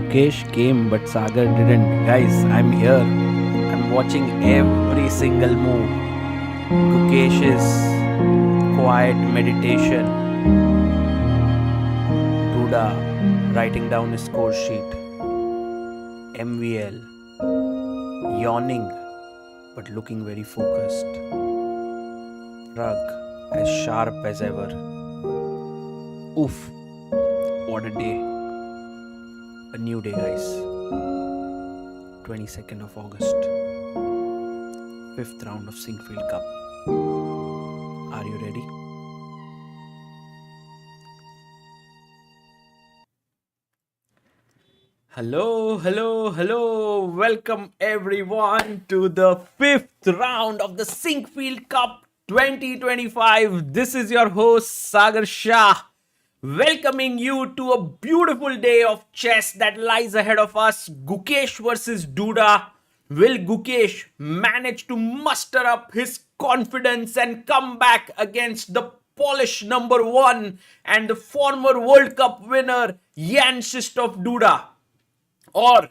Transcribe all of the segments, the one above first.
Gukesh came, but Sagar didn't. Guys, I'm here. I'm watching every single move. Gukesh's quiet meditation. Duda writing down his score sheet. MVL yawning, but looking very focused. Pragg as sharp as ever. Oof, what a day. A new day, guys. 22nd of August. 5th round of Sinquefield Cup. Are you ready? Hello. Welcome everyone to the 5th round of the Sinquefield Cup 2025. This is your host Sagar Shah, welcoming you to a beautiful day of chess that lies ahead of us. Gukesh versus Duda. Will Gukesh manage to muster up his confidence and come back against the Polish number 1 and the former World Cup winner Krzysztof Duda? Or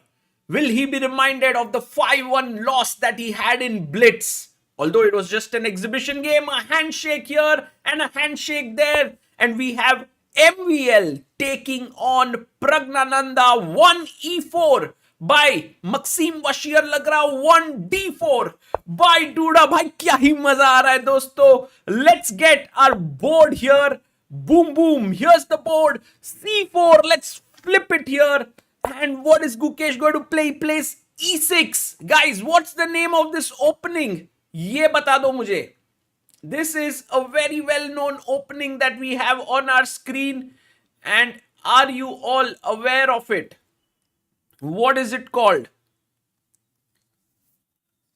will he be reminded of the 5-1 loss that he had in Blitz? Although it was just an exhibition game, a handshake here and a handshake there. And we have MVL taking on Praggnanandhaa 1e4 by Maxime Vachier Lagrave 1d4 by Duda. Bhai kya hi maza aa raha hai dosto. Let's get our board here. Boom. Here's the board. c4. Let's flip it here. And what is Gukesh going to play? He plays e6. Guys, what's the name of this opening? Ye bata do mujhe. This is a very well-known opening that we have on our screen. And are you all aware of it? What is it called?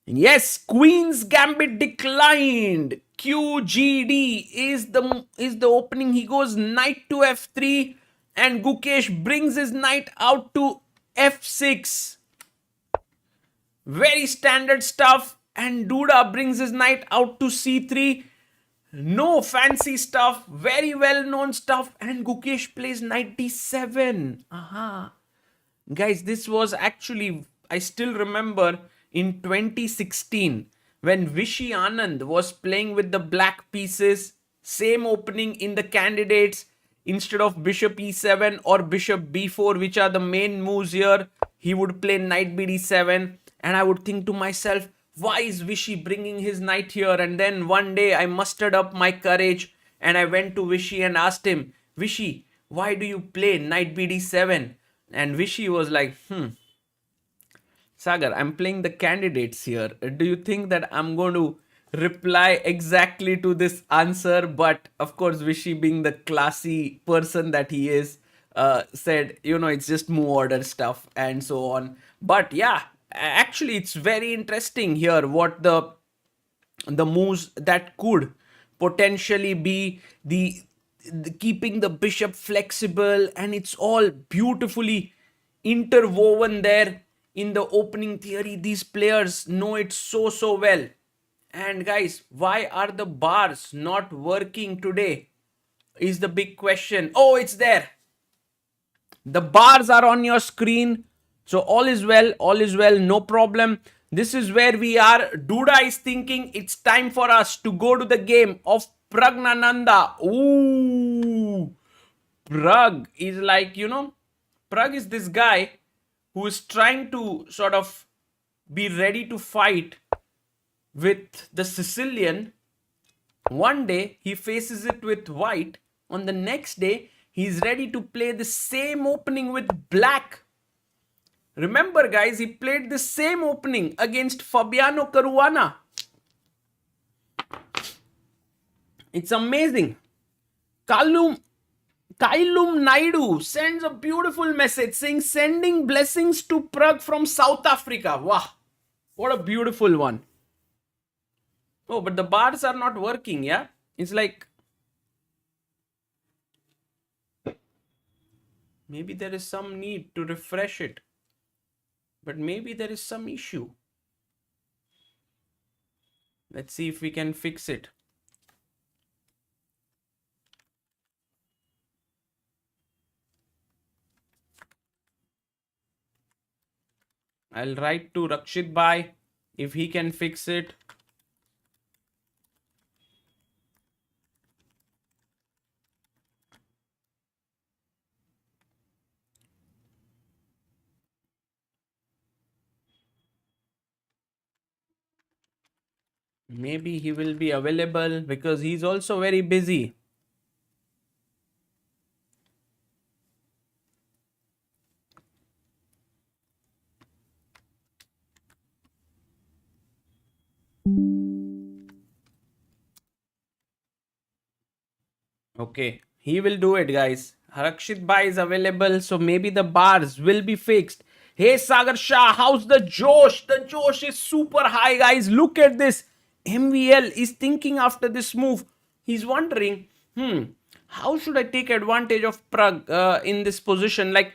Yes, Queen's Gambit declined. QGD is the opening. He goes knight to f3 and Gukesh brings his knight out to f6. Very standard stuff. And Duda brings his knight out to c3. No fancy stuff. Very well-known stuff. And Gukesh plays knight d7. Guys, this was actually, I still remember in 2016 when Vishy Anand was playing with the black pieces. Same opening in the candidates. Instead of bishop e7 or bishop b4, which are the main moves here, he would play knight bd7. And I would think to myself, why is Vishy bringing his knight here? And then one day I mustered up my courage and I went to Vishy and asked him, Vishy, why do you play knight bd7? And Vishy was like, Sagar, I'm playing the candidates here. Do you think that I'm going to reply exactly to this answer? But of course, Vishy, being the classy person that he is, said, it's just move order stuff and so on. But yeah, actually, it's very interesting here what the moves that could potentially be the keeping the bishop flexible, and it's all beautifully interwoven there in the opening theory. These players know it so well. And guys, why are the bars not working today is the big question. Oh, it's there. The bars are on your screen. So all is well, no problem. This is where we are. Duda is thinking it's time for us to go to the game of Praggnanandhaa. Ooh. Pragg is like, Pragg is this guy who is trying to sort of be ready to fight with the Sicilian. One day he faces it with white. On the next day, he's ready to play the same opening with black. Remember, guys, he played the same opening against Fabiano Caruana. It's amazing. Kailum Naidu sends a beautiful message saying, sending blessings to Pragg from South Africa. Wow, what a beautiful one. Oh, but the bars are not working, yeah? It's like, maybe there is some need to refresh it. But maybe there is some issue. Let's see if we can fix it. I'll write to Rakshit Bhai if he can fix it. Maybe he will be available because he's also very busy. Okay, he will do it, guys. Harshit Bhai is available, so maybe the bars will be fixed. Hey, Sagar Shah, how's the Josh? The Josh is super high, guys. Look at this. MVL is thinking after this move. He's wondering, how should I take advantage of Pragg in this position? Like,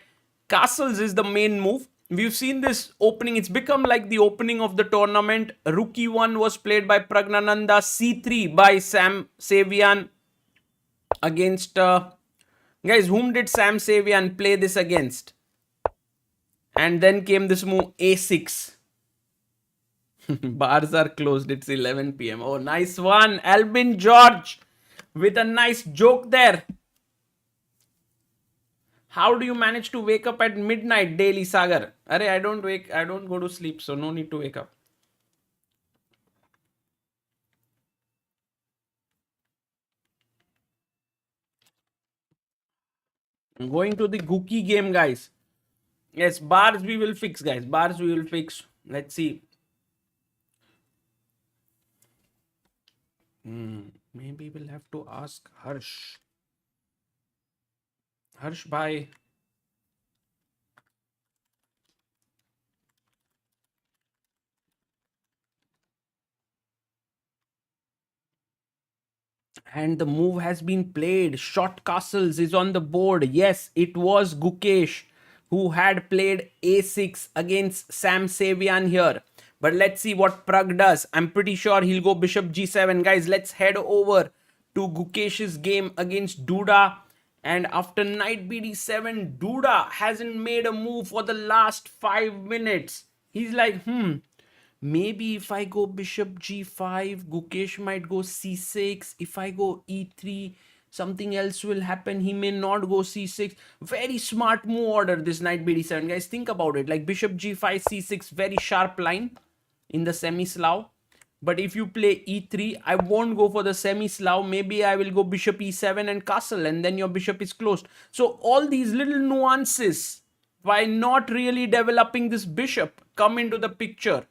castles is the main move. We've seen this opening. It's become like the opening of the tournament. Rookie 1 was played by Praggnanandhaa. C3 by Sevian against guys, whom did Sevian play this against? And then came this move a6. Bars are closed. It's 11 p.m. Oh, nice one, Albin George, with a nice joke there. How do you manage to wake up at midnight daily, Sagar? Arey, I don't go to sleep, so no need to wake up. I'm going to the Gookie game, guys. Yes, bars we will fix, guys. Bars we will fix. Let's see. Maybe we'll have to ask Harsh. Harsh bhai. And the move has been played. Short castles is on the board. Yes, it was Gukesh who had played a6 against Sevian here. But let's see what Pragg does. I'm pretty sure he'll go bishop g7. Guys, let's head over to Gukesh's game against Duda. And after knight bd7, Duda hasn't made a move for the last 5 minutes. He's like, maybe if I go bishop g5, Gukesh might go c6. If I go e3, something else will happen. He may not go c6. Very smart move order, this knight bd7. Guys, think about it. Like bishop g5, c6, very sharp line in the semi-Slav. But if you play e3, I won't go for the semi-Slav. Maybe I will go bishop e7 and castle, and then your bishop is closed. So all these little nuances, by not really developing this bishop, come into the picture.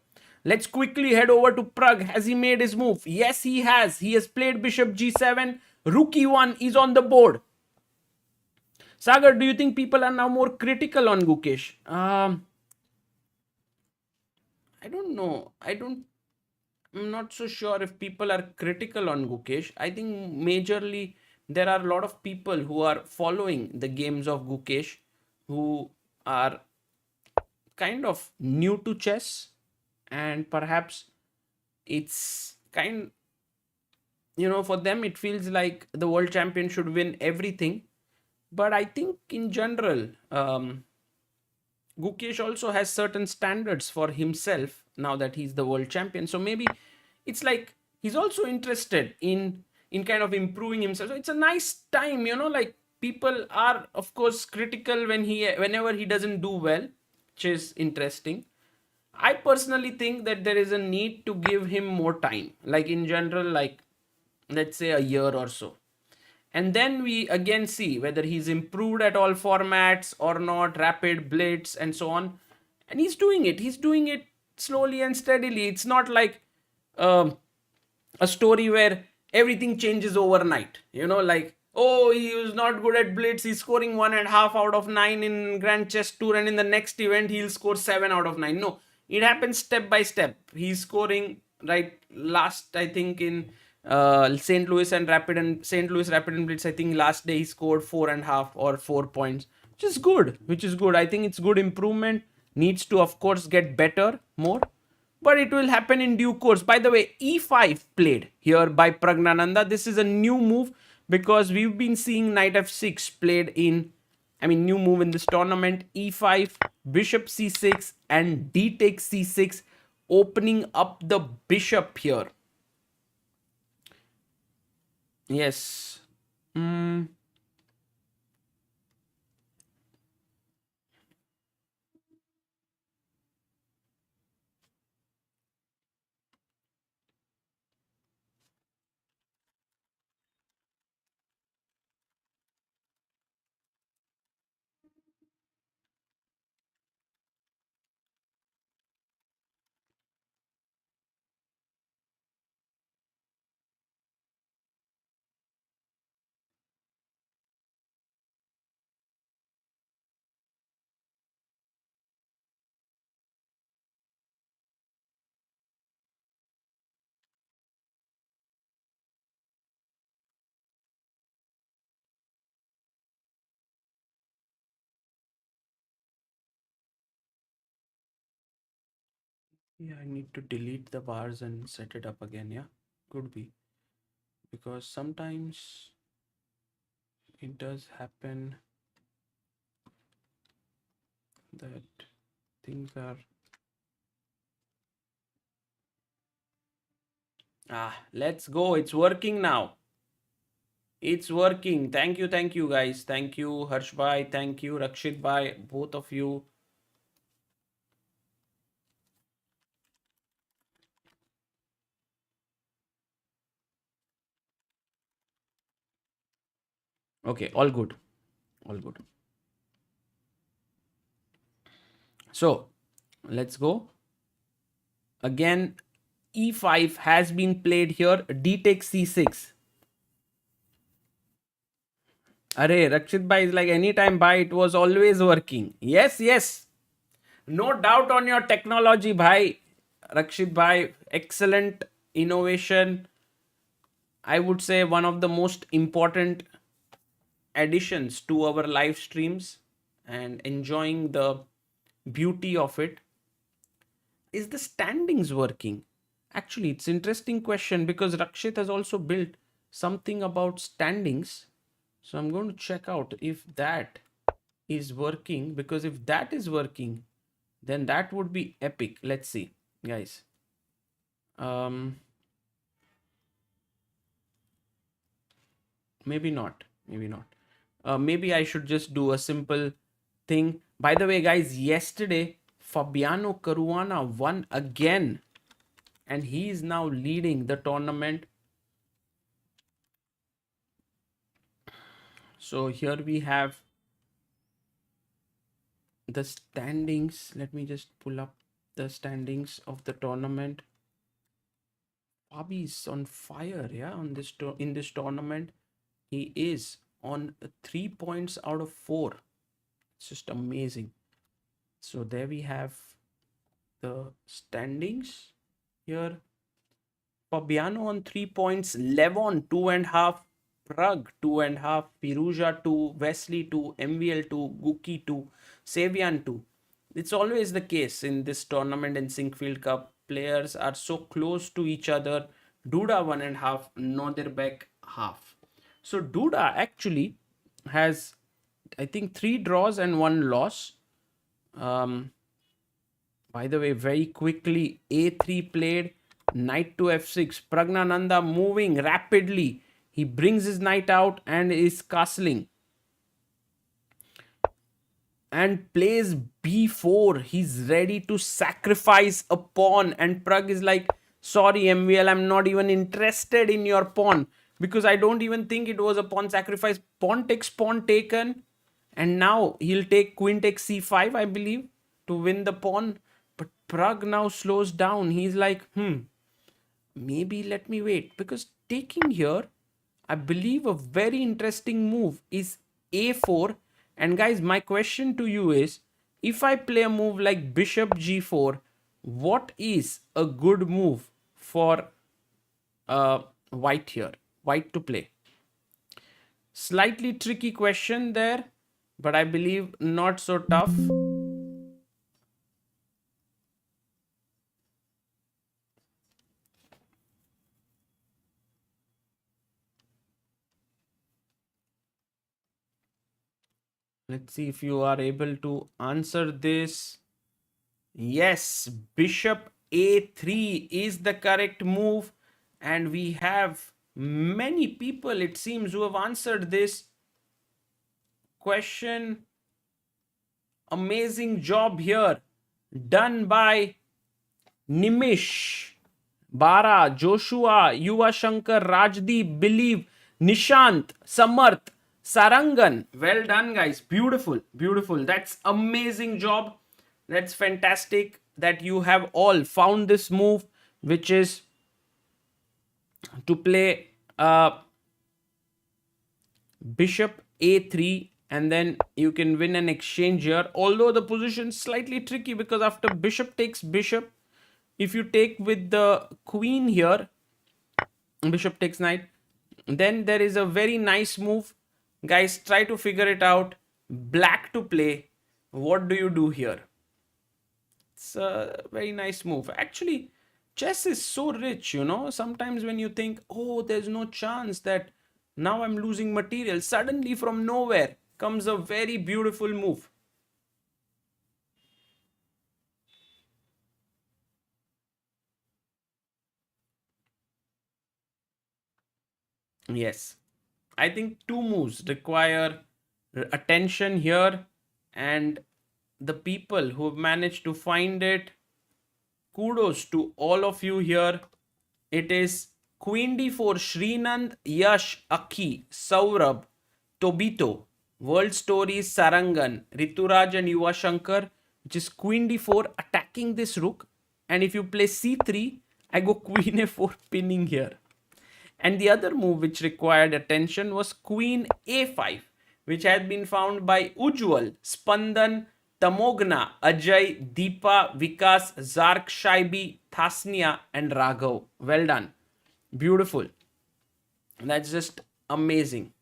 Let's quickly head over to Pragg. Has he made his move? Yes, he has. He has played bishop g7. Rookie 1 is on the board. Sagar, do you think people are now more critical on Gukesh? I don't know. I'm not so sure if people are critical on Gukesh. I think majorly there are a lot of people who are following the games of Gukesh who are kind of new to chess, and perhaps it's for them it feels like the world champion should win everything. But I think in general, Gukesh also has certain standards for himself now that he's the world champion. So maybe it's like he's also interested in kind of improving himself. So it's a nice time, like people are of course critical whenever he doesn't do well, which is interesting. I personally think that there is a need to give him more time, like in general, like let's say a year or so. And then we again see whether he's improved at all formats or not, rapid, blitz, and so on. And he's doing it. He's doing it slowly and steadily. It's not like a story where everything changes overnight. Like, oh, he was not good at blitz. He's scoring 1.5 out of 9 in Grand Chess Tour, and in the next event, he'll score 7 out of 9. No, it happens step by step. He's scoring last, I think, in St. Louis Rapid and Blitz. I think last day he scored 4.5 or 4 points, which is good. I think it's good improvement. Needs to, of course, get better more, but it will happen in due course. By the way, e5 played here by Praggnanandhaa. This is a new move because we've been seeing knight f6 played in I mean, new move in this tournament. E5, bishop c6, and d takes c6, opening up the bishop here. Yes. Mm, yeah, I need to delete the bars and set it up again. Yeah, could be. Because sometimes it does happen that things are. Let's go. It's working now. It's working. Thank you, guys. Thank you, Harsh bhai. Thank you, Rakshit bhai. Both of you. Okay, all good. All good. So, let's go. Again, e5 has been played here. D takes c6. Array, Rakshit bhai is like anytime bhai, it was always working. Yes, yes. No doubt on your technology, bhai. Rakshit bhai, excellent innovation. I would say one of the most important additions to our live streams, and enjoying the beauty of it. Is the standings working? Actually, it's interesting question because Rakshit has also built something about standings. So I'm going to check out if that is working, because if that is working, then that would be epic. Let's see, guys. Um, maybe not. Maybe not. Maybe I should just do a simple thing. By the way, guys, yesterday Fabiano Caruana won again, and he is now leading the tournament. So here we have the standings. Let me just pull up the standings of the tournament. Fabi's on fire, yeah, on this in this tournament. He is on 3 points out of 4. It's just amazing. So there we have the standings here. Fabiano on 3 points, Levon 2.5, Pragg 2.5, Firouzja 2, Wesley 2, MVL 2, Gukesh 2, Sevian 2. It's always the case in this tournament in Sinquefield Cup. Players are so close to each other. Duda 1.5, Noderbek half. So Duda actually has, I think, 3 draws and 1 loss. Um, by the way, very quickly, a3 played, knight to f6. Praggnanandhaa moving rapidly. He brings his knight out and is castling. And plays b4. He's ready to sacrifice a pawn. And Pragg is like, sorry, MVL, I'm not even interested in your pawn. Because I don't even think it was a pawn sacrifice. Pawn takes pawn taken. And now he'll take queen takes c5, I believe, to win the pawn. But Pragg now slows down. He's like, maybe let me wait. Because taking here, I believe a very interesting move is a4. And guys, my question to you is, if I play a move like bishop g4, what is a good move for white here? White to play. Slightly tricky question there, but I believe not so tough. Let's see if you are able to answer this. Yes, bishop a3 is the correct move, and we have many people, it seems, who have answered this question. Amazing job here done by Nimish, Bara, Joshua, Yuva Shankar, Rajdeep, Believe, Nishant, Samarth, Sarangan. Well done, guys. Beautiful, beautiful. That's amazing job. That's fantastic that you have all found this move, which is to play bishop a3, and then you can win an exchange here. Although the position is slightly tricky because after bishop takes bishop, if you take with the queen here, bishop takes knight, then there is a very nice move. Guys, try to figure it out. Black to play. What do you do here? It's a very nice move. Actually, chess is so rich, you know. Sometimes when you think, oh, there's no chance that now I'm losing material, suddenly from nowhere comes a very beautiful move. Yes, I think two moves require attention here, and the people who have managed to find it, kudos to all of you here. It is Queen D4, Srinand, Yash, Akhi, Saurabh, Tobito, World Stories, Sarangan, Rituraj and Yuva Shankar, which is Queen D4 attacking this rook. And if you play C3, I go Queen A4 pinning here. And the other move which required attention was Queen A5, which had been found by Ujjwal, Spandan, Tamogna, Ajay, Deepa, Vikas, Zark, Shaibi, Thasnia, and Raghav. Well done. Beautiful. That's just amazing.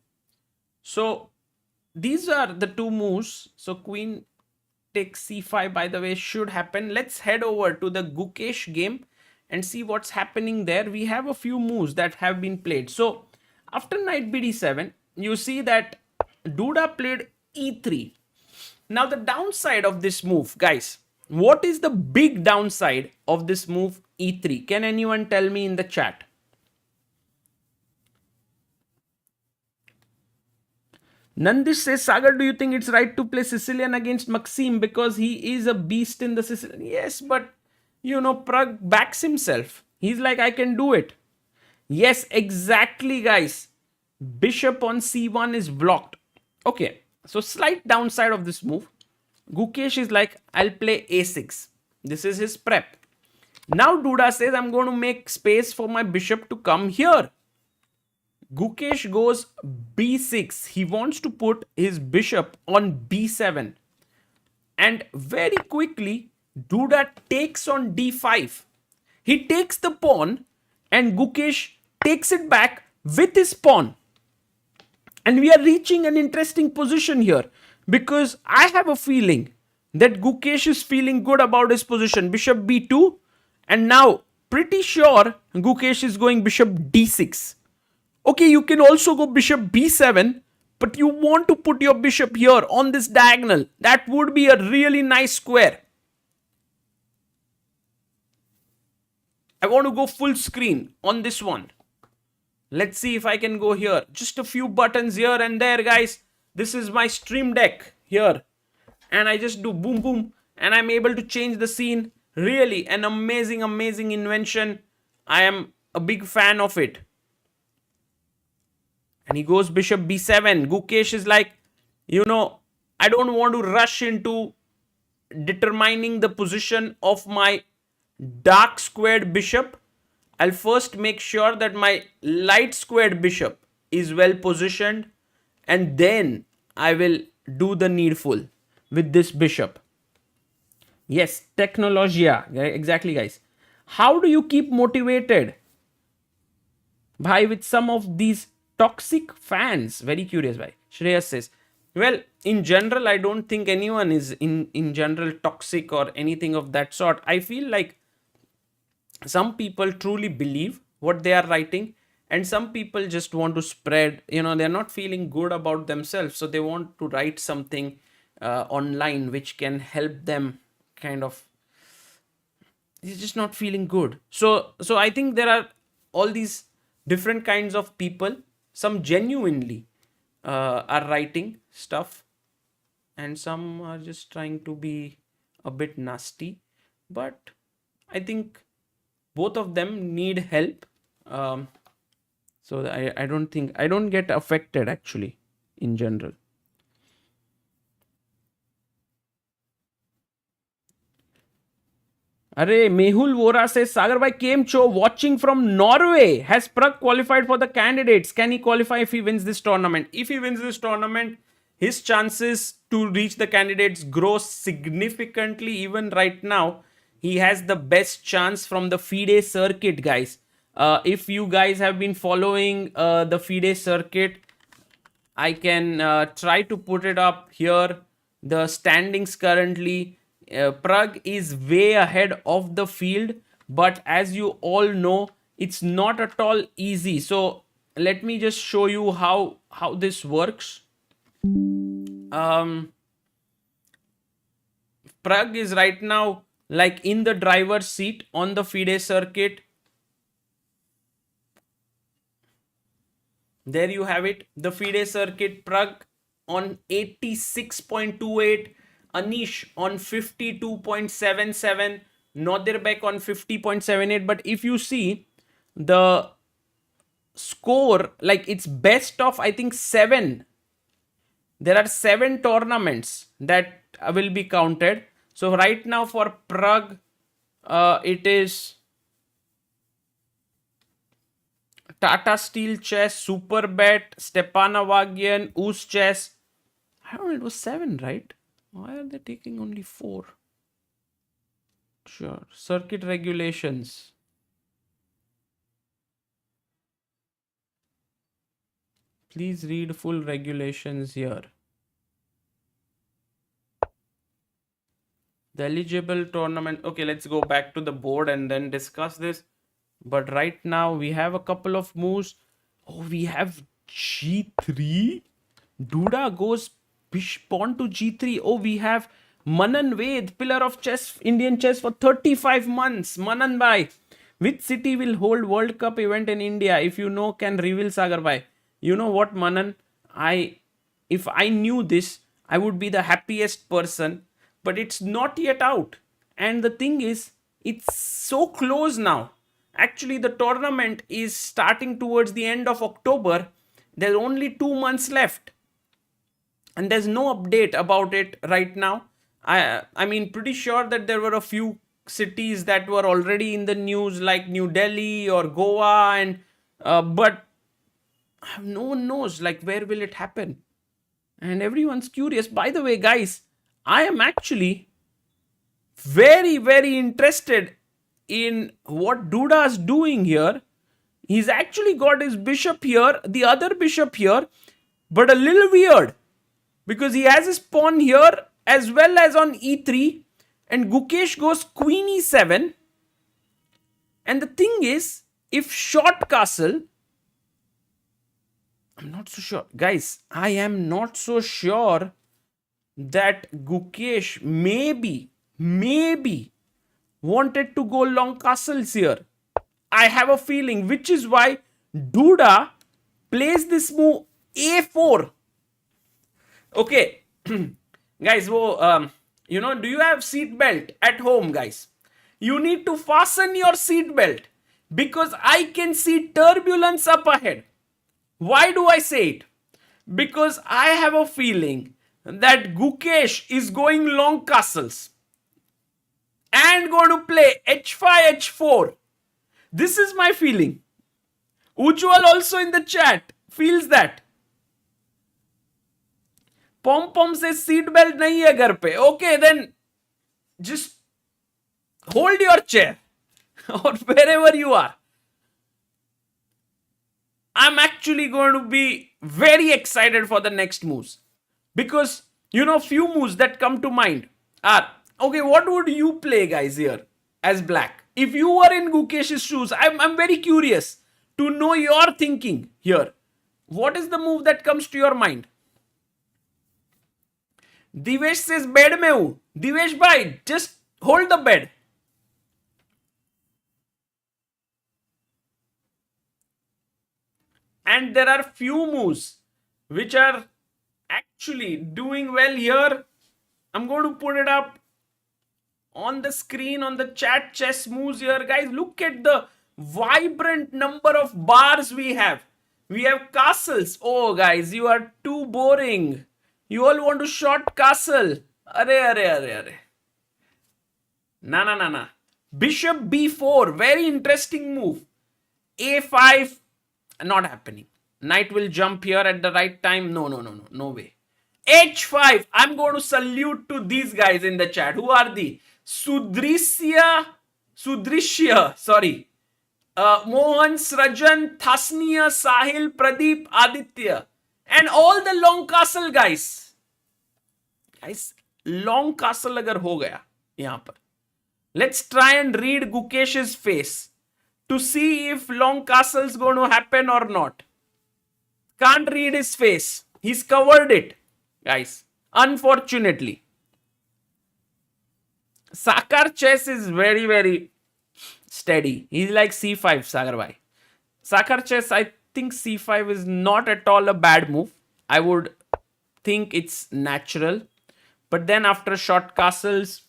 So these are the two moves. So queen takes c5, by the way, should happen. Let's head over to the Gukesh game and see what's happening there. We have a few moves that have been played. So after knight bd7, you see that Duda played e3. Now the downside of this move, guys, what is the big downside of this move e3? Can anyone tell me in the chat? Nandish says, Sagar, do you think it's right to play Sicilian against Maxime because he is a beast in the Sicilian? Yes, but you know, Pragg backs himself. He's like, I can do it. Yes, exactly, guys. Bishop on c1 is blocked. Okay, so slight downside of this move. Gukesh is like, I'll play a6. This is his prep. Now Duda says, I'm going to make space for my bishop to come here. Gukesh goes b6. He wants to put his bishop on b7. And very quickly, Duda takes on d5. He takes the pawn and Gukesh takes it back with his pawn. And we are reaching an interesting position here because I have a feeling that Gukesh is feeling good about his position. Bishop b2, and now pretty sure Gukesh is going bishop d6. Okay, you can also go bishop b7, but you want to put your bishop here on this diagonal. That would be a really nice square. I want to go full screen on this one. Let's see if I can go here. Just a few buttons here and there, guys. This is my stream deck here. And I just do boom, boom. And I'm able to change the scene. Really an amazing, amazing invention. I am a big fan of it. And he goes bishop b7. Gukesh is like, you know, I don't want to rush into determining the position of my dark squared bishop. I'll first make sure that my light squared bishop is well positioned, and then I will do the needful with this bishop. Yes, technologia. Exactly, guys. How do you keep motivated? Bhai, with some of these toxic fans? Very curious, bhai. Shreyas says, well, in general, I don't think anyone is in general toxic or anything of that sort. I feel like some people truly believe what they are writing, And some people just want to spread, they're not feeling good about themselves, so they want to write something online which can help them kind of, he's just not feeling good. So I think there are all these different kinds of people. Some genuinely are writing stuff, and some are just trying to be a bit nasty. But I think both of them need help. So I don't think, I don't get affected actually in general. Arey, Mehul Vora says, Sagar bhai came cho watching from Norway. Has Pragg qualified for the candidates? Can he qualify if he wins this tournament? If he wins this tournament, his chances to reach the candidates grow significantly. Even right now, he has the best chance from the FIDE circuit, guys. If you guys have been following the FIDE circuit, I can try to put it up here. The standings currently, Pragg is way ahead of the field, but as you all know, it's not at all easy. So let me just show you how this works. Pragg is right now like in the driver's seat on the FIDE circuit. There you have it. The FIDE circuit, Pragg on 86.28, Anish on 52.77, Nodirbek on 50.78. But if you see the score, like it's best of, I think, 7. There are 7 tournaments that will be counted. So right now for Pragg, it is Tata Steel Chess, Superbet, Stepanavagian, Oos Chess. I don't know, it was 7, right? Why are they taking only 4? Sure. Circuit regulations. Please read full regulations here. The eligible tournament. Okay, let's go back to the board and then discuss this. But right now we have a couple of moves. Oh, we have G3. Duda goes pawn to G3. Oh, we have Manan Ved, pillar of chess, Indian chess for 35 months. Manan bhai, which city will hold World Cup event in India? If you know, can reveal, Sagar bhai. You know what, Manan? If I knew this, I would be the happiest person. But it's not yet out. And the thing is, it's so close now. Actually, the tournament is starting towards the end of October. There's only 2 months left. And there's no update about it right now. I mean, pretty sure that there were a few cities that were already in the news, like New Delhi or Goa, and but no one knows, like, where will it happen? And everyone's curious. By the way, guys, I am actually very, very interested in what Duda's doing here. He's actually got his bishop here, the other bishop here, but a little weird because he has his pawn here as well as on e3, and Gukesh goes queen e7. And the thing is, if short castle, I'm not so sure. Guys, I am not so sure that Gukesh maybe wanted to go long castles here. I have a feeling, which is why Duda plays this move a4. Okay, guys, do you have seat belt at home, guys? You need to fasten your seat belt because I can see turbulence up ahead. Why do I say it? Because I have a feeling that Gukesh is going long castles and going to play h5, h4. This is my feeling. Ujjwal also in the chat feels that. Pom Pom says seat belt nahi hai ghar pe. Okay, then just hold your chair or wherever you are. I'm actually going to be very excited for the next moves. Because, few moves that come to mind are, okay, what would you play, guys, here as black? If you were in Gukesh's shoes, I'm very curious. to know your thinking here. What is the move that comes to your mind? Divesh says bed mein hu. Divesh bhai, just hold the bed. And there are few moves which are actually doing well here. I'm going to put it up on the screen on the chat. Chess moves here, guys. Look at the vibrant number of bars we have. We have castles. Oh, guys, you are too boring. You all want to short castle. Are. Na. Bishop b4. Very interesting move. a5. Not happening. Knight will jump here at the right time. No way. h5. I'm going to salute to these guys in the chat. Who are the Sudrishya, sorry. Mohan, Srajan, Thasniya, Sahil, Pradeep, Aditya. And all the long castle guys. Guys, long castle agar ho gaya yahan par. Let's try and read Gukesh's face to see if long castle is going to happen or not. Can't read his face. He's covered it, guys. Unfortunately. Sakar chess is very, very steady. He's like c5, Sagar bhai. Sakar chess, I think c5 is not at all a bad move. I would think it's natural. But then after short castles,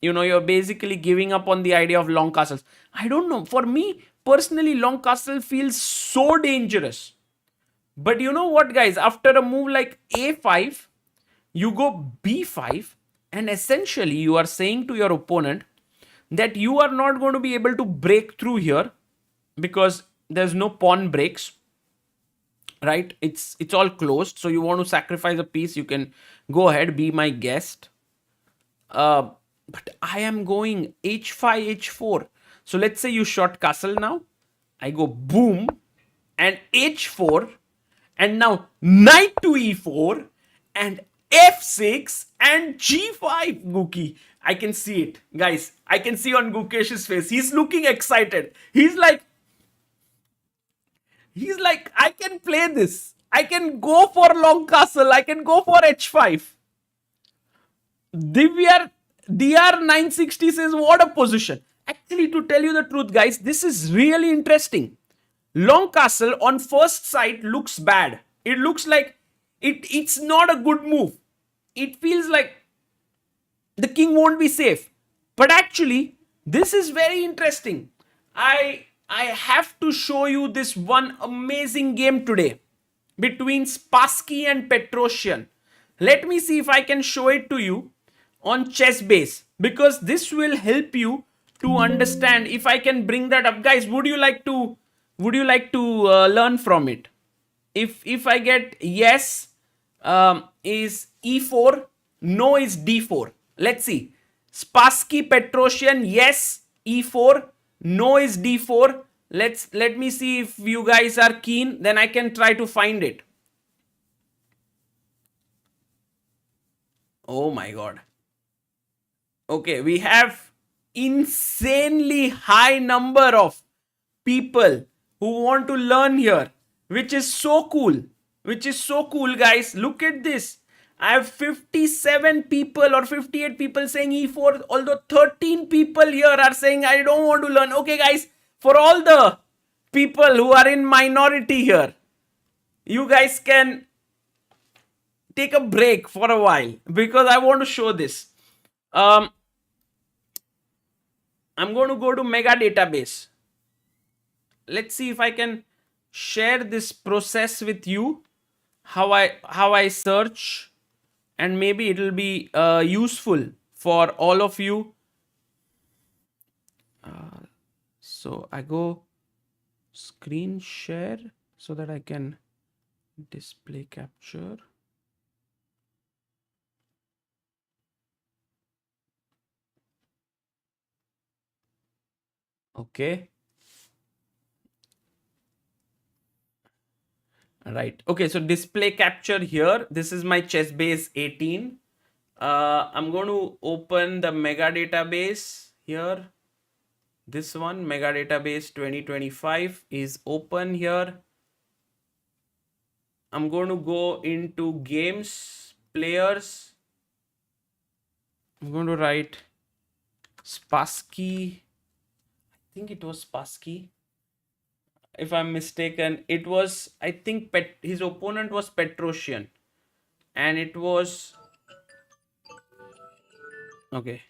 you know, you're basically giving up on the idea of long castles. I don't know. For me, personally, long castle feels so dangerous. But you know what, guys? After a move like a5, you go b5, and essentially you are saying to your opponent that you are not going to be able to break through here because there's no pawn breaks, right? It's all closed. So you want to sacrifice a piece, you can go ahead, be my guest. But I am going h5, h4. So let's say you shot castle now. I go boom and h4. And now knight to e4 and f6 and g5, Guki. I can see it. Guys, I can see on Gukesh's face. He's looking excited. He's like, I can play this. I can go for long castle. I can go for h5. Divyar DR960 says, what a position. Actually, to tell you the truth, guys, this is really interesting. Long castle on first sight looks bad. It looks like it's not a good move. It feels like the king won't be safe. But actually, this is very interesting. I have to show you this one amazing game today between Spassky and Petrosian. Let me see if I can show it to you on chess base, because this will help you to understand. If I can bring that up, guys, would you like to learn from it? If I get yes is e4, no is d4. Let's see. Spassky Petrosian, yes e4, no is d4. Let me see if you guys are keen, then I can try to find it. Oh my god. Okay, we have insanely high number of people who want to learn here, which is so cool. Guys. Look at this. I have 57 people or 58 people saying e4, although 13 people here are saying I don't want to learn. Okay, guys, for all the people who are in minority here, you guys can take a break for a while because I want to show this. I'm going to go to mega database. Let's see if I can share this process with you, how I search, and maybe it will be useful for all of you. So I go screen share so that I can display capture. Okay. Right. Okay, so display capture here. This is my chess base 18. I'm going to open the mega database here. This one, Mega Database 2025, is open here. I'm going to go into games, players. I'm going to write Spassky. I think it was Spassky. If I'm mistaken, it was, I think his opponent was Petrosian. And it was, okay.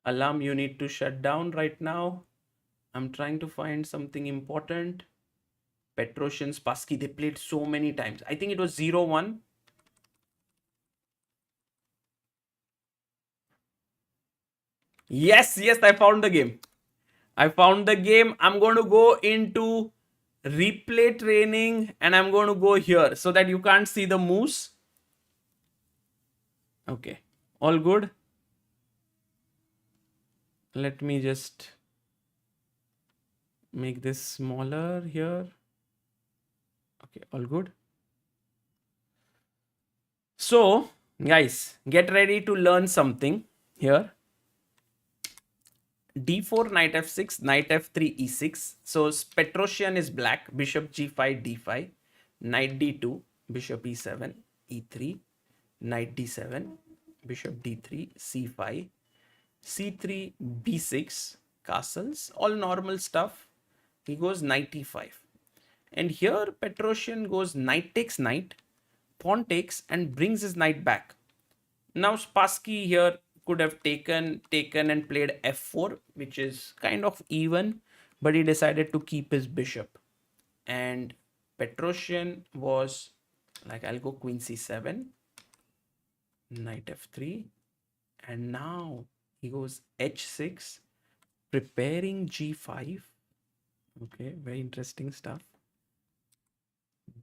Alarm, you need to shut down right now. I'm trying to find something important. Petrosian, Spassky, they played so many times. I think it was 0-1. Yes, I found the game. I'm going to go into replay training and I'm going to go here so that you can't see the moves. Okay, all good. Let me just make this smaller here. Okay, all good. So, guys, get ready to learn something here. D4, knight f6, knight f3, e6. So Petrosian is black. Bishop g5, d5. Knight d2, bishop e7, e3. Knight d7, bishop d3, c5. c3, b6, castles. All normal stuff. He goes knight e5. And here Petrosian goes knight takes knight. Pawn takes and brings his knight back. Now Spassky here could have taken and played f4, which is kind of even, but he decided to keep his bishop. And Petrosian was like, I'll go queen c7, knight f3, and now he goes h6, preparing g5. Okay, very interesting stuff.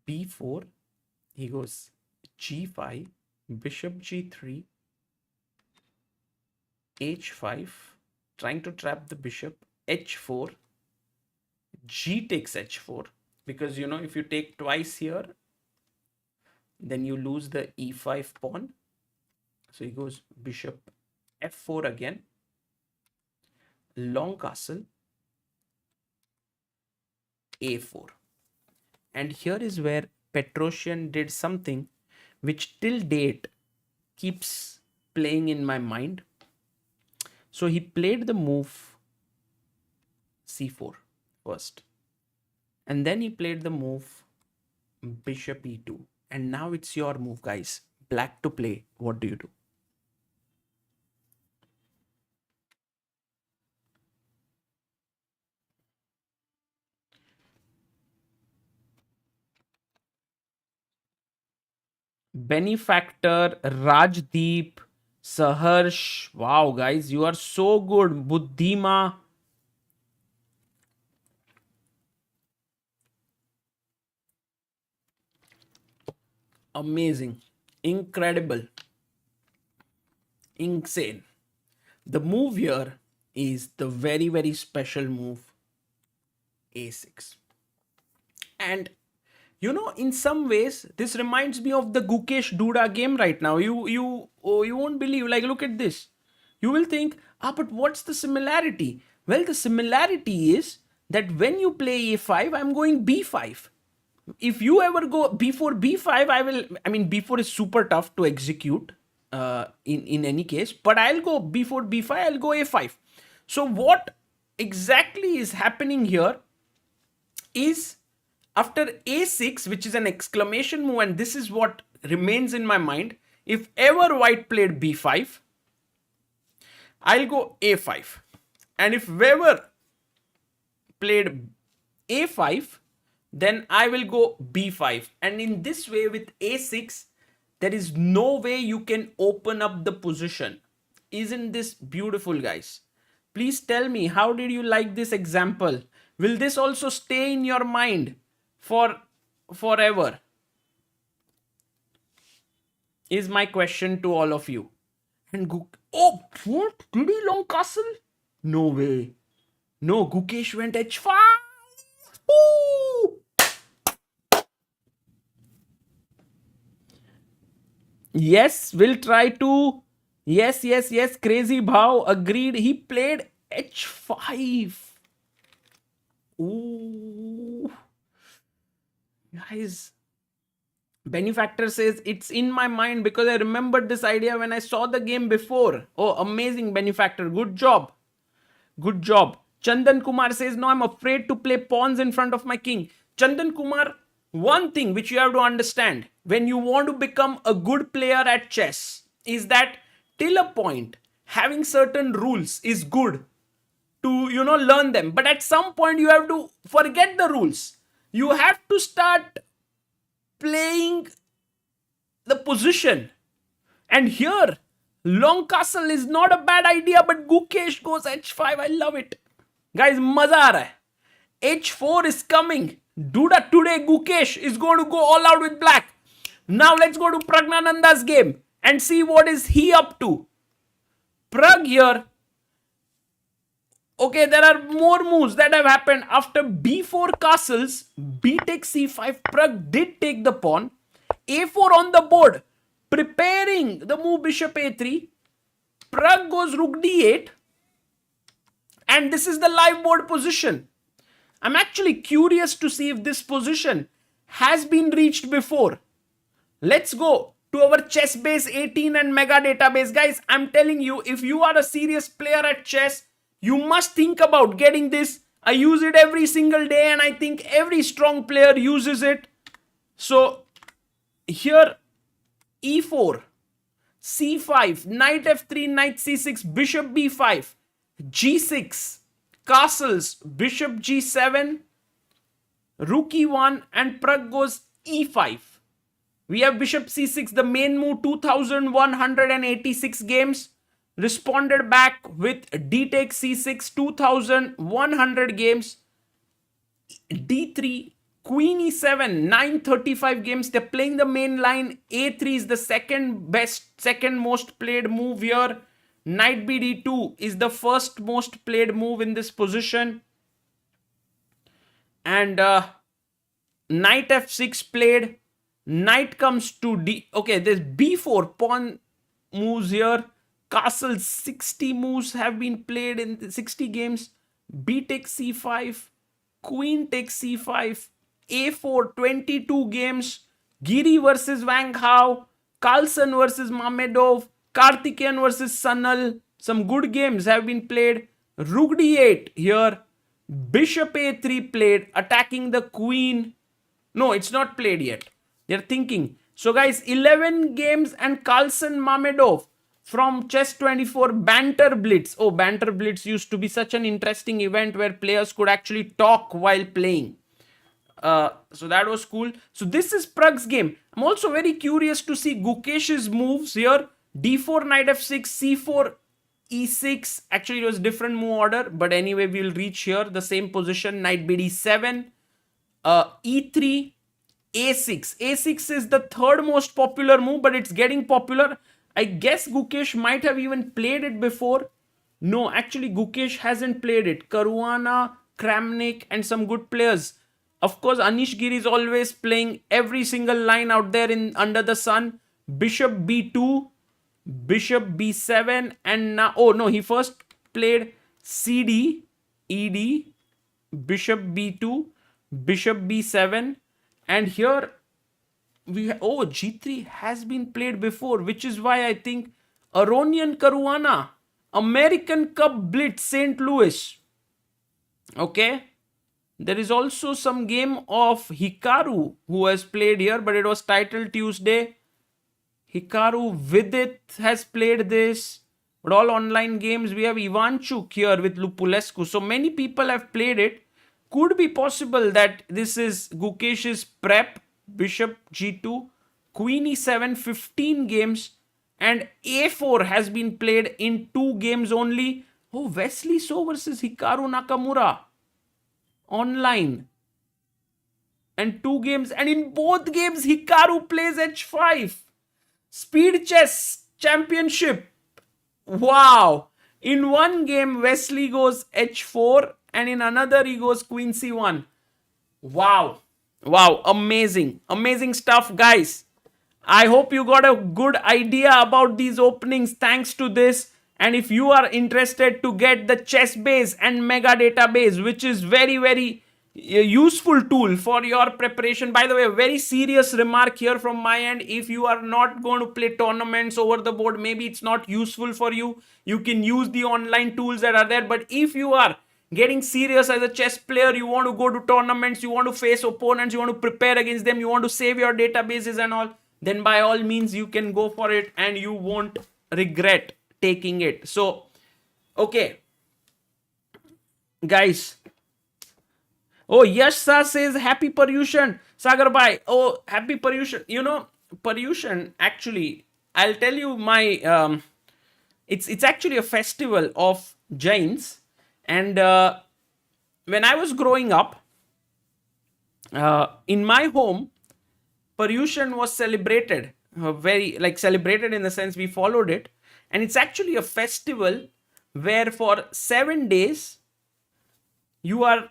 b4, he goes g5, bishop g3, h5, trying to trap the bishop, h4, g takes h4, because you know, if you take twice here, then you lose the e5 pawn. So he goes bishop f4 again, long castle, a4. And here is where Petrosian did something which till date keeps playing in my mind. So he played the move c4 first. And then he played the move bishop e2. And now it's your move, guys. Black to play. What do you do? Benefactor, Rajdeep, Saharsh. Wow, guys, you are so good. Buddhima. Amazing. Incredible. Insane. The move here is the very, very special move a6. And you know, in some ways, this reminds me of the Gukesh Duda game right now. You won't believe. Like, look at this. You will think, but what's the similarity? Well, the similarity is that when you play a5, I'm going b5. If you ever go b4, b5, I mean, b4 is super tough to execute in any case, but I'll go b4, b5, I'll go a5. So what exactly is happening here is, after a6, which is an exclamation move, and this is what remains in my mind, if ever white played b5, I'll go a5. And if ever played a5, then I will go b5. And in this way, with a6, there is no way you can open up the position. Isn't this beautiful, guys? Please tell me, how did you like this example? Will this also stay in your mind for forever? Is my question to all of you. And oh, what? Did he long castle? No way. No, Gukesh went h5. Ooh. Yes, we'll try to. Yes. Crazy Bhav agreed. He played h5. Ooh. Guys, Benefactor says it's in my mind because I remembered this idea when I saw the game before. Oh, amazing, Benefactor. Good job. Good job. Chandan Kumar says, no, I'm afraid to play pawns in front of my king. Chandan Kumar, one thing which you have to understand when you want to become a good player at chess is that till a point, having certain rules is good to, learn them. But at some point, you have to forget the rules. You have to start playing the position. And here, long castle is not a bad idea, but Gukesh goes h5. I love it. Guys, maza aa raha hai. h4 is coming. Duda today, Gukesh is going to go all out with black. Now let's go to Praggnanandhaa's game and see what is he up to. Pragg here. Okay, there are more moves that have happened. After b4 castles, b takes c5. Pragg did take the pawn. a4 on the board. Preparing the move bishop a3. Pragg goes rook d8. And this is the live board position. I'm actually curious to see if this position has been reached before. Let's go to our chess base 18 and mega database. Guys, I'm telling you, if you are a serious player at chess, you must think about getting this. I use it every single day and I think every strong player uses it. So here, e4, c5, knight f3, knight c6, bishop b5, g6, castles, bishop g7, rook e1, and Pragg goes e5. We have bishop c6, the main move, 2186 games. Responded back with d takes c6, 2100 games. d3, queen e7, 935 games. They're playing the main line. a3 is the second most played move here. Knight bd2 is the first most played move in this position. And knight f6 played. Knight comes to d. Okay, there's b4 pawn moves here. Castle 60 moves have been played in 60 games. B takes c5. Queen takes c5. a4 22 games. Giri versus Wang Hao. Carlsen versus Mamedov. Karthikeyan versus Sanal. Some good games have been played. Rook d8 here. Bishop a3 played. Attacking the queen. No, it's not played yet. They're thinking. So guys, 11 games and Carlsen Mamedov from Chess24 Banter Blitz. Oh, Banter Blitz used to be such an interesting event where players could actually talk while playing. So that was cool. So this is Pragg's game. I'm also very curious to see Gukesh's moves here. d4, knight f6, c4, e6. Actually, it was different move order. But anyway, we'll reach here. The same position. Knight bd7. e3, a6. a6 is the third most popular move, but it's getting popular. I guess Gukesh might have even played it before. No, actually Gukesh hasn't played it. Caruana, Kramnik and some good players. Of course, Anish Giri is always playing every single line out there in under the sun. Bishop b2, bishop b7 and now... Oh no, he first played cd, ed, bishop b2, bishop b7 and here... G3 has been played before, which is why I think Aronian Caruana, American Cup Blitz, St. Louis. Okay. There is also some game of Hikaru who has played here, but it was titled Tuesday. Hikaru Vidit has played this. But all online games, we have Ivanchuk here with Lupulescu. So many people have played it. Could be possible that this is Gukesh's prep. Bishop g2, queen e7, 15 games and a4 has been played in 2 games only. Oh, Wesley So versus Hikaru Nakamura online and 2 games, and in both games Hikaru plays h5. Speed Chess Championship. Wow. In one game Wesley goes h4 and in another he goes queen c1. Wow. Wow, amazing. Amazing stuff, guys. I hope you got a good idea about these openings thanks to this. And if you are interested to get the chess base and mega database, which is very, very useful tool for your preparation. By the way, a very serious remark here from my end. If you are not going to play tournaments over the board, maybe it's not useful for you. You can use the online tools that are there. But if you are getting serious as a chess player, you want to go to tournaments, you want to face opponents, you want to prepare against them, you want to save your databases and all, then by all means you can go for it and you won't regret taking it. So, okay, guys. Oh, Yash Sir says happy Paryushan. Sagar bhai, oh, happy Paryushan. You know, Paryushan, actually, I'll tell you my it's actually a festival of Jains. And when I was growing up, in my home, Paryushan was celebrated, celebrated in the sense we followed it. And it's actually a festival where for 7 days you are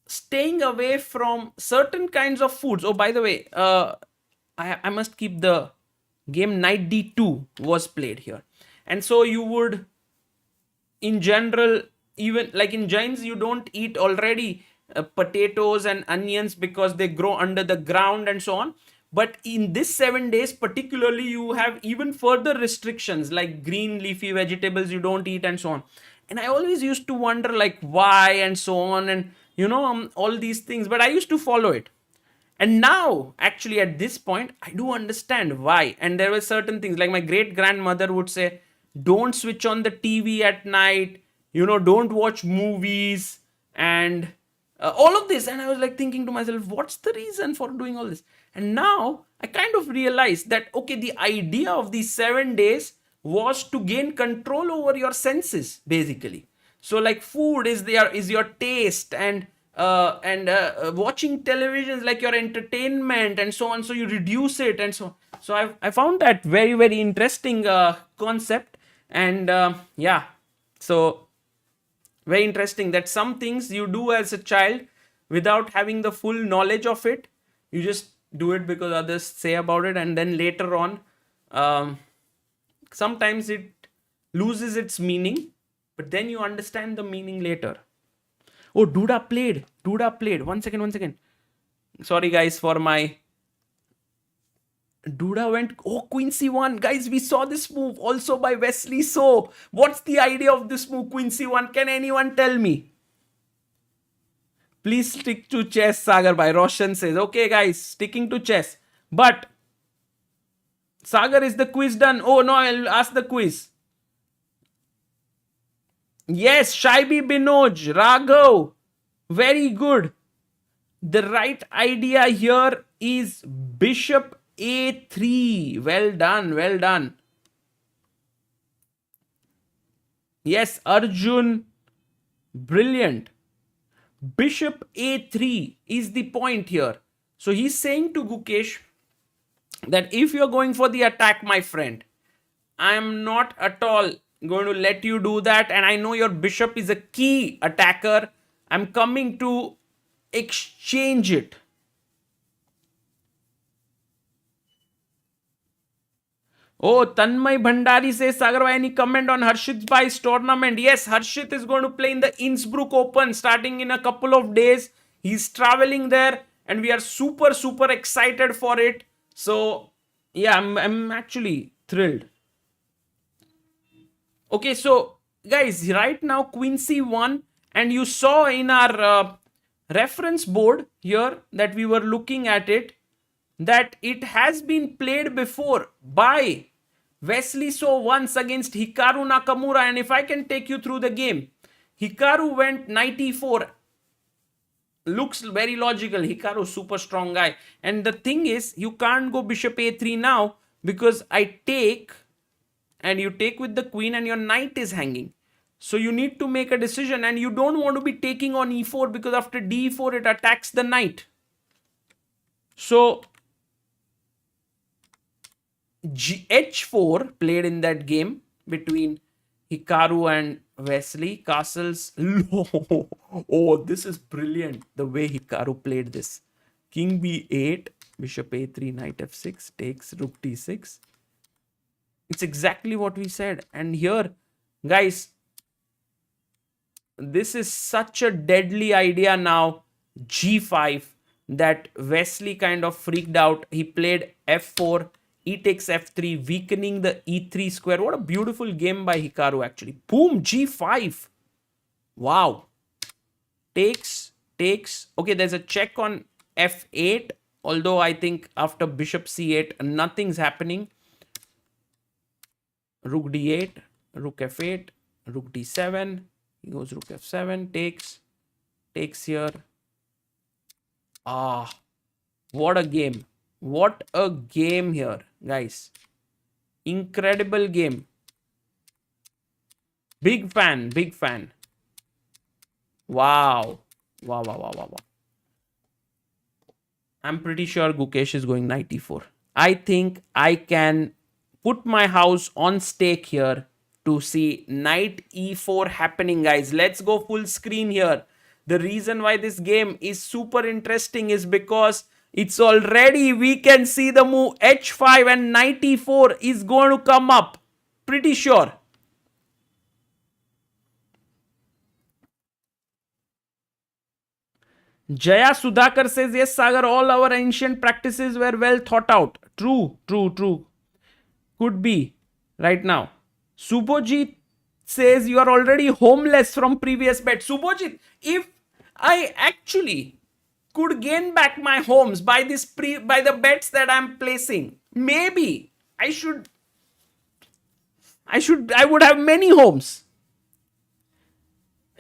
staying away from certain kinds of foods. Oh, by the way, I must keep the game. Knight d2 was played here. And so you would, in general, even like in Jains, you don't eat already potatoes and onions because they grow under the ground and so on. But in this 7 days, particularly, you have even further restrictions like green leafy vegetables you don't eat and so on. And I always used to wonder like why and so on, and all these things. But I used to follow it. And now, actually, at this point, I do understand why. And there were certain things like my great grandmother would say, don't switch on the TV at night, don't watch movies and all of this. And I was like thinking to myself, what's the reason for doing all this? And now I kind of realized that, okay, the idea of these 7 days was to gain control over your senses, basically. So like food is your taste, and watching television is like your entertainment and so on. So you reduce it and so on. So I found that very, very interesting concept. And yeah, so very interesting that some things you do as a child without having the full knowledge of it. You just do it because others say about it, and then later on, sometimes it loses its meaning, but then you understand the meaning later. Oh, Duda played. One second. Sorry, guys, for my... Duda went... Oh, Queen C1. Guys, we saw this move also by Wesley So. What's the idea of this move, Queen C1? Can anyone tell me? Please stick to chess, Sagar bhai. Roshan says. Okay, guys, sticking to chess. But... Sagar, is the quiz done? Oh, no, I'll ask the quiz. Yes, Shaibi Binoj, Raghav. Very good. The right idea here is Bishop A3. Well done. Yes, Arjun. Brilliant. Bishop A3 is the point here. So he's saying to Gukesh that if you're going for the attack, my friend, I am not at all going to let you do that. And I know your bishop is a key attacker. I'm coming to exchange it. Oh, Tanmay Bhandari says, Sagar bhai, any comment on Harshit bhai's tournament? Yes, Harshit is going to play in the Innsbruck Open starting in a couple of days. He's traveling there and we are super, super excited for it. So, yeah, I'm actually thrilled. Okay, so, guys, right now, Queen C1, and you saw in our reference board here that we were looking at it, that it has been played before by Wesley So once against Hikaru Nakamura. And if I can take you through the game, Hikaru went knight e4. Looks very logical. Hikaru, super strong guy. And the thing is, you can't go bishop a3 now because I take, and you take with the queen and your knight is hanging. So you need to make a decision, and you don't want to be taking on e4 because after d4 it attacks the knight. So h4 played in that game between Hikaru and Wesley. Castles. Oh, this is brilliant. The way Hikaru played this. King b8, bishop a3, knight f6, takes rook d6. It's exactly what we said. And here Guys, this is such a deadly idea now. G5, that Wesley kind of freaked out. He played F4, E takes F3, weakening the E3 square. What a beautiful game by Hikaru, actually. Boom, G5. Wow. Takes. Okay, there's a check on F8. Although I think after bishop C8, nothing's happening. Rook D8, Rook F8, Rook D7. He goes Rook F7, takes here. Ah, what a game. What a game here, guys. Incredible game. Big fan. Wow. I'm pretty sure Gukesh is going knight e4. I think I can put my house on stake here to see knight e4 happening, guys. Let's go full screen here. The reason why this game is super interesting is because it's already, we can see the move h5 and knight e4 is going to come up. Pretty sure. Jaya Sudhakar says, yes, Sagar, all our ancient practices were well thought out. True. Could be right now. Subhojit says you are already homeless from previous bet. Subhojit, if I actually could gain back my homes by the bets that I'm placing, maybe I would have many homes.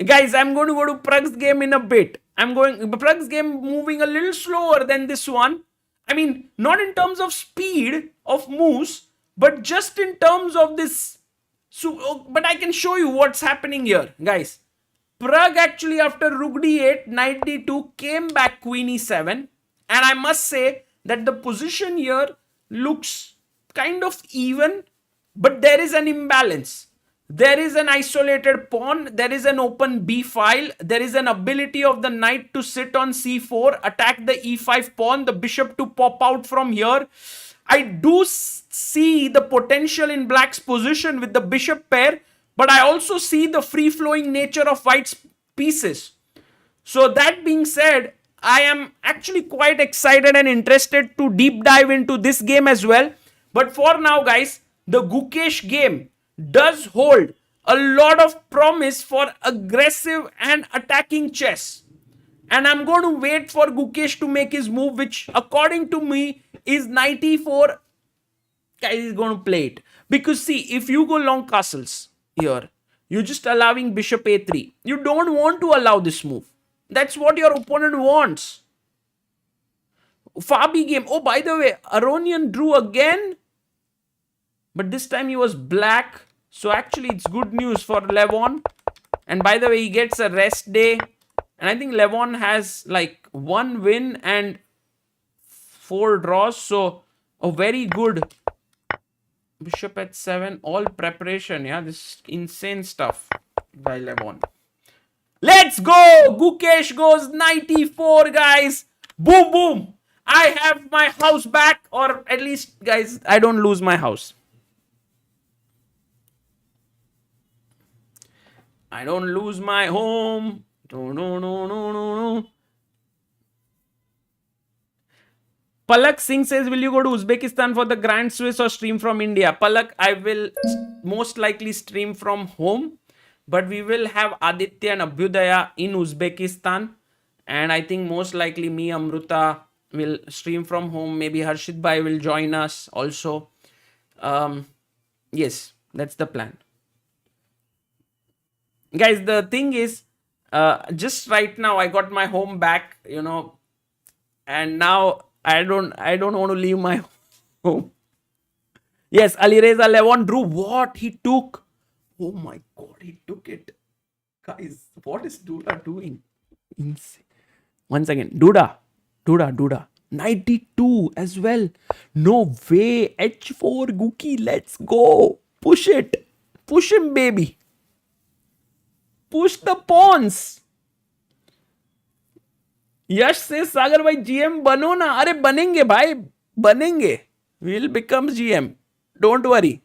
Guys, I'm going to go to Pragg's game in a bit. Pragg's game moving a little slower than this one. I mean, not in terms of speed of moves, but just in terms of this. So, but I can show you what's happening here, guys. Pragg actually, after Rook D8, Knight D2, came back Queen E7. And I must say that the position here looks kind of even, but there is an imbalance. There is an isolated pawn. There is an open B file. There is an ability of the knight to sit on C4, attack the E5 pawn, the bishop to pop out from here. I do see the potential in black's position with the bishop pair, but I also see the free-flowing nature of white's pieces. So that being said, I am actually quite excited and interested to deep dive into this game as well. But for now, guys, the Gukesh game does hold a lot of promise for aggressive and attacking chess. And I'm going to wait for Gukesh to make his move, which according to me is knight e4. Guys is going to play it. Because see, if you go long castles here, you're just allowing bishop a3. You don't want to allow this move. That's what your opponent wants. Fabi game. Oh, by the way, Aronian drew again. But this time he was black. So actually it's good news for Levon. And by the way, he gets a rest day. And I think Levon has like 1 win and 4 draws. So a very good bishop at 7. All preparation. Yeah, this is insane stuff by Levon. Let's go! Gukesh goes knight e4, guys. Boom, boom. I have my house back. Or at least, guys, I don't lose my house. I don't lose my home. No. Palak Singh says, will you go to Uzbekistan for the Grand Swiss or stream from India? Palak, I will most likely stream from home. But we will have Aditya and Abhyudaya in Uzbekistan. And I think most likely me, Amruta, will stream from home. Maybe Harshit Bhai will join us also. Yes, that's the plan. Guys, the thing is, just right now I got my home back, you know, and now I don't want to leave my home. Yes, Alireza Levon drew. What he took? Oh my God, he took it. Guys, what is Duda doing? Insane. Once again, Duda. Knight d2 as well. No way. h4 Guki. Let's go. Push it. Push him, baby. Push the pawns. Yash says, Sagar bhai, GM bano na. Are banenge bhai. Banenge. We'll become GM. Don't worry.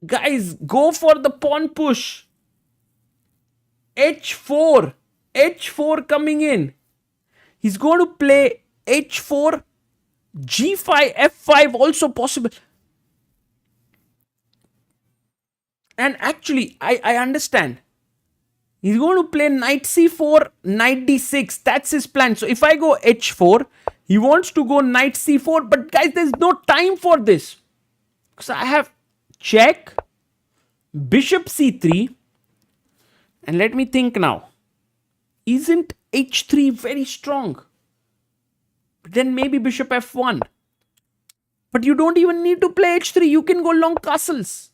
Guys, go for the pawn push. H4. H4 coming in. He's going to play H4. G5, F5 also possible. And actually, I understand. He's going to play knight c4, knight d6. That's his plan. So if I go h4, he wants to go knight c4. But guys, there's no time for this. Because I have check, bishop c3. And let me think now. Isn't h3 very strong? But then maybe bishop f1. But you don't even need to play h3. You can go long castles.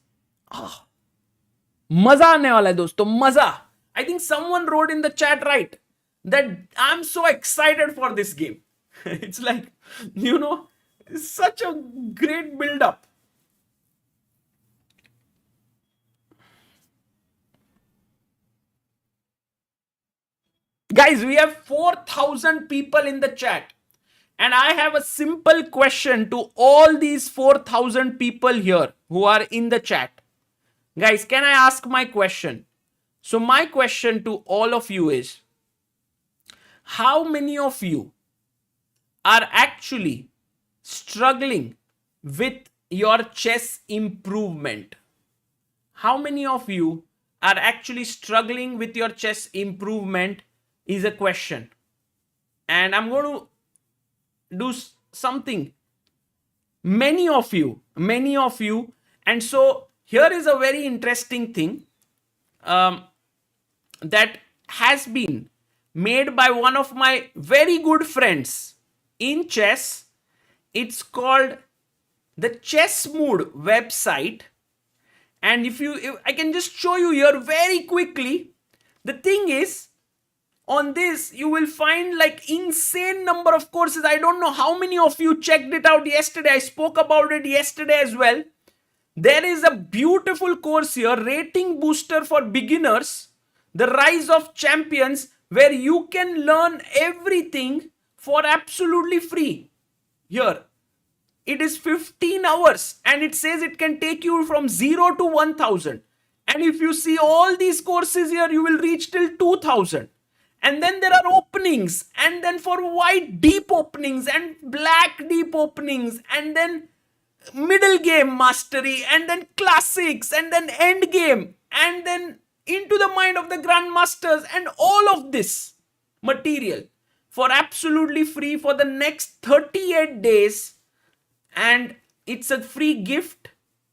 मजा आने वाला है दोस्तों, मजा. I think someone wrote in the chat right that I'm so excited for this game. It's like, it's such a great build up. Guys, we have 4,000 people in the chat. And I have a simple question to all these 4,000 people here who are in the chat. Guys, can I ask my question? So my question to all of you is, how many of you are actually struggling with your chess improvement? How many of you are actually struggling with your chess improvement is a question. And I'm going to do something. Many of you. And so here is a very interesting thing that has been made by one of my very good friends in chess. It's called the Chess Mood website. And if I can just show you here very quickly. The thing is, on this, you will find like insane number of courses. I don't know how many of you checked it out yesterday. I spoke about it yesterday as well. There is a beautiful course here, Rating Booster for Beginners, The Rise of Champions, where you can learn everything for absolutely free. Here, it is 15 hours and it says it can take you from 0 to 1000. And if you see all these courses here, you will reach till 2000. And then there are openings, and then for white deep openings and black deep openings, and then middle game mastery, and then classics, and then end game, and then into the mind of the grandmasters, and all of this material for absolutely free for the next 38 days. And it's a free gift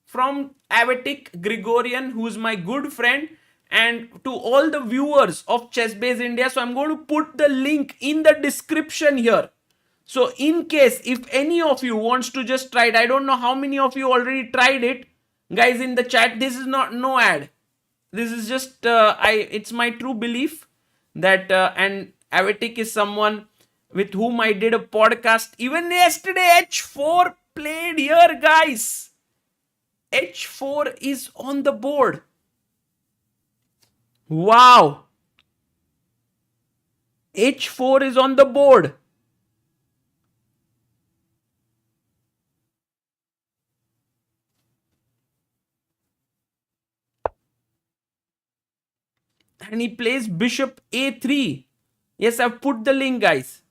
from Avatic Gregorian, who's my good friend, and to all the viewers of ChessBase India. So I'm going to put the link in the description here. So in case if any of you wants to just try it, I don't know how many of you already tried it. Guys in the chat, this is not no ad. This is just, it's my true belief that, and Avatic is someone with whom I did a podcast. Even yesterday, H4 played here, guys. H4 is on the board. Wow. H4 is on the board. And he plays bishop a3. Yes, I've put the link, guys.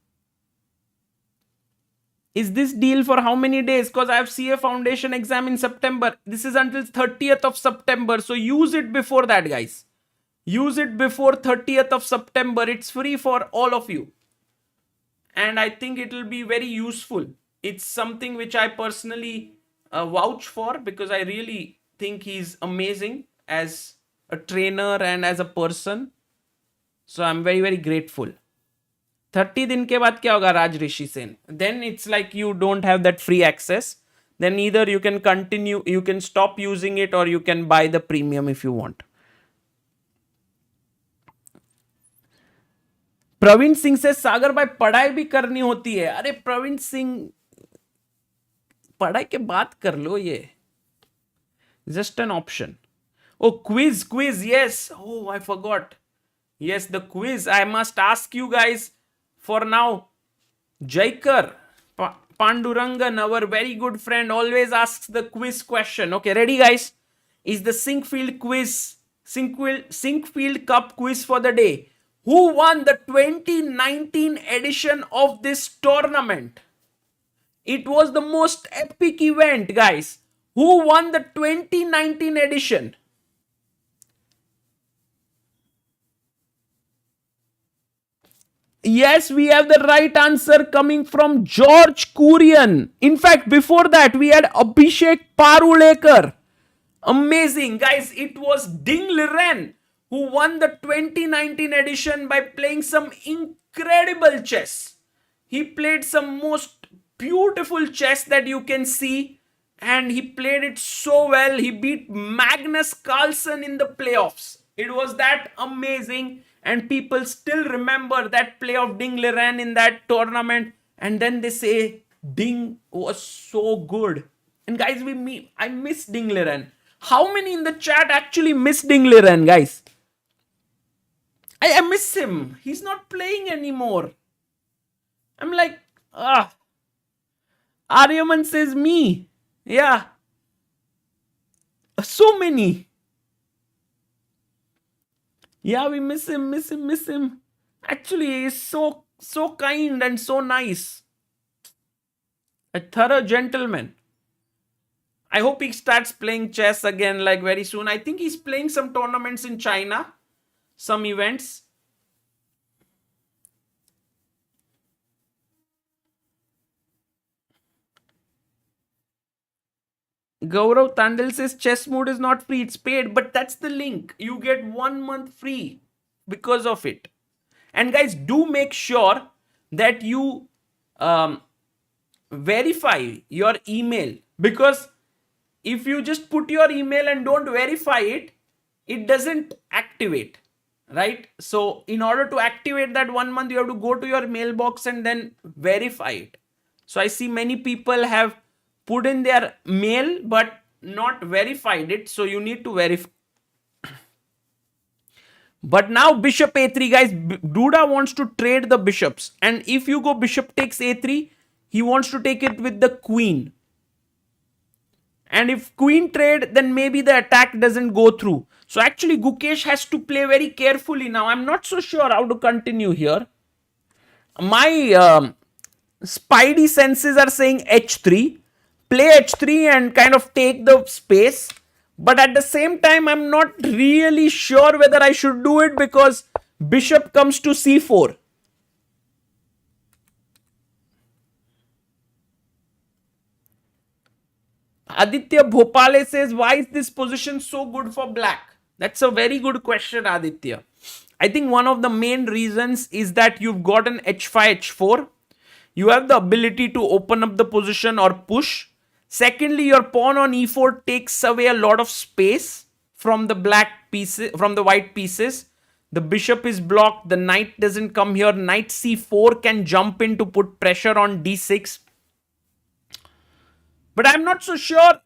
Is this deal for how many days? Because I have CA Foundation exam in September. This is until 30th of September. So use it before that, guys. Use it before 30th of September. It's free for all of you. And I think it will be very useful. It's something which I personally vouch for, because I really think he's amazing as a trainer and as a person. So I'm very, very grateful. 30 दिन के बाद क्या होगा Raj Rishi Sen? Then it's like you don't have that free access. Then either you can continue, you can stop using it, or you can buy the premium if you want. Praveen Singh से सागर भाई पढ़ाई भी करनी होती है. अरे प्रवीण सिंह, पढ़ाई के बात कर लो. ये just an option. Oh, quiz, yes. Oh, I forgot. Yes, the quiz. I must ask you guys for now. Jaikar Pandurangan, our very good friend, always asks the quiz question. Okay, ready, guys? is the Sinquefield Cup quiz for the day. Who won the 2019 edition of this tournament? It was the most epic event, guys. Who won the 2019 edition? Yes, we have the right answer coming from George Kurian. In fact, before that, we had Abhishek Parulekar. Amazing, guys. It was Ding Liren who won the 2019 edition by playing some incredible chess. He played some most beautiful chess that you can see, and he played it so well. He beat Magnus Carlsen in the playoffs. It was that amazing, and people still remember that play of Ding Liren in that tournament. And then they say Ding was so good. And guys, I miss Ding Liren. How many in the chat actually miss Ding Liren, guys? I miss him. He's not playing anymore. I'm like, Aryaman says me. Yeah. So many. Yeah, we miss him. Actually, he's so kind and so nice. A thorough gentleman. I hope he starts playing chess again like very soon. I think he's playing some tournaments in China. Some events. Gaurav Tandil says chess mode is not free, it's paid, but that's the link. You get 1 month free because of it. And guys, do make sure that you verify your email, because if you just put your email and don't verify it, it doesn't activate, right? So in order to activate that 1 month, you have to go to your mailbox and then verify it. So I see many people have put in their mail but not verified it, so you need to verify. But now bishop a3, guys. Duda wants to trade the bishops, and if you go bishop takes a3, he wants to take it with the queen. And if queen trade, then maybe the attack doesn't go through. So actually Gukesh has to play very carefully now. I'm not so sure how to continue here. My spidey senses are saying h3. Play h3 and kind of take the space. But at the same time, I'm not really sure whether I should do it, because bishop comes to c4. Aditya Bhopale says, why is this position so good for black? That's a very good question, Aditya. I think one of the main reasons is that you've got an h5, h4. You have the ability to open up the position or push. Secondly, your pawn on e4 takes away a lot of space from the black pieces, from the white pieces. The bishop is blocked. The knight doesn't come here. Knight c4 can jump in to put pressure on d6. But I'm not so sure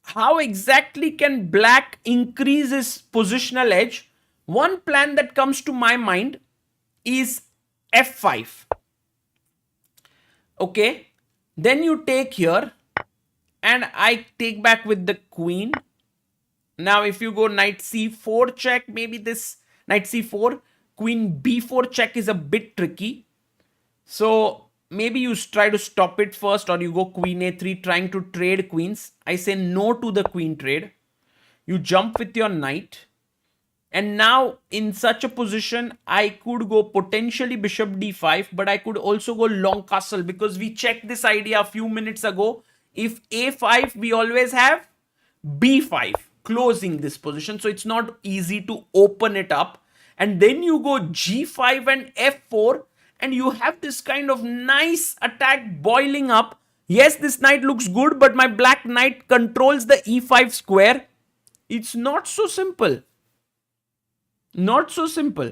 how exactly can black increase his positional edge. One plan that comes to my mind is f5. Okay. Then you take here, and I take back with the queen. Now if you go knight c4 check, maybe this knight c4, queen b4 check is a bit tricky. So maybe you try to stop it first, or you go queen a3 trying to trade queens. I say no to the queen trade. You jump with your knight. And now in such a position, I could go potentially bishop d5, but I could also go long castle, because we checked this idea a few minutes ago. If a5, we always have b5 closing this position. So it's not easy to open it up. And then you go g5 and f4, and you have this kind of nice attack boiling up. Yes, this knight looks good, but my black knight controls the e5 square. It's not so simple. Not so simple.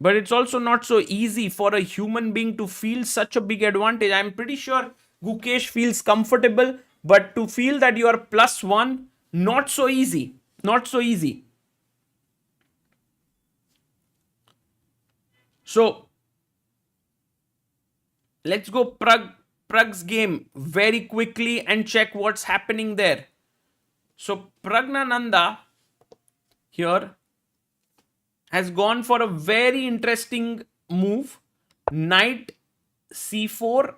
But it's also not so easy for a human being to feel such a big advantage. I'm pretty sure Gukesh feels comfortable, but to feel that you are +1, not so easy. Not so easy. So let's go Pragg's game very quickly and check what's happening there. So Praggnanandhaa here has gone for a very interesting move. Knight c4,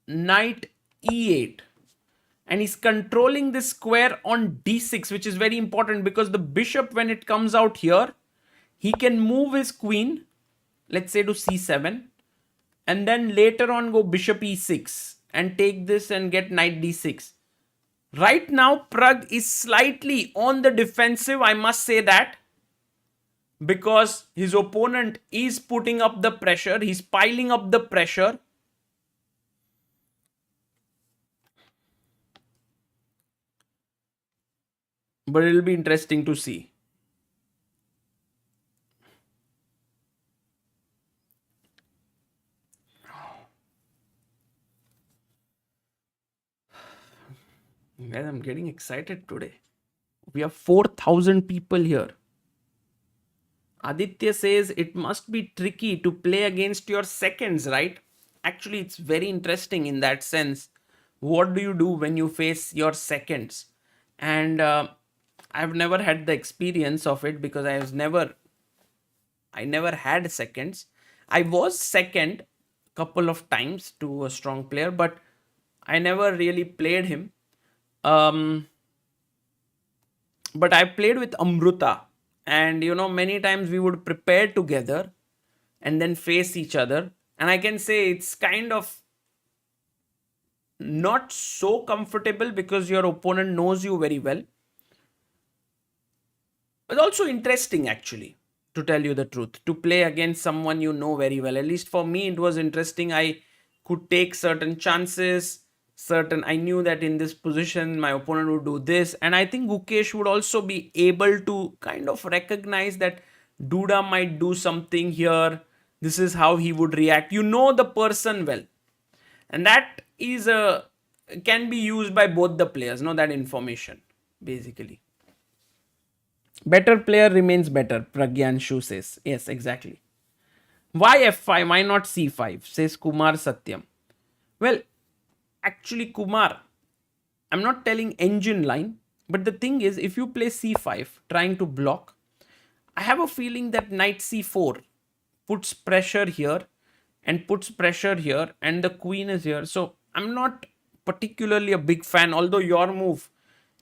knight e8. And he's controlling this square on d6, which is very important because the bishop, when it comes out here, he can move his queen, let's say to c7, and then later on go bishop e6 and take this and get knight d6. Right now, Pragg is slightly on the defensive, I must say that, because his opponent is putting up the pressure, he's piling up the pressure. But it'll be interesting to see. Guys, I'm getting excited today. We have 4,000 people here. Aditya says it must be tricky to play against your seconds, right? Actually, it's very interesting in that sense. What do you do when you face your seconds? And I've never had the experience of it because I never had seconds. I was second couple of times to a strong player, but I never really played him. But I played with Amruta, and many times we would prepare together and then face each other. And I can say it's kind of not so comfortable because your opponent knows you very well. But also interesting, actually, to tell you the truth, to play against someone you know very well. At least for me, it was interesting. I could take certain chances. I knew that in this position, my opponent would do this. And I think Gukesh would also be able to kind of recognize that Duda might do something here. This is how he would react. You know the person well. And that can be used by both the players, that information, basically. Better player remains better, Praggnanandhaa says. Yes, exactly. Why f5? Why not c5? Says Kumar Satyam. Well, actually, Kumar, I'm not telling engine line, but the thing is, if you play c5, trying to block, I have a feeling that knight c4 puts pressure here and puts pressure here, and the queen is here. So I'm not particularly a big fan, although your move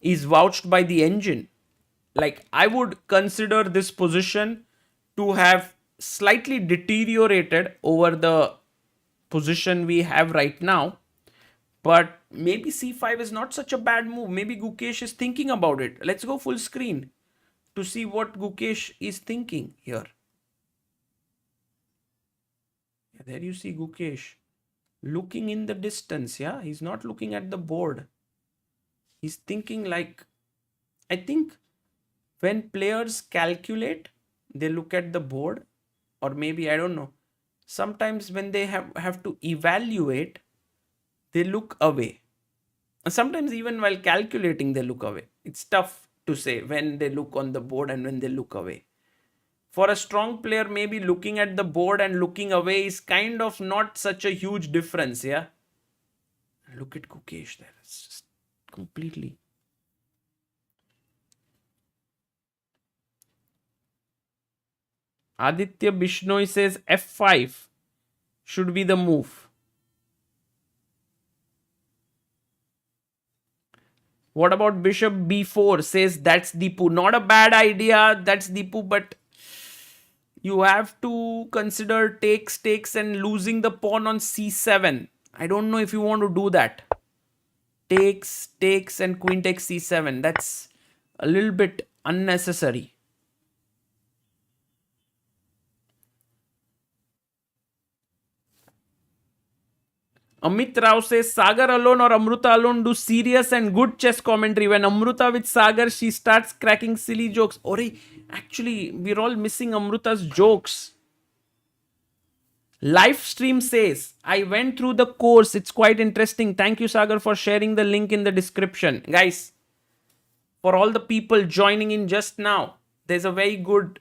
is vouched by the engine. Like, I would consider this position to have slightly deteriorated over the position we have right now. But maybe c5 is not such a bad move. Maybe Gukesh is thinking about it. Let's go full screen to see what Gukesh is thinking here. Yeah, there you see Gukesh looking in the distance. Yeah, he's not looking at the board. He's thinking like, I think when players calculate, they look at the board, or maybe, I don't know. Sometimes when they have to evaluate, they look away. Sometimes even while calculating, they look away. It's tough to say when they look on the board and when they look away. For a strong player, maybe looking at the board and looking away is kind of not such a huge difference, yeah? Look at Gukesh there. It's just completely... Aditya Bishnoi says f5 should be the move. What about bishop b4? Says that's Deepu. Not a bad idea. That's Deepu, but you have to consider takes, and losing the pawn on c7. I don't know if you want to do that. Takes, and queen takes c7. That's a little bit unnecessary. Amit Rao says Sagar alone or Amruta alone do serious and good chess commentary. When Amruta with Sagar, she starts cracking silly jokes. Actually, we're all missing Amruta's jokes. Live stream says, I went through the course. It's quite interesting. Thank you, Sagar, for sharing the link in the description. Guys, for all the people joining in just now, there's a very good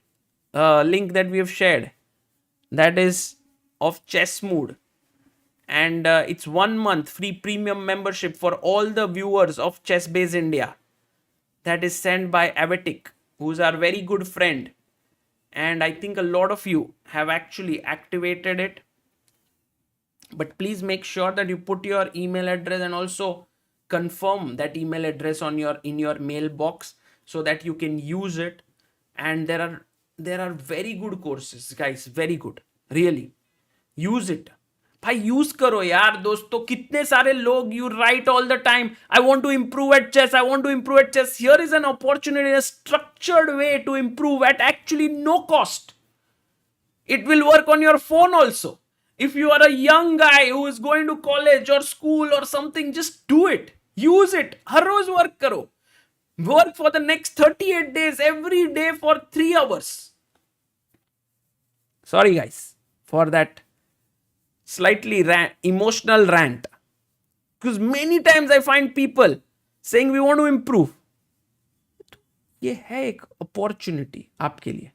link that we have shared. That is of Chess Mood. And it's 1 month free premium membership for all the viewers of Chessbase India. That is sent by Avatic, who's our very good friend. And I think a lot of you have actually activated it. But please make sure that you put your email address and also confirm that email address on your in your mailbox so that you can use it. And there are very good courses, guys, very good, really. Use it. भाई use करो यार दोस्तों. कितने सारे लोग you write all the time, I want to improve at chess, I want to improve at chess. Here is an opportunity, a structured way to improve at actually no cost. It will work on your phone also. If you are a young guy who is going to college or school or something, just do it. Use it. हर रोज work करो. Work for the next 38 days, every day for 3 hours. Sorry guys for that slightly emotional rant. Because many times I find people saying we want to improve. ये है एक opportunity आपके लिए.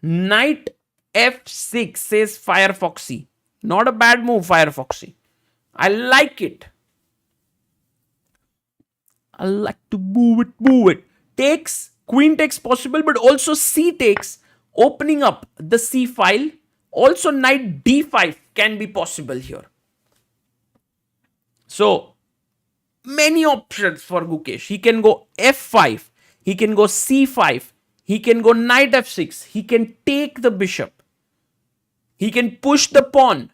Knight f6 says Firefoxy. Not a bad move, Firefoxy. I like it. I like to move it. Takes, queen takes possible, but also c takes, opening up the c file. Also knight d5 can be possible here. So many options for Gukesh. He can go f5, he can go c5, he can go knight f6, he can take the bishop, he can push the pawn,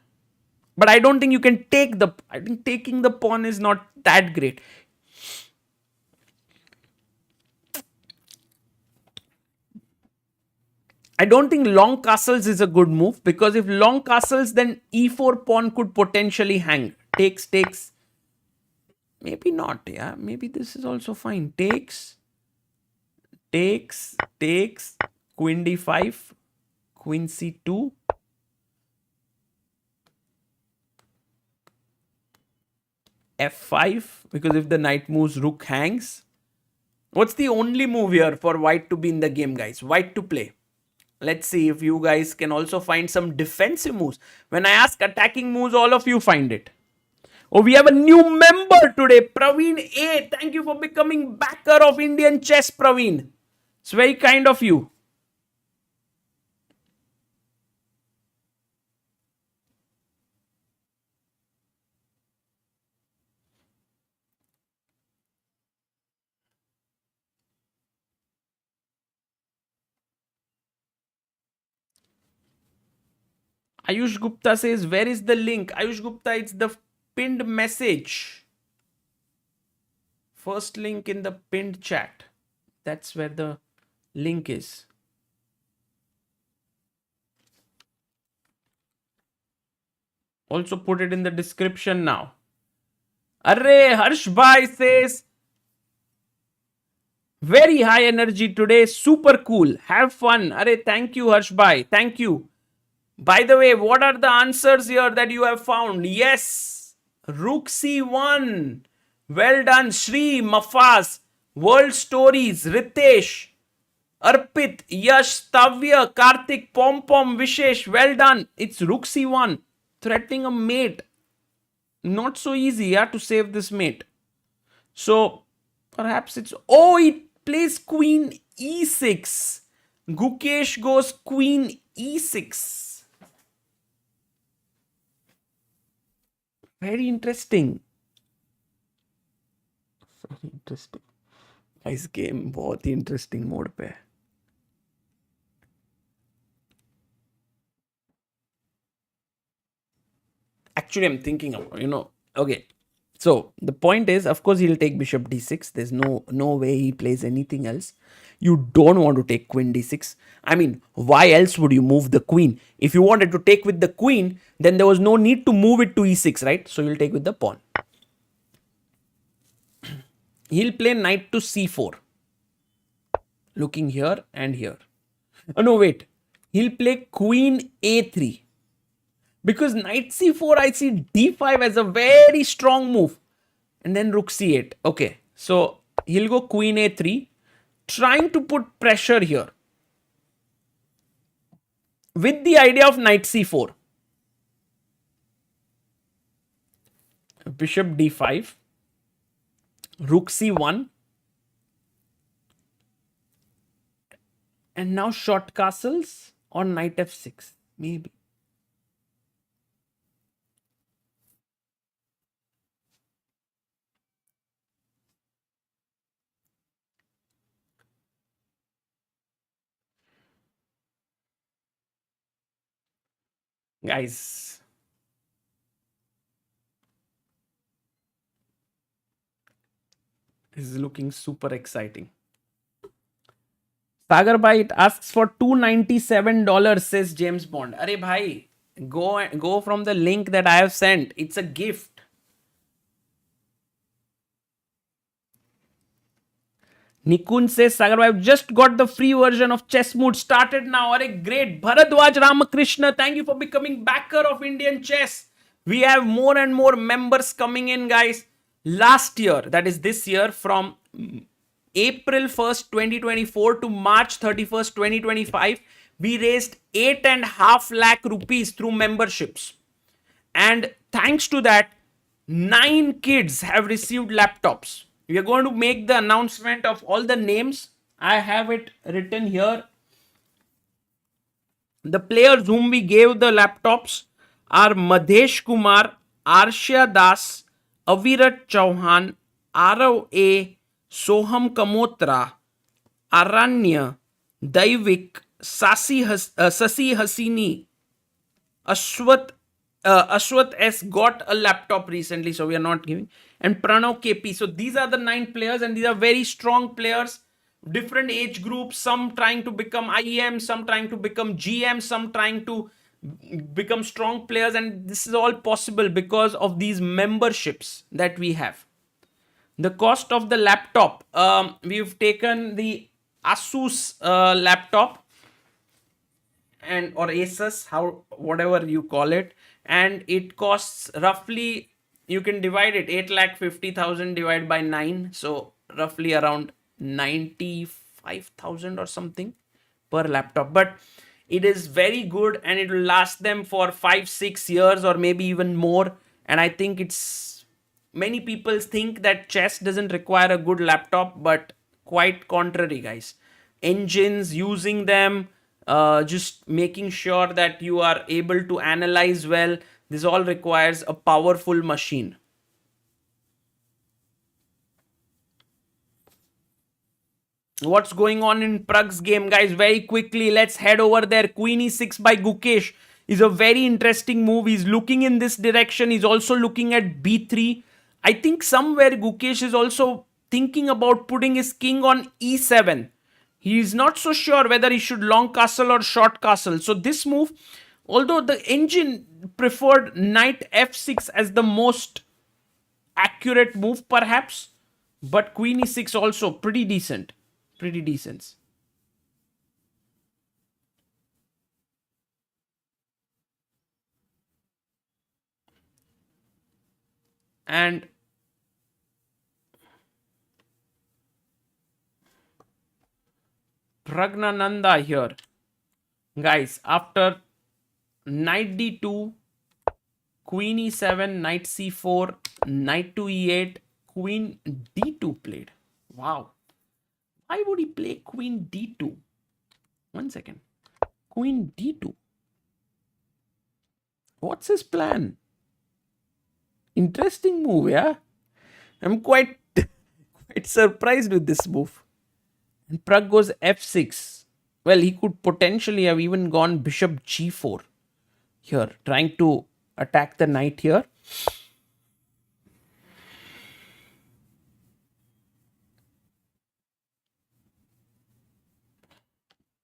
but I don't think you can take the, I think taking the pawn is not that great. I don't think long castles is a good move, because if long castles, then e4 pawn could potentially hang. Takes. Maybe not, yeah. Maybe this is also fine. Takes. Queen d5. Queen c2. f5. Because if the knight moves, rook hangs. What's the only move here for white to be in the game, guys? White to play. Let's see if you guys can also find some defensive moves. When I ask attacking moves, all of you find it. Oh, we have a new member today, Praveen A. Thank you for becoming backer of Indian chess, Praveen. It's very kind of you. Ayush Gupta says, where is the link? Ayush Gupta, it's the pinned message. First link in the pinned chat. That's where the link is. Also put it in the description now. Arre, Harsh Bhai says, very high energy today. Super cool. Have fun. Arre, thank you, Harsh Bhai. Thank you. By the way, what are the answers here that you have found? Yes, Rook C1. Well done, Shri, Mafaz, World Stories, Ritesh, Arpit, Yash, Tavya, Karthik, Pom Pom, Vishesh. Well done. It's Rook C1. Threatening a mate. Not so easy, yeah, to save this mate. So, perhaps it's... Oh, he plays Queen E6. Gukesh goes Queen E6. Very interesting. Very interesting. Guys, game बहुत ही interesting mode पे है. Actually, I'm thinking of, okay. So the point is, of course, he'll take bishop d6. There's no way he plays anything else. You don't want to take queen d6. I mean, why else would you move the queen? If you wanted to take with the queen, then there was no need to move it to e6, right? So you'll take with the pawn. He'll play knight to c4. Looking here and here. Oh, no, wait. He'll play queen a3. Because knight c4, I see d5 as a very strong move. And then rook c8. Okay. So he'll go queen a3. Trying to put pressure here. With the idea of knight c4. Bishop d5, rook c1, and now short castles or knight f6, maybe. Guys, this is looking super exciting. Sagar bhai, it asks for $297, says James Bond. Arey bhai, go from the link that I have sent. It's a gift. Nikun says, Sagar bhai, I've just got the free version of Chess Mood started now. Arey great. Bharadwaj Ramakrishna, thank you for becoming backer of Indian chess. We have more and more members coming in, guys. Last year, that is this year, from April 1st, 2024 to March 31st, 2025, we raised 8.5 lakh rupees through memberships. And thanks to that, 9 kids have received laptops. We are going to make the announcement of all the names. I have it written here. The players whom we gave the laptops are Madhesh Kumar, Arshya Das, Avirat Chauhan, Arav A, Soham Kamotra, Aranya, Daivik, Sasi Hasini, Ashwat S got a laptop recently, so we are not giving. And Pranav KP. So these are the 9 players, and these are very strong players. Different age groups, some trying to become IEM, some trying to become GM, some trying to become strong players. And this is all possible because of these memberships that we have. The cost of the laptop, we've taken the Asus laptop, and or Asus, whatever you call it, and it costs roughly, you can divide it, 8,50,000 divided by 9, so roughly around 95,000 or something per laptop. But it is very good, and it will last them for 5-6 years or maybe even more. And I think it's, many people think that chess doesn't require a good laptop, but quite contrary, guys. Engines, using them, just making sure that you are able to analyze well, this all requires a powerful machine. What's going on in Pragg's game, guys? Very quickly, let's head over there. Queen e6 by Gukesh is a very interesting move. He's looking in this direction. He's also looking at b3. I think somewhere Gukesh is also thinking about putting his king on e7. He is not so sure whether he should long castle or short castle. So this move, although the engine preferred knight f6 as the most accurate move perhaps, but queen e6 also pretty decent. Pretty decent. And Praggnanandhaa here. Guys, after knight d2, queen e7, knight c4, knight to e8, queen d2 played. Wow. Why would he play queen d2? 1 second. Queen d2. What's his plan? Interesting move, yeah? I'm quite surprised with this move. And Pragg goes f6. Well, he could potentially have even gone bishop g4 here, trying to attack the knight here.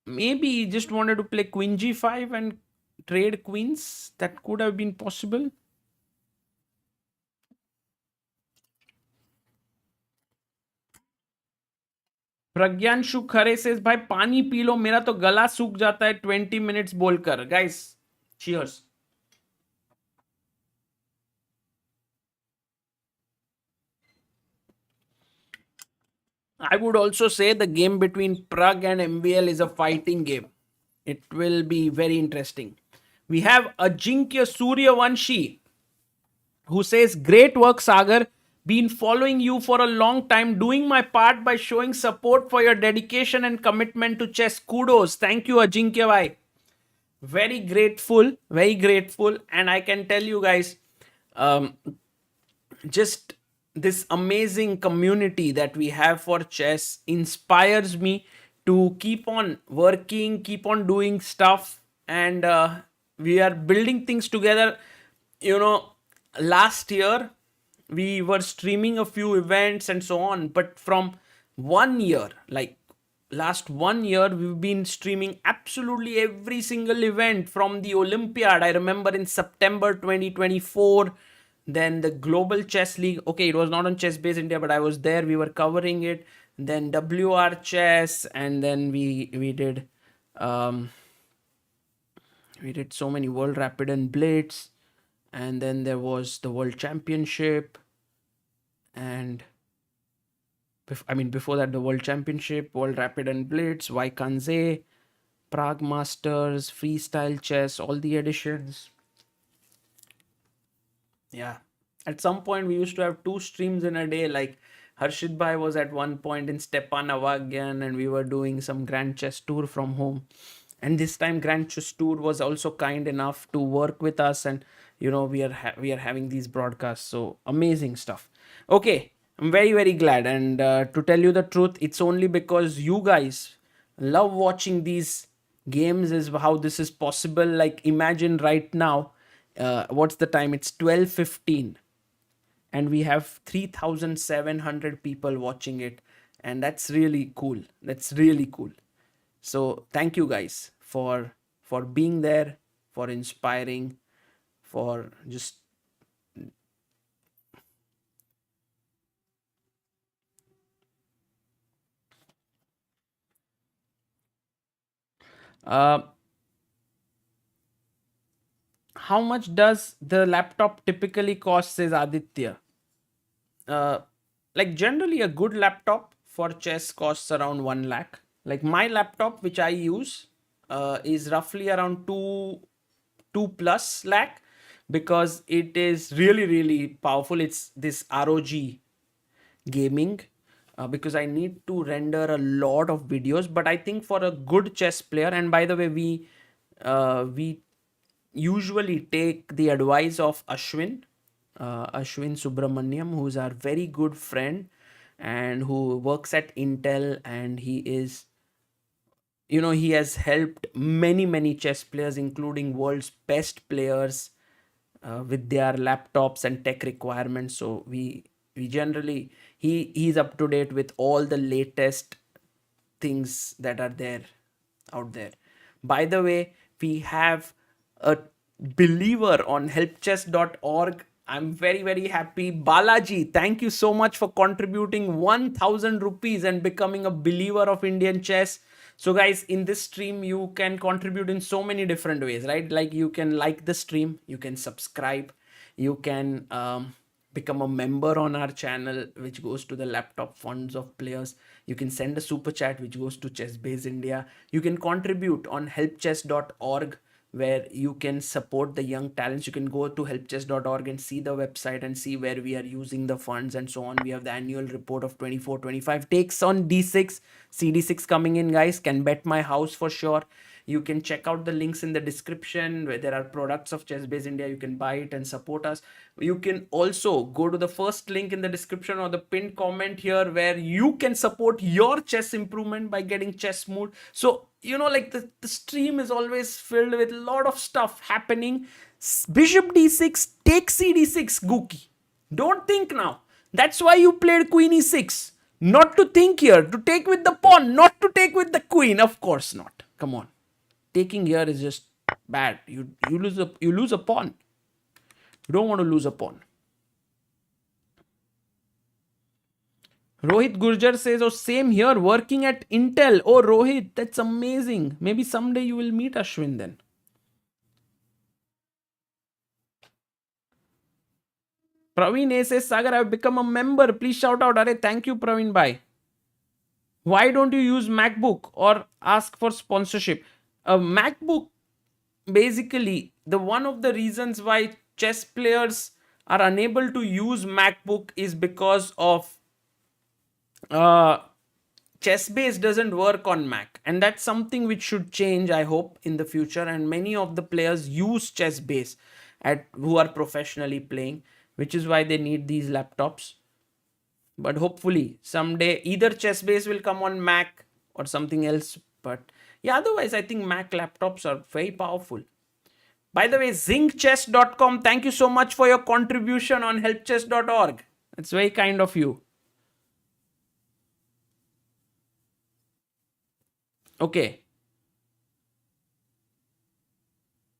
Maybe he just wanted to play queen g5 and trade queens. That could have been possible. प्रज्ञांशु Khare says, भाई पानी P low, मेरा तो गला सूख जाता है 20 minutes बोलकर. Guys, cheers. I would also say the game between Pragg and MVL is a fighting game. It will be very interesting. We have Ajinkya Suryavanshi. who says, "Great work, Sagar. Been following you for a long time, doing my part by showing support for your dedication and commitment to chess. Kudos. Thank you, Ajinkya Bhai. Very grateful, very grateful. And I can tell you guys, um, just this amazing community that we have for chess inspires me to keep on working, keep on doing stuff, and we are building things together. You know, last year we were streaming a few events and so on, but from 1 year, like last 1 year, we've been streaming absolutely every single event from the Olympiad. I remember in September 2024, then the Global Chess League. Okay, it was not on Chess Base India, but I was there. We were covering it. Then WR Chess, and then um, we did so many World Rapid and Blitz, and then there was the World Championship, and before that, the World Championship, World Rapid and Blitz, Vaikanze, Prague Masters, Freestyle Chess, all the editions. Yeah. At some point, we used to have 2 streams in a day. Like Harshit Bhai was at one point in Stepanavagyan, and we were doing some Grand Chess Tour from home. And this time, Grand Chess Tour was also kind enough to work with us, and we are having these broadcasts. So amazing stuff. Okay, I'm very very glad, and to tell you the truth, it's only because you guys love watching these games is how this is possible. Like imagine right now, what's the time? It's 12:15, and we have 3,700 people watching it, and that's really cool. That's really cool. So thank you guys for being there, for inspiring, for just uh, how much does the laptop typically cost, says Aditya. uh, like generally a good laptop for chess costs around 1 lakh. Like my laptop which I use is roughly around 2 plus lakh, because it is really really powerful. It's this ROG gaming, because I need to render a lot of videos. But I think for a good chess player, and by the way, we usually take the advice of Ashwin Subramaniam, who's our very good friend and who works at Intel, and he has helped many many chess players, including world's best players, with their laptops and tech requirements. So we generally he's up to date with all the latest things that are there out there. By the way, we have a believer on helpchess.org. I'm very very happy. Balaji, thank you so much for contributing 1000 rupees and becoming a believer of Indian chess. So guys, in this stream you can contribute in so many different ways, right? Like you can like the stream, you can subscribe, you can become a member on our channel, which goes to the laptop funds of players. You can send a super chat, which goes to Chess Base India. You can contribute on helpchess.org, where you can support the young talents. You can go to helpchess.org and see the website and see where we are using the funds and so on. We have the annual report of 24-25 takes on D6, CD6 coming in, guys. Can bet my house for sure. You can check out the links in the description where there are products of Chess Base India. You can buy it and support us. You can also go to the first link in the description or the pinned comment here, where you can support your chess improvement by getting chess mood. So like the stream is always filled with a lot of stuff happening. Bishop d6, take cd6, Gookie. Don't think now. That's why you played queen e6. Not to think here, to take with the pawn, not to take with the queen. Of course not. Come on. Taking here is just bad. You lose a pawn. You don't want to lose a pawn. Rohit Gurjar says, oh, same here, working at Intel. Oh, Rohit, that's amazing. Maybe someday you will meet Ashwin then. Praveen A says, Sagar, I've become a member. Please shout out. Arey, thank you, Praveen Bhai. Why don't you use MacBook or ask for sponsorship? A MacBook, basically, the one of the reasons why chess players are unable to use MacBook is because of uh, chess-base doesn't work on Mac, and that's something which should change, I hope, in the future. And many of the players use chess-base at who are professionally playing, which is why they need these laptops. But hopefully someday either chess-base will come on Mac or something else. But yeah, otherwise I think Mac laptops are very powerful. By the way, zincchess.com, thank you so much for your contribution on helpchess.org. It's very kind of you. Okay.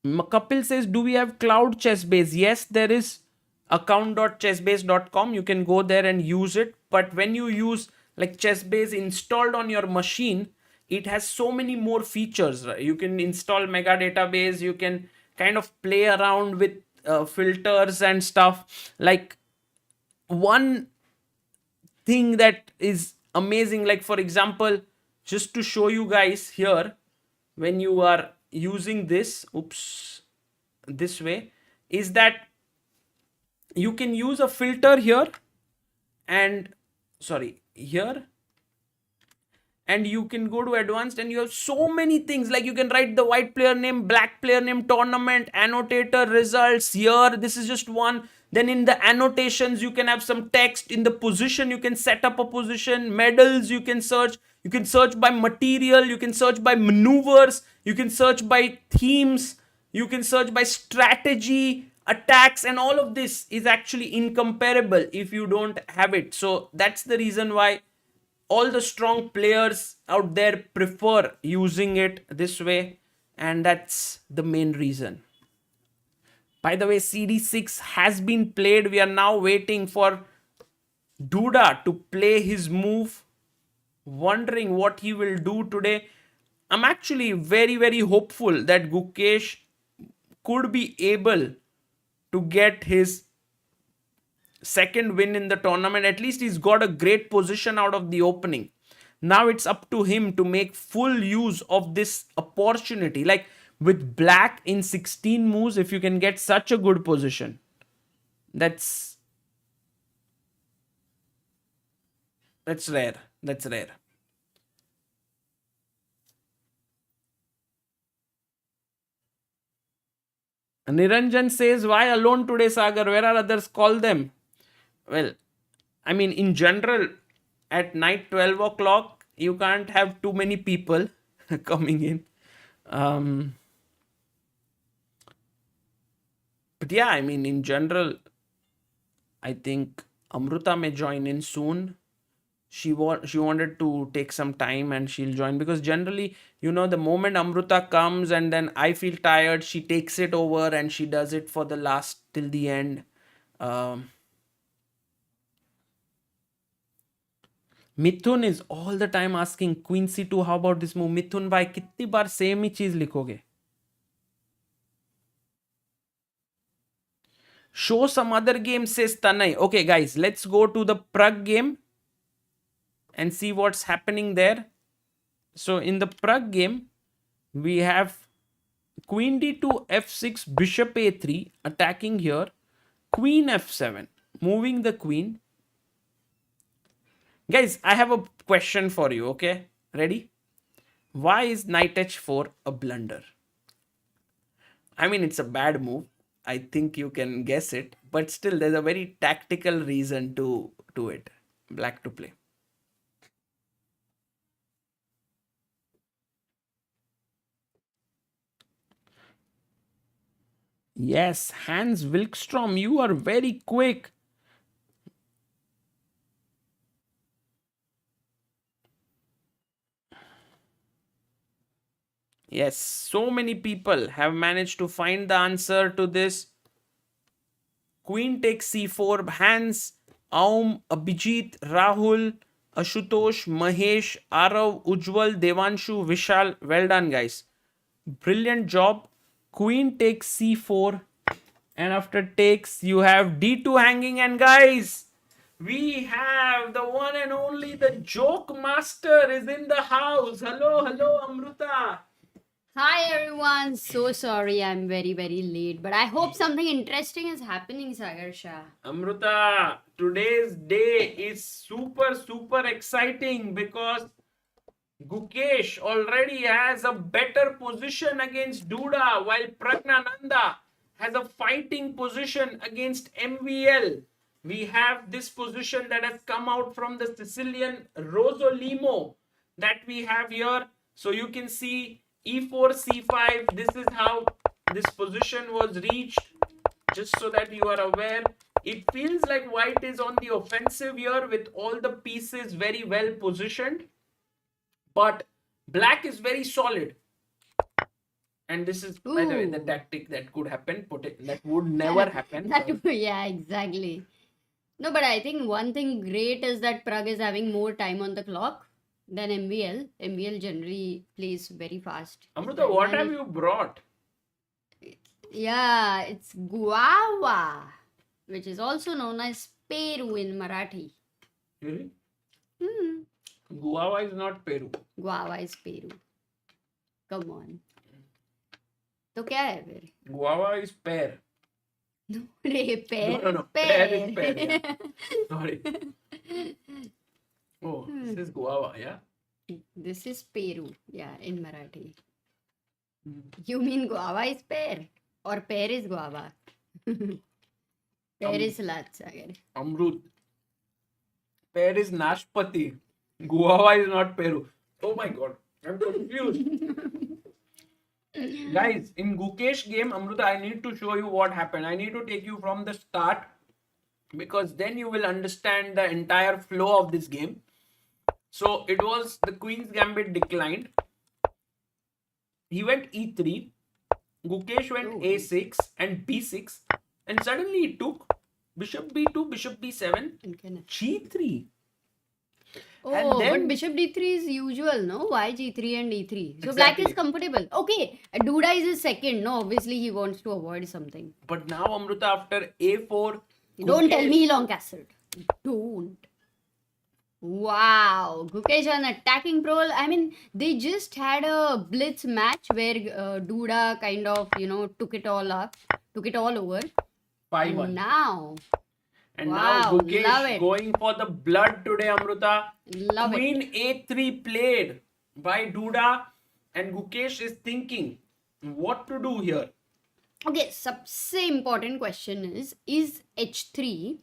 Kapil says, do we have cloud chessbase? Yes, there is account.chessbase.com. You can go there and use it. But when you use like chessbase installed on your machine, it has so many more features. Right? You can install mega database. You can kind of play around with filters and stuff. Like one thing that is amazing, like for example, just to show you guys here, when you are using this this way, is that you can use a filter here and here, and you can go to advanced and you have so many things. Like you can write the white player name, black player name, tournament, annotator, results. Here this is just one. Then in the annotations you can have some text. In the position you can set up a position. Medals you can search. You can search by material. You can search by maneuvers. You can search by themes. You can search by strategy, attacks, and all of this is actually incomparable if you don't have it. So that's the reason why all the strong players out there prefer using it this way, and that's the main reason. By the way, CD6 has been played. We are now waiting for Duda to play his move, wondering what he will do today. I'm actually very, very hopeful that Gukesh could be able to get his second win in the tournament. At least he's got a great position out of the opening. Now it's up to him to make full use of this opportunity. Like with black in 16 moves, if you can get such a good position, that's rare. That's rare. Niranjan says, why alone today, Sagar? Where are others? Call them. Well, I mean, in general, at night 12 o'clock, you can't have too many people coming in. But yeah, I mean, in general, I think Amruta may join in soon. She wanted to take some time and she'll join, because generally, the moment Amruta comes and then I feel tired, she takes it over and she does it for the last till the end. Mithun is all the time asking Queen C2, how about this move? Mithun bhai, kitni baar same hi cheez likhoge? Show some other game, says Tanay. Okay, guys, let's go to the Pragg game and see what's happening there. So in the Pragg game, we have Queen D2, F6, Bishop A3, attacking here. Queen F7, moving the queen. Guys, I have a question for you, okay? Ready? Why is Knight H4 a blunder? I mean, it's a bad move. I think you can guess it. But still, there's a very tactical reason to it. Black to play. Yes, Hans Wilkstrom, you are very quick. Yes, so many people have managed to find the answer to this. Queen takes c4, Hans, Aum, Abhijit, Rahul, Ashutosh, Mahesh, Arav, Ujwal, Devanshu, Vishal. Well done, guys. Brilliant job. Queen takes c4, and after takes, you have d2 hanging. And guys, we have the one and only, the joke master is in the house. Hello, Amruta. Hi everyone, so sorry I'm very late, but I hope something interesting is happening, Sagar Shah. Amruta, today's day is super exciting because Gukesh already has a better position against Duda, while Praggnanandhaa has a fighting position against MVL. We have this position that has come out from the Sicilian Rosolimo that we have here. So you can see e4, c5. This is how this position was reached, just so that you are aware. It feels like white is on the offensive here with all the pieces very well positioned, but black is very solid. And this is, by the way, the Ooh. tactic that could happen. That would never happen. Yeah, exactly. No, but I think one thing great is that Pragg is having more time on the clock than MVL. MVL generally plays very fast. Amruta, Right what now, have you brought? yeah, it's guava, which is also known as Peru in Marathi. Really? Hmm. Guava is not Peru. Guava is Peru. Come on. तो क्या है फिर? Guava is pear. No, रे, pear No. is Pear is pear. pear. Yeah. Sorry. Oh, this is guava. Yeah. This is Peru. Yeah, in Marathi. Hmm. You mean guava is pear? Or pear is guava? Pear is lat, Sagar. Amrut. Pear is Nashpati. Guava is not Peru. Oh my god. I'm confused. Guys, in Gukesh game, Amruta, I need to show you what happened. I need to take you from the start, because then you will understand the entire flow of this game. So it was the Queen's Gambit declined. He went e3. Gukesh went a6 and b6, and suddenly he took bishop b2, bishop b7, g3. Oh, And then, but bishop d3 is usual, no? Why g3 and e3? So Exactly. black is comfortable. Okay, Duda is his second. No, obviously he wants to avoid something. but now Amruta, after a4, Don't tell me long castle. Don't. Wow, Gukesh on attacking pro. I mean, they just had a blitz match where Duda kind of, took it all over. 5-1. And now, And wow, now love Gukesh it. going for the blood today, Amruta. Love Queen it. a3 played by Duda, and Gukesh is thinking what to do here. Okay, सबसे important question is h3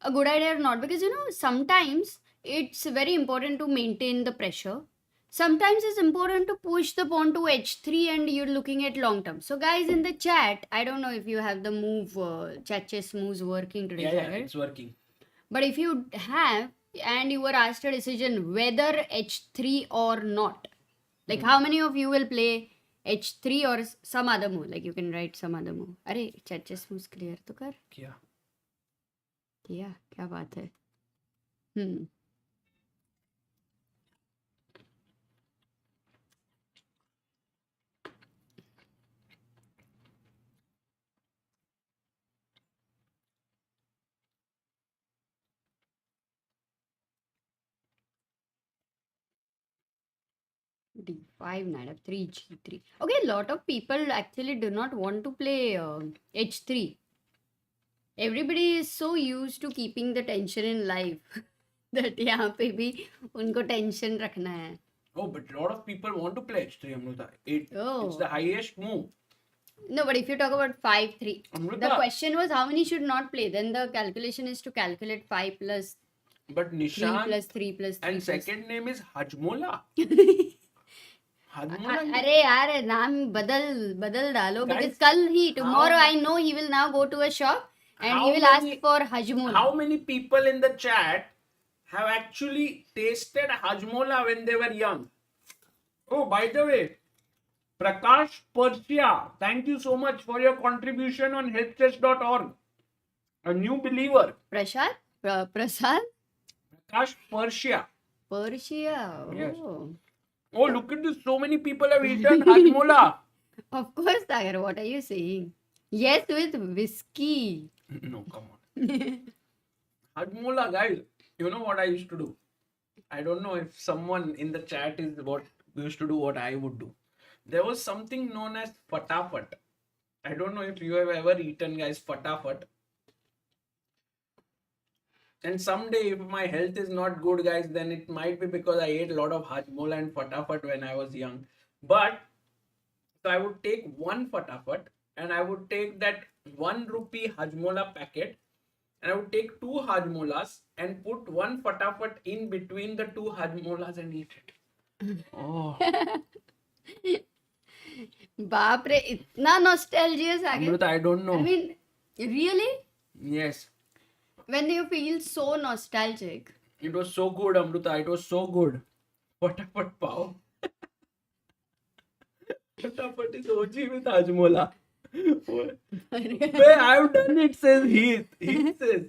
a good idea or not? Because sometimes it's very important to maintain the pressure. Sometimes it's important to push the pawn to h3 and you're looking at long term. So guys in the chat, I don't know if you have the move, chat chess moves working today. Yeah, it's working. But if you have and you were asked a decision whether h3 or not, like how many of you will play h3 or some other move? Like you can write some other move. अरे chat chess moves clear तो कर. क्या बात है. d5, knight f3, g3. Okay, a lot of people actually do not want to play h3. Everybody is so used to keeping the tension in life that यहाँ पे भी उनको tension रखना है. Oh, but a lot of people want to play h3, Amruta. It's the highest move. No, but if you talk about 5-3, Amruta, the question was how many should not play. Then the calculation is to calculate 5 plus but Nishan 3 plus 3 plus 3 and plus. second name is Hajmola. अरे यार नाम बदल डालो, because कल ही tomorrow I know he will now go to a shop and he will ask for Hajmola. How many people in the chat have actually tasted Hajmola when they were young? Oh, by the way, Prakash Persia, thank you so much for your contribution on healthchess.org. A new believer. Prasad? Prasad? Prakash Persia. Persia. Yes. Oh. Oh, look at this. So many people have eaten Hajmola. Of course, Sagar. What are you saying? Yes, with whiskey. No, come on. Hajmola, guys. You know what I used to do? I don't know if someone in the chat is what used to do what I would do. there was something known as fatafat. I don't know if you have ever eaten, guys, fatafat. And someday, if my health is not good, guys, then it might be because I ate a lot of hajmola and fatafat when I was young. But so I would take one fatafat and I would take that 1 rupee hajmola packet and I would take 2 hajmolas and put one fatafat in between the 2 hajmolas and eat it. Oh, बाप रे, इतना nostalgious आ गया. Amrita, I don't know. I mean, really? Yes, When you feel so nostalgic. it was so good, Amrita. It was so good. Fatafat pav. Fatafat is OG with hajmola. Wait, I've done it, says Heath. Heath says.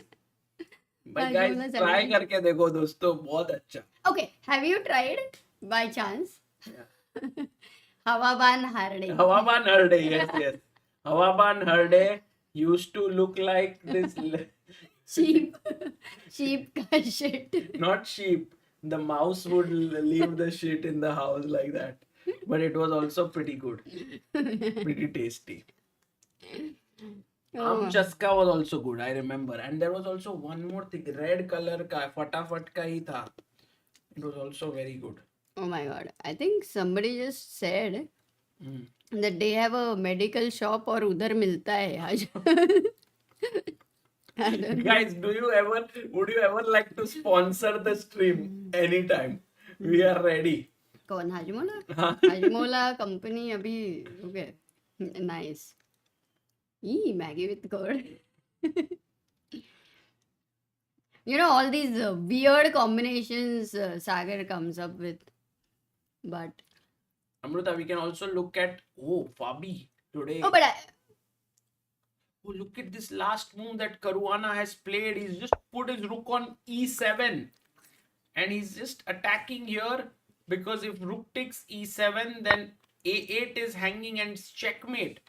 But guys, Hajmola try salad. करके देखो दोस्तों, बहुत अच्छा. Okay, have you tried by chance? Yeah. Hawaban Harde. Hawaban Harde, yes, yes. Hawaban Harde used to look like this, Sheep. Sheep ka shit. not sheep. The mouse would leave the shit in the house like that. But it was also pretty good, pretty tasty. Oh. Chaska was also good, I remember. And there was also one more thing, red color ka, fatafat ka hi tha. It was also very good. Oh my god. I think somebody just said Mm. that they have a medical shop और उधर मिलता है. I don't know. Guys, would you ever like to sponsor the stream anytime? We are ready. कौन Hajmola? Hajmola company अभी okay. Nice. Maggie with curd. You know, all these weird combinations Sagar comes up with. But Amrita, we can also look at Fabi today. oh, but Oh, look at this last move that Caruana has played. He's just put his rook on e7 and he's just attacking here because if rook takes e7, then a8 is hanging and it's checkmate.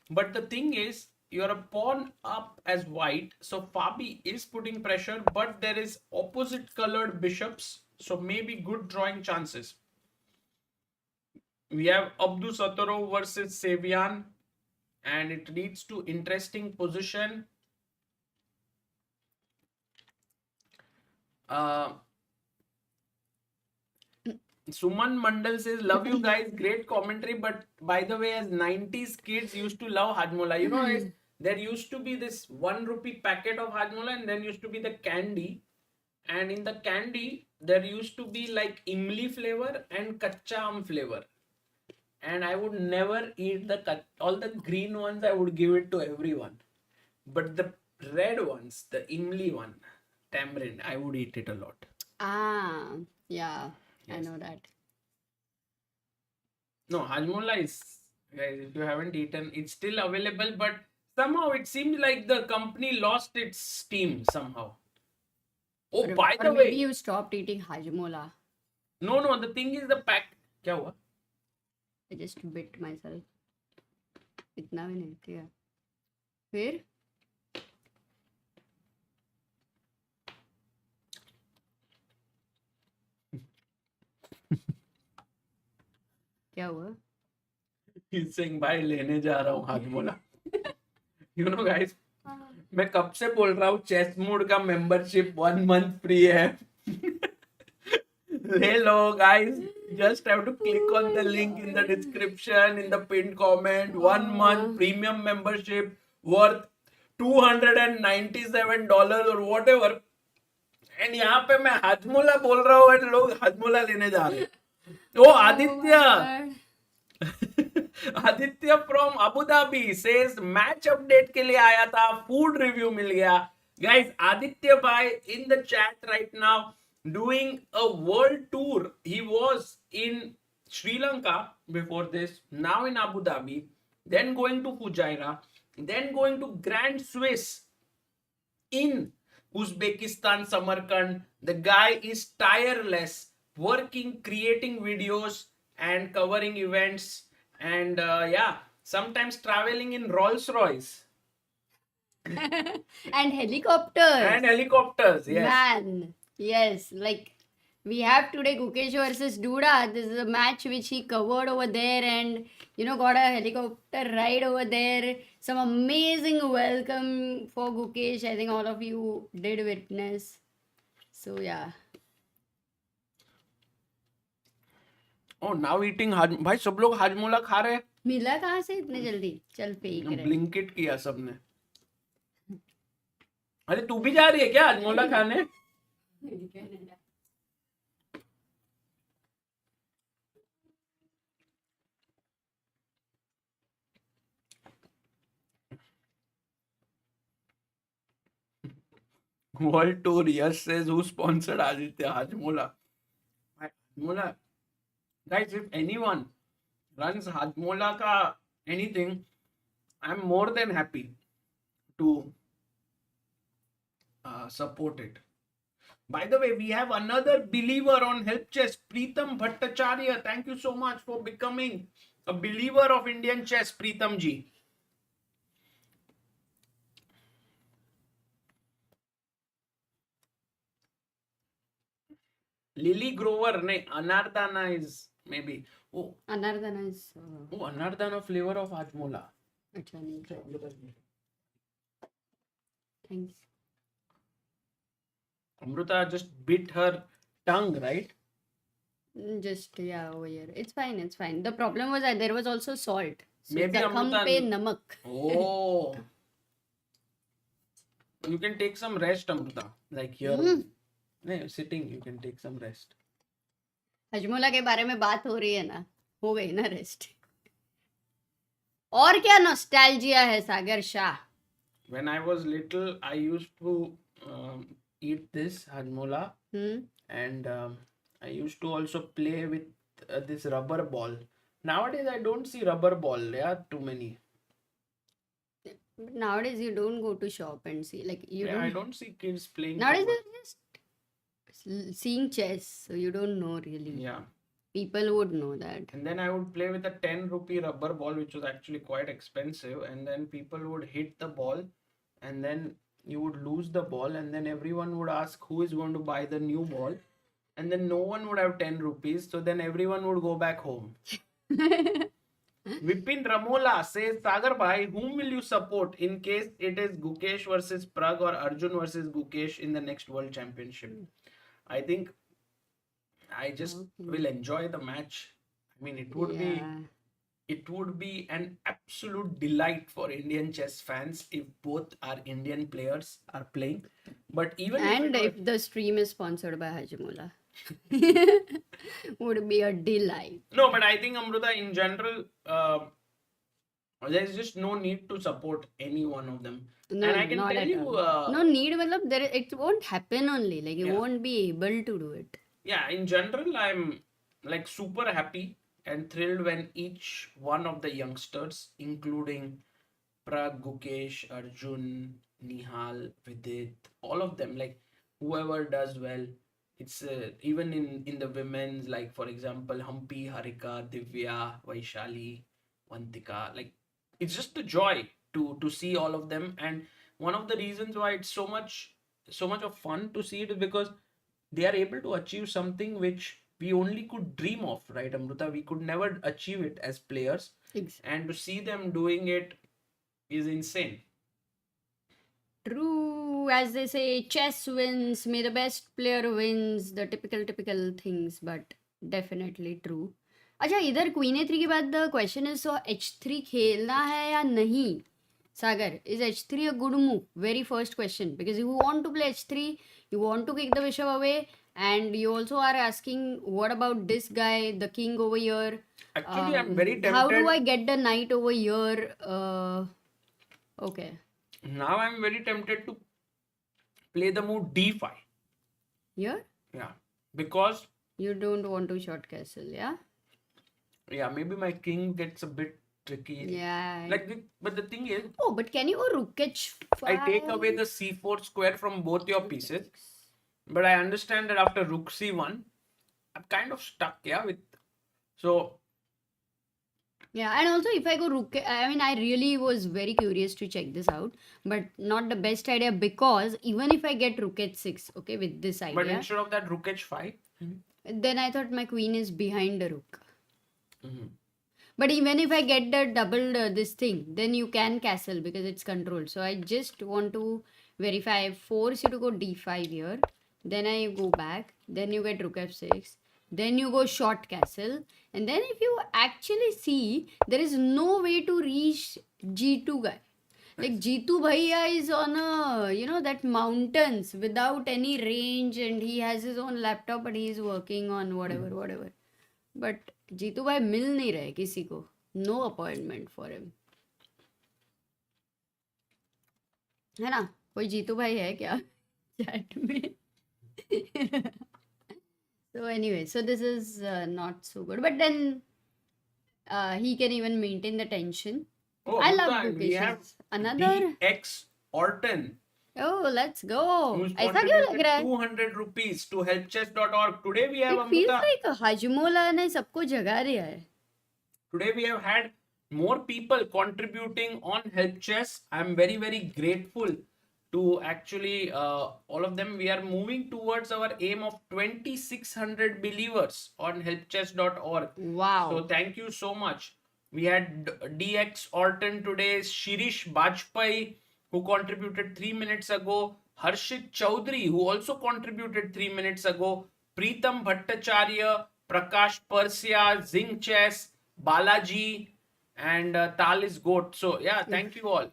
But the thing is, you're a pawn up as white, so Fabi is putting pressure, but there is opposite colored bishops, so maybe good drawing chances. We have Abdusattorov versus Sevian, and it leads to interesting position. Suman Mandal says, love you guys, great commentary, but by the way, as 90s kids used to love hajmola, you know, there used to be this 1 rupee packet of hajmola and then used to be the candy, and in the candy there used to be like imli flavor and kacha aam flavor, and I would never eat all the green ones. I would give it to everyone, but the red ones, the imli one, tamarind, I would eat it a lot. yeah, I Yes. know that. No, hajmola is, guys, if you haven't eaten, it's still available, but somehow it seems like the company lost its steam somehow. Oh, Or, by or the maybe way, you stopped eating hajmola. no, the thing is the pack. क्या हुआ? I just bit myself. इतना भी नहीं किया. फिर क्या हुआ? He's saying, भाई लेने जा रहा हूँ hajmola. You know, guys, मैं कब से बोल रहा हूँ चेस मूड का मेंबरशिप 1 month फ्री है. ले लो, guys. Just have to click on the link in the description, in the pinned comment. 1 month premium membership worth $297 or whatever. And यहाँ पे मैं hajmola बोल रहा हूँ और लोग hajmola लेने जा रहे हैं. ओ Aditya. Aditya from Abu Dhabi says match update के लिए आया था, फूड रिव्यू मिल गया. गाइस, आदित्य भाई in the chat right now doing a world tour. He was in Sri Lanka before this, now in Abu Dhabi, then going to Fujairah, then going to Grand Swiss in Uzbekistan, Samarkand. The guy is tireless, working, creating videos and covering events, and sometimes traveling in Rolls Royce and helicopters. and helicopters. Yes. Man, yes, like We have today Gukesh versus Duda. This is a match which he covered over there and got a helicopter ride over there. Some amazing welcome for Gukesh. I think all of you did witness. So yeah. Oh, now eating भाई सब लोग हाजमोला खा रहे हैं. मिला कहाँ से इतने जल्दी? चल फेंक रहे. ब्लिंकिट किया सबने. अरे तू भी जा रही है क्या हाजमोला खाने? World Tour, yes, says who sponsored Aditya Hajmola. Hajmola, guys, if anyone runs Hajmola ka anything, I'm more than happy to support it. By the way, we have another believer on Help Chess, Preetham Bhattacharya. Thank you so much for becoming a believer of Indian chess, Preetham ji. Lily Grover, nahi, Anardana is maybe. Oh, Anardana is. Anardana flavor of Hajmola. अच्छा नहीं. Thanks. Amruta just bit her tongue, right? Just over here. It's fine. It's fine. The problem was that there was also salt. So Maybe zakham Amruta- pe namak. Oh. You can take some rest, Amruta. Like here. No, sitting, you can take some rest. Hajmola के बारे में बात हो रही है ना, हो गई ना रेस्ट. और क्या नॉस्टैल्जिया है सागर Shah? When I was little, I used to eat this hajmola, and I used to also play with this rubber ball. Nowadays, I don't see rubber ball. There are too many. But nowadays you don't go to shop and see I don't see kids playing. Nowadays football. they're just seeing chess, so you don't know really. Yeah. People would know that. And then I would play with a 10 rupee rubber ball, which was actually quite expensive. And then people would hit the ball, and then you would lose the ball, and then everyone would ask who is going to buy the new ball. And then no one would have 10 rupees. So then everyone would go back home. Vipin Ramola says, Sagar bhai, whom will you support in case it is Gukesh versus Pragg or Arjun versus Gukesh in the next World Championship? I think I just will enjoy the match. I mean, it would be an absolute delight for Indian chess fans if both our Indian players are playing. But even if the stream is sponsored by Hajmola, would be a delight. No, but I think Amruta, in general, there's just no need to support any one of them. No, and I can not tell at you, all. No need, it won't happen only. Like you won't be able to do it. Yeah, in general, I'm like super happy and thrilled when each one of the youngsters, including Pragg, Gukesh, Arjun, Nihal, Vidit, all of them, like whoever does well. It's even in the women's, like for example, Hampi, Harika, Divya, Vaishali, Vantika. Like it's just a joy to see all of them, and one of the reasons why it's so much of fun to see it is because they are able to achieve something which we only could dream of, right, Amruta? We could never achieve it as players, and to see them doing it is insane. True, as they say, chess wins, may the best player wins, the typical things, but definitely true. अच्छा इधर queen A3 के बाद the question is so h3 खेलना है या नहीं? Sagar, is h3 a good move? Very first question, because you want to play h3, you want to kick the bishop away, and you also are asking what about this guy, the king over here? Actually, I'm very tempted. How do I get the knight over here? Okay. Now I'm very tempted to play the move d5. Here? Yeah, because you don't want to short castle, yeah? Yeah, maybe my king gets a bit tricky. Yeah. But the thing is, but can you go rook h5? I take away the c4 square from both your pieces. But I understand that after rook c1, I'm kind of stuck, yeah, with. So Yeah, and also if I go rook, I mean, I really was very curious to check this out, but not the best idea because even if I get rook h6, okay, with this But idea, instead of that, rook h5. then I thought my queen is behind the rook. Mhm. But even if I get the double this thing, then you can castle because it's controlled. So I just want to verify. I force you to go d5 here. Then I go back. Then you get rook f6. Then you go short castle. And then if you actually see, there is no way to reach g2 guy. Like Jitu Bhaiya is on a, that mountains without any range and he has his own laptop but he is working on whatever. But Jitu भाई मिल नहीं रहे किसी को. No appointment for him. है ना? कोई जीतू भाई है क्या चैट में? So anyway, so this is not so good. But then he can even maintain the tension. Oh, I love Bhutan, we Gukesh. have Another. DX Orton, Oh, let's go. who's ऐसा क्यों लग contributed रहा है? 200 rupees to helpchess.org. Today we have It feels Amruta. like Hajmola ने सबको जगा दिया है. Today we have had more people contributing on help chess. I'm very, very grateful to actually all of them. We are moving towards our aim of 2600 believers on helpchess.org. Wow. So thank you so much. We had DX Orton today, Shirish Bajpai, who contributed 3 minutes ago, Harshit Chaudhary, who also contributed 3 minutes ago, Preetam Bhattacharya, Prakash Persya, Zing Chess, Balaji, and Talis Goat. So yeah, thank you all.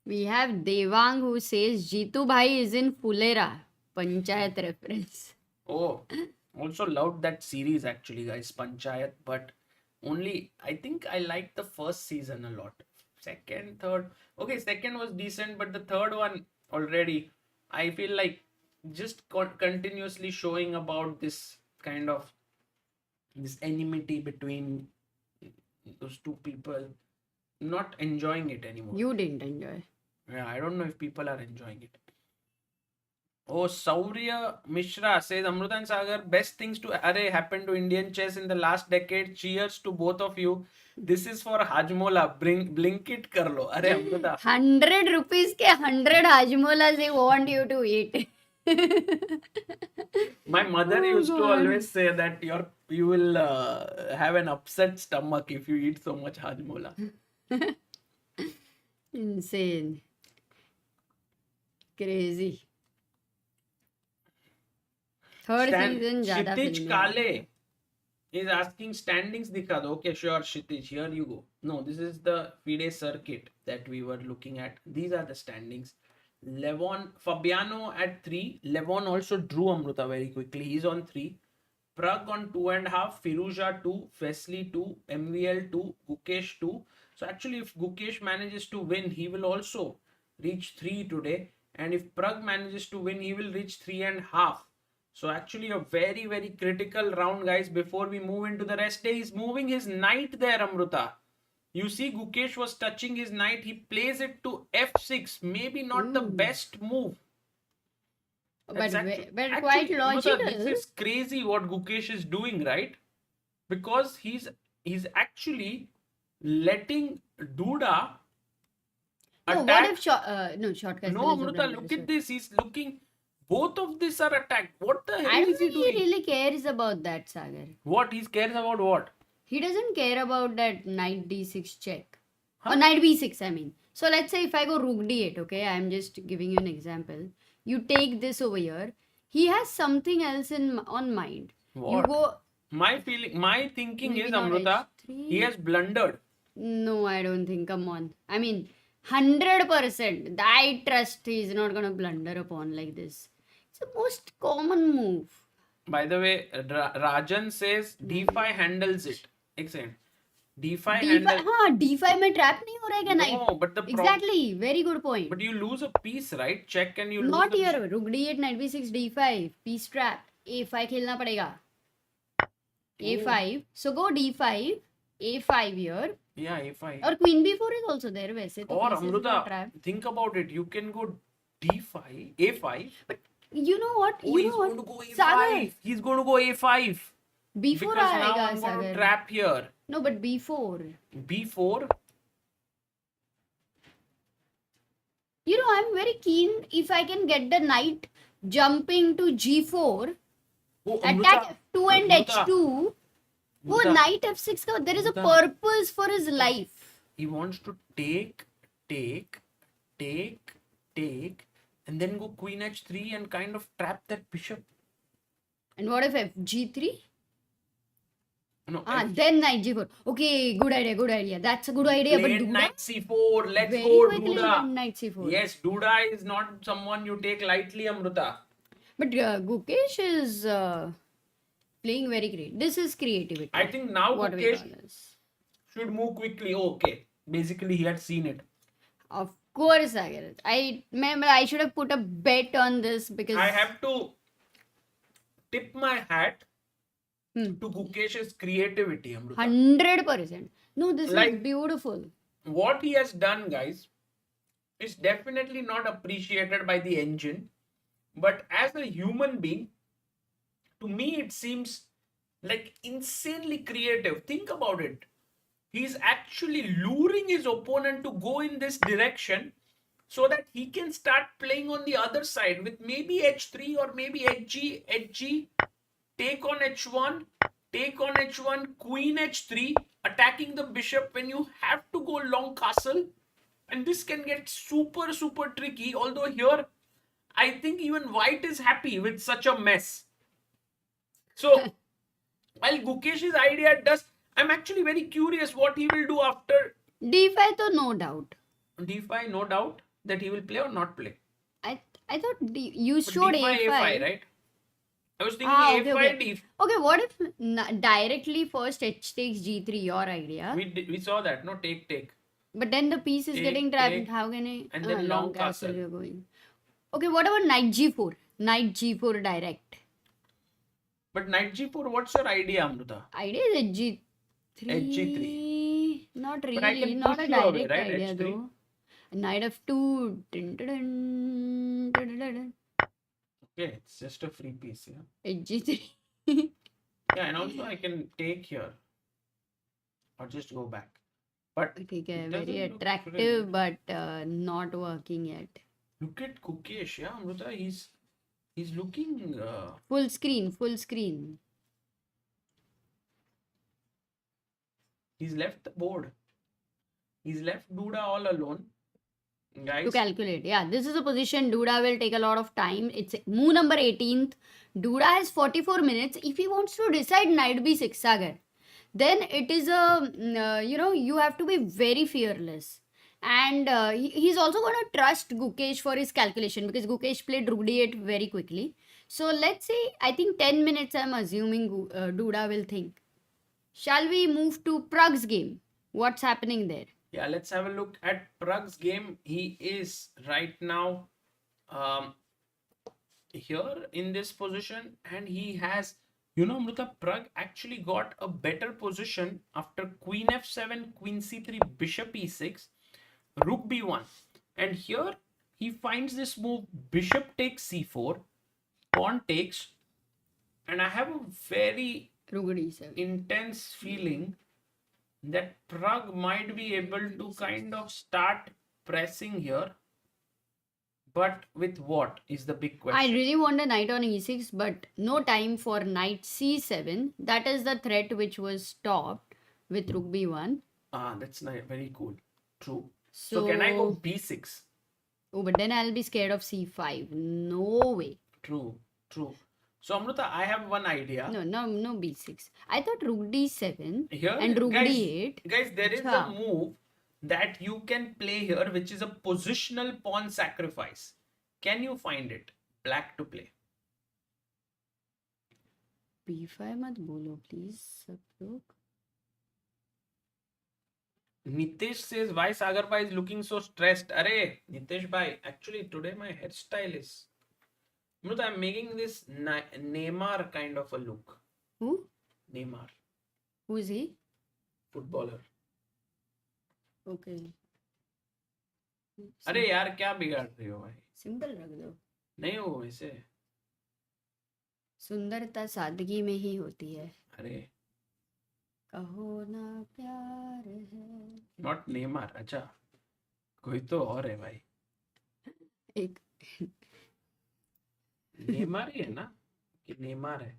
We have Devang who says Jitu Bhai is in Fulera. Panchayat reference. Oh, also loved that series actually, guys, Panchayat, but only I think I liked the first season a lot. Second, third, okay, second was decent, but the third one already, I feel like just continuously showing about this kind of this enmity between those two people. Not enjoying it anymore. You didn't enjoy. Yeah, I don't know if people are enjoying it. Oh, Saurya Mishra says, Amruta and Sagar, best things to happen to Indian chess in the last decade. Cheers to both of you. This is for Hajmola. Blink it kar lo. Are Amruta. 100 rupees ke 100 Hajmolas they want you to eat. My mother Oh, used to God. always say that you will have an upset stomach if you eat so much Hajmola. Insane. Crazy. Third season ज़्यादा Kshitij फिल्मी है. Kale is asking standings dikha do. Okay, sure, Kshitij, here you go. No, this is the FIDE circuit that we were looking at. These are the standings. Levon Fabiano at 3. Levon also drew Amruta very quickly. He's on 3. Pragg on 2.5. Firouzja 2. Wesley 2. MVL 2. Gukesh 2. So actually, if Gukesh manages to win, he will also reach 3 today. And if Pragg manages to win, he will reach 3.5. So actually a very, very critical round, guys, before we move into the rest day. He's moving his knight there, Amruta. You see, Gukesh was touching his knight. He plays it to f6. Maybe not the best move. But Actually, quite Amruta, logical. this is crazy what Gukesh is doing, right? Because he's actually letting Duda No, attack. what if short castle No, is a Amruta, blunder, look so- at this. He's looking. Both of these are attacked. What the I hell don't is he think he doing? really cares about that, Sagar. What? He cares about what? He doesn't care about that knight d6 check. Huh? Or knight b6, I mean. So let's say if I go rook d8, okay? I'm just giving you an example. You take this over here. He has something else on mind. You What? go... My thinking Maybe is, not Amruta, h3. he has blundered. No, I don't think. Come on. I mean, 100%. I trust he's not going to blunder upon like this. It's the most common move. By the way, Rajan says d5 handles it. Excellent. d5 D5, handles. हाँ, D5 में trap नहीं हो रहा है क्या knight? No, but the Exactly. Very good point. But you lose a piece, right? Check and you Not lose. here. Rook d8, knight b6, d5. Piece trap. a5 खेलना पड़ेगा. a5. So go d5. a5 here. Yeah, a5. और queen b4 is also there वैसे. तो Or pieces का Amruta, trap. think about it. You can go d5, a5. But you know what? Oh, You he's know going to what? go a5. Sagar. He's going to go a5. B4 because now आएगा I'm going to Sagar. trap here. No, but B4. B4. You know, I'm very keen if I can get the knight jumping to G4, Oh, attack F2 and Amruta. H2. Oh, Amruta. knight F6 का, there is a Amruta. purpose for his life. He wants to take, and then go queen h3 and kind of trap that bishop. And what if G3? No, Then knight G4. Okay, good idea. That's a good idea. But played Duda, knight c4. Let's very go, quickly Duda. knight C4. Yes, Duda is not someone you take lightly, Amruta. But Gukesh is playing very great. This is creativity. I think now what we Gukesh call this. should move quickly. Okay. Basically, he had seen it. Of course, I get it. I remember I should have put a bet on this because I have to tip my hat Hmm. to Gukesh's creativity, Amruta. 100%. No, this is Like- beautiful. What he has done, guys, is definitely not appreciated by the engine. But as a human being, to me, it seems like insanely creative. Think about it. He's actually luring his opponent to go in this direction so that he can start playing on the other side with maybe h3 or maybe hg, take on h1, queen h3, attacking the bishop when you have to go long castle. And this can get super, super tricky. Although here, I think even white is happy with such a mess. So, while Gukesh's idea does, I'm actually very curious what he will do after D5 तो no doubt. d5, no doubt that he will play or not play. I thought you But showed d5, A5. a5, right? I was thinking Okay, a5, okay. d5. Okay, what if directly first H takes G3, your idea? We saw that, no? Take. But then the piece is Take, getting trapped. take, How can I? and then long castle. you're going. Okay, what about knight G4? Knight G4 direct. But knight g4, what's your idea, Amruta? Idea is H3. H3. Not But I really. can Not push a you away, direct right? idea H3. though. Knight F2. Dun, dun, dun, dun, dun, dun. Okay, it's just a free piece, yeah. H3. Yeah, and also I can take here. Or just go back. But ठीक है, it very doesn't look attractive but not working yet. look at Gukesh, yeah, Amruta. He's looking Full screen. he's left the board. He's left Duda all alone. Guys, To calculate. Yeah, this is a position Duda will take a lot of time. It's move number 18th. Duda has 44 minutes. If he wants to decide knight b6 Sagar, then it is you have to be very fearless. And he's also going to trust Gukesh for his calculation because Gukesh played rook d8 very quickly. So let's say, I think 10 minutes I'm assuming Duda will think. Shall we move to Pragg's game? What's happening there? yeah, let's have a look at Pragg's game. He is right now here in this position, and he has, Amruta, Pragg actually got a better position after queen f7, queen c3, bishop e6, rook b1. And here he finds this move, bishop takes c4, pawn takes, and I have a very Rook d7. intense feeling that Pragg might be able to kind of start pressing here. But with what is the big question? I really want a knight on e6, but no time for knight c7. That is the threat which was stopped with rook b1. That's very cool. True. So can I go b6? Oh, but then I'll be scared of c5. No way. True. So Amruta, I have one idea. No b6. I thought rook d7 Here, and rook guys, d8. Guys, there is a Acha. move that you can play here, which is a positional pawn sacrifice. Can you find it? Black to play. b5 मत बोलो please सब लोग. Nitesh says, why Sagar bhai is looking so stressed? Arey, Nitesh bhai, actually today my hairstyle is... Amruta, I'm making this Neymar kind of a look. Who? Neymar, Who is he? footballer. Okay. अरे यार क्या बिगाड़ रही हो भाई? Simple रख दो. नहीं हो वैसे. सुंदरता सादगी में ही होती है. अरे कहो ना प्यार है. Not Neymar. अच्छा, कोई तो और है भाई. एक नेमार ही है ना कि नेमार है?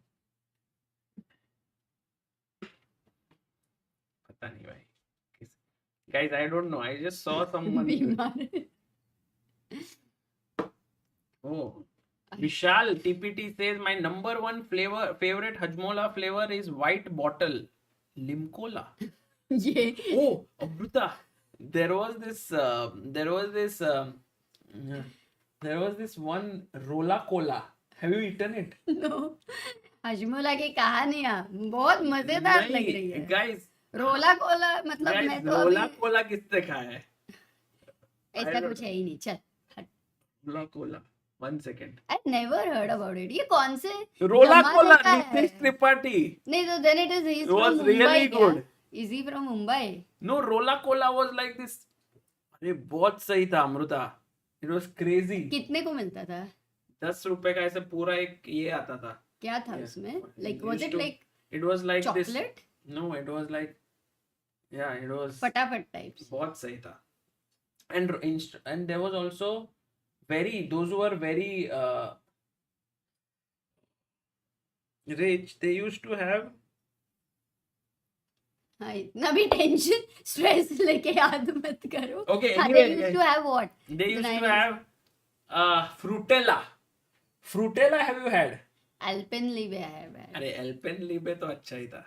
पता नहीं भाई. Guys, I don't know. I just saw someone. बीमार. Oh, Vishal TPT says my number one favorite Hajmola flavor is white bottle Limcola. ये Oh, Amruta, there was this one Rola Cola. Have you eaten it? No. Hajmola की कहानियां बहुत मजेदार लग रही है. Guys, रोला कोला मतलब मैं तो Rola अभी Cola किसने खाया है? ऐसा कुछ है ही नहीं. चल. Rola Cola. 1 second. I never heard about it. ये कौन से Rola जमाने Cola, का है? Nitish Tripathi. नहीं तो then it is he's It from was Mumbai really क्या? good. Is he from Mumbai? No, Rola Cola was like this. अरे बहुत सही था अमृता. It was crazy. कितने को मिलता था? 10 रुपए का ऐसे पूरा एक ये आता था. क्या था Yeah. उसमें? Like It was used it to- like It was like this. chocolate? No, it was like, yeah, it was फटाफट types. बहुत सही था. And there was also those who were very rich. They used to have हाँ इतना भी tension stress लेके याद मत करो. okay. हाँ, Anyway, they used to have what? they used The to 90s. have Frutella. Frutella, have you had? Alpenlibe है भाई. अरे Alpenlibe तो अच्छा ही था.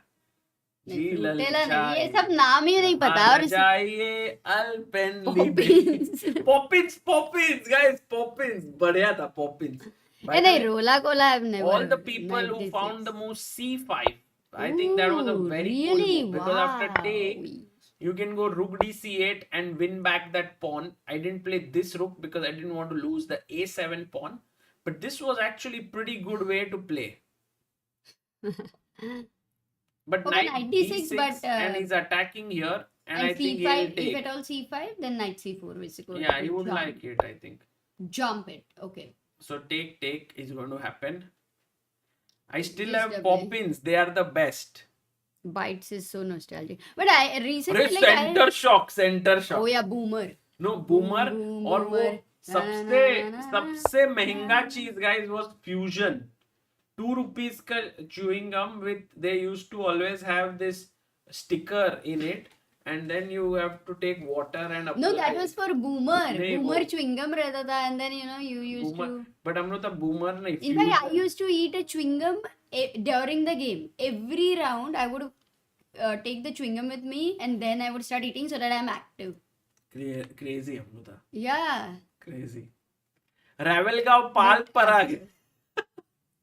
नहीं, जी Frutella नहीं, ये ललचाए. सब नाम ही नहीं पता. आ और जाइए Alpenlibe. Poppins. Poppins, guys, Poppins. बढ़िया था Poppins. By the नहीं way, रोला Cola I've never. all the people who 96. found the most C5, I think that was a Ooh, very really? cool move, because after Wow. take you can go rook d8 and win back that pawn. I didn't play this rook because I didn't want to lose the a7 pawn, but this was actually pretty good way to play. But Okay, knight knight d6, d6 but, and he's attacking here, and I think c5, he'll take. if at all c5, then knight c4 basically. Yeah, he would like it, I think. Jump it. Okay. So take is going to happen. I still Yes, have definitely. Poppins. They are the best. Bites is so nostalgic. But I recently अरे like center shock. oh yeah, boomer. No, boomer. Boom, और वो boomer. सबसे महंगा चीज guys was fusion. 2 rupees का chewing gum with, they used to always have this sticker in it, and then you have to take water and apply. No, that was for boomer. नहीं, Boomer वो- chewing gum रहता था, and then you used boomer. to. But हम लोग तो boomer नहीं. In fact, I fusion. used to eat a chewing gum during the game. Every round, I would take the chewing gum with me, and then I would start eating so that I'm active. Crazy हम लोग था. Yeah. Crazy. Rawalgaon पाल पराग.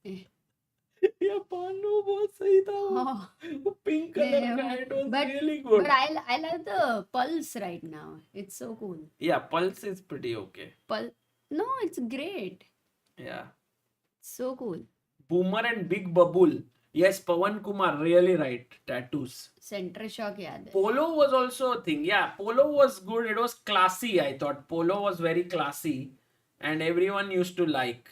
ये पानो बहुत सही था वो. Oh. वो pink color Yeah, का, it was but- really good. But I love the pulse right now. It's so cool. Yeah, Pulse is pretty okay. No, it's great. Yeah. So cool. Boomer and Big Bubble. Yes, Pawan Kumar, really right. Tattoos. Center shock याद है. Polo was also a thing. Yeah, Polo was good. It was classy, I thought. Polo was very classy. And everyone used to like.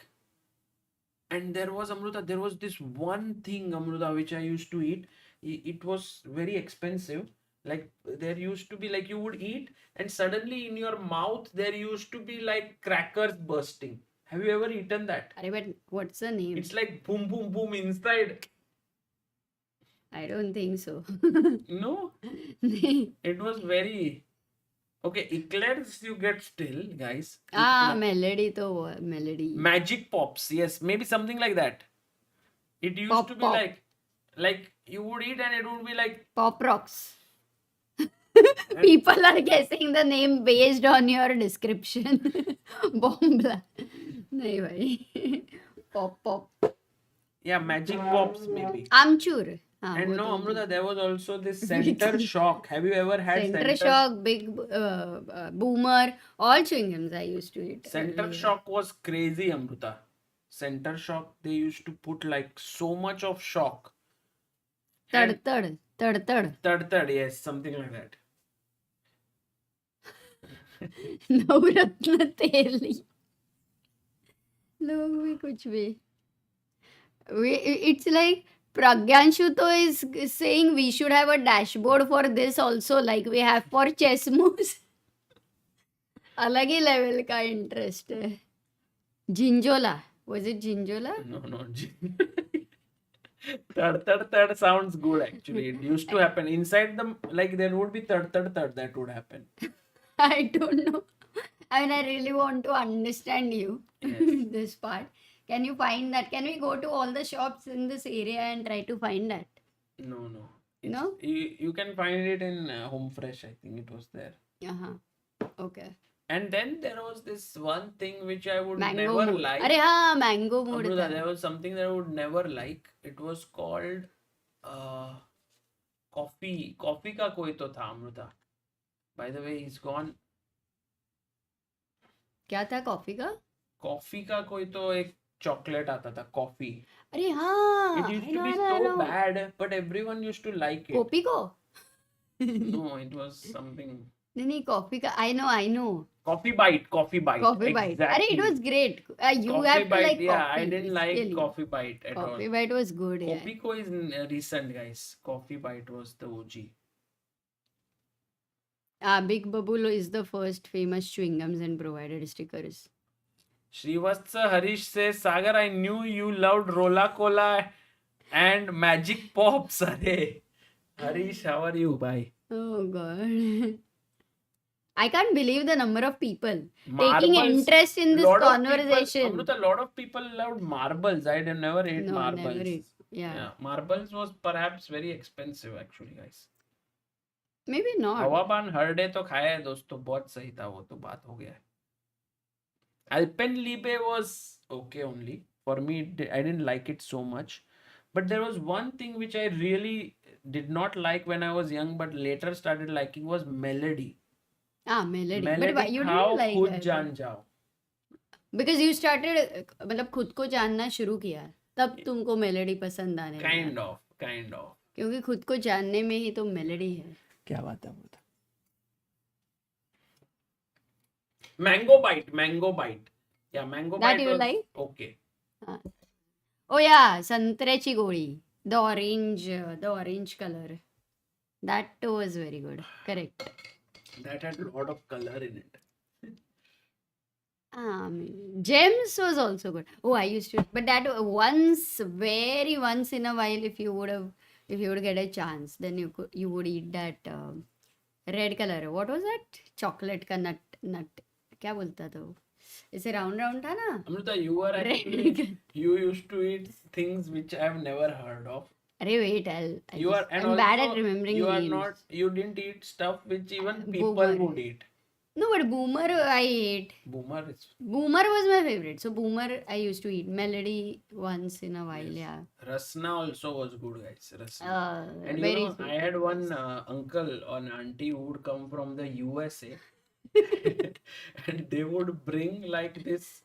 And there was, Amruta, there was this one thing, Amruta, which I used to eat. It was very expensive. Like, there used to be, like, you would eat, and suddenly in your mouth, there used to be, like, crackers bursting. Have you ever eaten that? अरे but what's the name? It's like boom, boom, boom inside. I don't think so. No, नहीं. it was very... Okay, eclairs you get still, guys. Ah, Eclair. melody तो melody. Magic pops, yes, maybe something like that. It used Pop, to be pop. like you would eat and it would be like... Pop rocks. People are guessing the name based on your description. Bombla. नहीं भाई. Pop pop. Yeah, magic pops maybe. Amchur. हाँ, And वो no, तो Amruta, there was also this center shock. Have you ever had Center shock, big boomer, all chewing gums I used to eat. Center earlier. shock was crazy, Amruta. Center shock, they used to put like so much of shock. Tad tad. Tad, yes, something like that. नवरत्न तेली. लोग भी कुछ भी. It's like Pragyanshu to is saying we should have a dashboard for this also, like we have for chess moves. अलग ही level का interest है. Jinjola. Was it Jinjola? No. Third sounds good actually. It used to happen inside the, like there would be third that would happen. I don't know. I mean, I really want to understand you. Yes. This part. Can you find that? Can we go to all the shops in this area and try to find that? No. No? You can find it in Home Fresh. I think it was there. Uh-huh. Okay. And then there was this one thing which I would Mango never mood. like. अरे हाँ, mango mood Amruta, था. there was something that I would never like. It was called coffee. Coffee का कोई तो था Amruta. By the way, he's gone. क्या था coffee का? Coffee का कोई तो एक chocolate आता था. Coffee. अरे हाँ. It used I to know, be I know, I so know. bad, but everyone used to like it. Coffee को? No, it was something. नहीं कॉफी का. I know. Coffee bite. Coffee bite. अरे it was great. You Coffee have to bite, like yeah, coffee. I didn't like basically. coffee bite at all. Coffee bite was good. Yeah. Coffee Co is recent, guys. Coffee bite was the OG. Big Bubble is the first famous chewing gums and provided stickers. Srivatsa Harish says, Sagar, I knew you loved Rola Cola and Magic Pops. Arey. Harish, how are you? Bye. Oh God. I can't believe the number of people taking Marbles. interest in this Lot of conversation. people, Amruta, a lot of people loved marbles. I never ate No, marbles. never is. Yeah. Marbles was perhaps very expensive actually, guys. Maybe not. हवाबान हर day तो खाया है दोस्तों, बहुत सही था वो तो, बात हो गया है. Alpenliebe was okay only. For me, I didn't like it so much. But there was one thing which I really did not like when I was young, but later started liking was Melody. Melody. But Melody why you खाओ didn't like खुद that? जान जाओ. Because you started मतलब खुद को जानना शुरू किया तब तुमको मेलोडी पसंद आने लगा. Kind of. क्योंकि खुद को जानने में ही तो मेलोडी है. क्या बात है बोलता. Mango bite. Yeah, mango That bite you was like? okay. Oh yeah, संत्र्याची गोळी. The orange color. That was very good. Correct. That had a lot of color in it. Gems was also good. Oh, I used to, but that very once in a while, if you would get a chance, then you would eat that red color. What was that? Chocolate का nut. क्या बोलता था वो? ऐसे round था ना? Amrita, you used to eat things which I have never heard of. अरे wait, I'm bad at remembering names. You didn't eat stuff which even people Boomer. would eat. No, but Boomer I ate. Boomer Was my favorite. So Boomer I used to eat. Melody once in a while, yeah. Rasna also was good, guys. Rasna. And very I had one uncle or auntie who would come from the USA and they would bring like this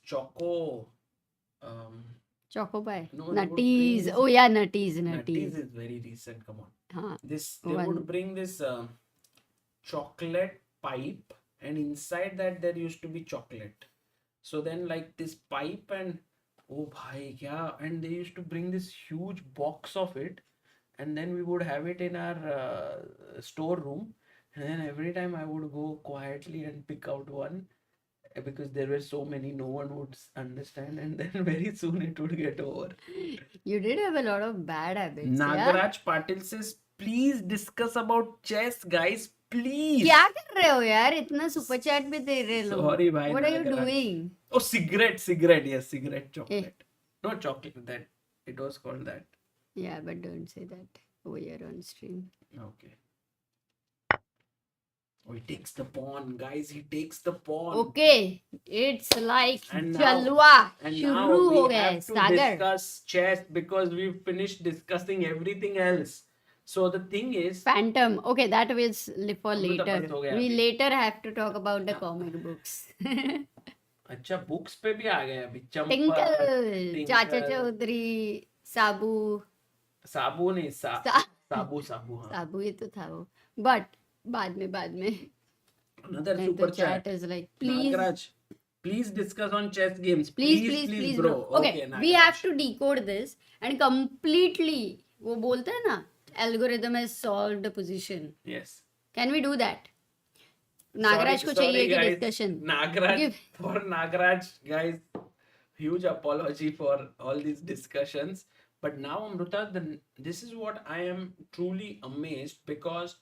choco Choco pie. No, they would bring Nutties. this- Oh yeah, Nutties. Nutties is very recent, come on. Huh. They One. would bring this chocolate pipe and inside that there used to be chocolate. So then like this pipe and oh bhai kya, and they used to bring this huge box of it and then we would have it in our storeroom, and then every time I would go quietly and pick out one because there were so many, no one would understand, and then very soon it would get over. You did have a lot of bad habits. Yeah? Nagaraj Patil says, please discuss about chess, guys. Please. क्या कर रहे हो यार? इतना super chat पे दे रहे लोग. Sorry, bhai. What are you Nagaraj. doing? Oh, cigarette. Yes, cigarette chocolate. No chocolate. That it was called that. Yeah, but don't say that over here on stream. Okay. Oh, he takes the pawn, guys. He takes the pawn. Okay, it's like And now- जलवा And शुरू now हो we गया है. have to Sagar. discuss chess because we've finished discussing everything else. So the thing is, Phantom. Okay, that was for Amrita later. बंद हो गया We अभी. later have to talk about the comic books. अच्छा books पे भी आ गए अभी. Tinkle, Tinkle. चाचा चौधरी, साबू. साबू नहीं सा- साबू हाँ. साबू ये तो था वो. But बाद में Another नहीं super तो chat. chat is like please. Nagraj. Please discuss on chess games. Please, bro. Okay, we have to decode this and completely. वो बोलते हैं ना, algorithm has solved the position. Yes. Can we do that? Nagraj को चाहिए कि discussion. Nagraj, for Nagraj, guys, huge apology for all these discussions. But now, Amruta, this is what I am truly amazed, because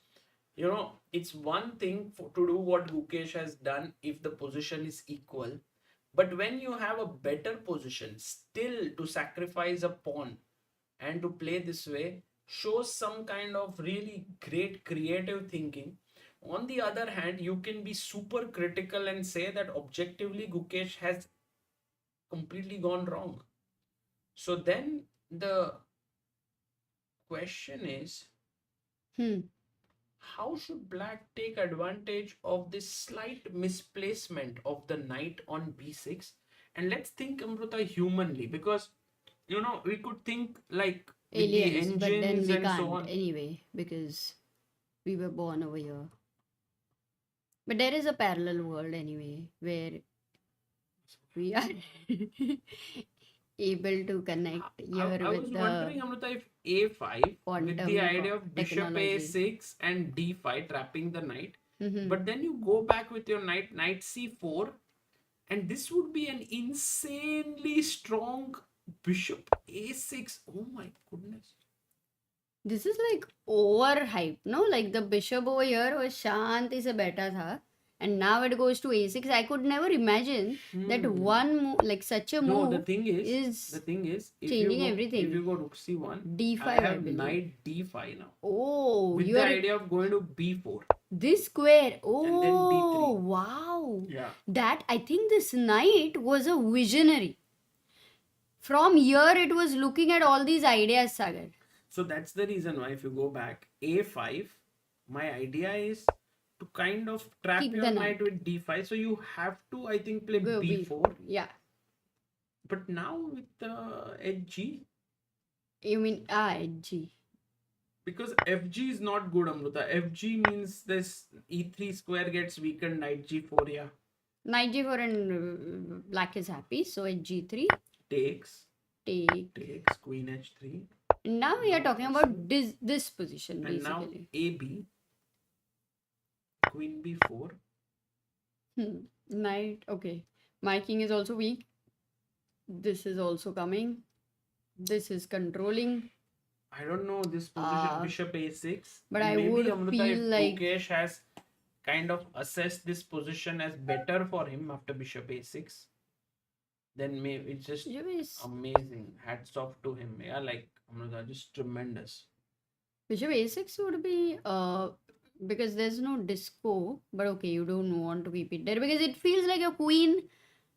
it's one thing to do what Gukesh has done if the position is equal, but when you have a better position, still to sacrifice a pawn and to play this way shows some kind of really great creative thinking. On the other hand, you can be super critical and say that objectively Gukesh has completely gone wrong. So then the question is, how should Black take advantage of this slight misplacement of the knight on b6? And let's think, Amruta, humanly, because we could think like aliens, with but the then engines we and can't so on. anyway, because we were born over here. But there is a parallel world anyway where we are able to connect here I with was the wondering, Amruta, if a5 with quantum the idea of bishop technology. a6 and d5 trapping the knight, Mhm. but then you go back with your knight c4, and this would be an insanely strong bishop a6. Oh my goodness. This is like overhyped, no? Like the bishop over here was shanti se बैठा था, and now it goes to a6. I could never imagine that one move, like such a move, the thing is if changing you go, everything. If you go rook c1, D5, I I have believe. knight d5 now. Oh, With you the are idea of going to b4. this square. And then Oh, d3. wow. Yeah. That, I think this knight was a visionary. From here, it was looking at all these ideas, Sagar. So that's the reason why, if you go back, a5, my idea is to kind of trap Keep your the knight knight. with d5. So you have to, I think, play Go b4. Yeah. But now with hg, You mean G? because fg is not good, Amruta. Fg means this e3 square gets weakened, knight g4, yeah. Knight G4 and black is happy. So at G3. Takes, queen h3. Now we are talking about this position, And now basically. ab, queen b4. Knight, okay. My king is also weak. This is also coming. This is controlling. I don't know this position, bishop a6. But I maybe, would Amruta, feel if like Gukesh has kind of assessed this position as better for him after bishop a6, then maybe it's just amazing. Hats off to him. Yeah, like Amruta, just tremendous. Bishop a6 would be because there's no disco, but okay, you don't want to keep it there because it feels like your queen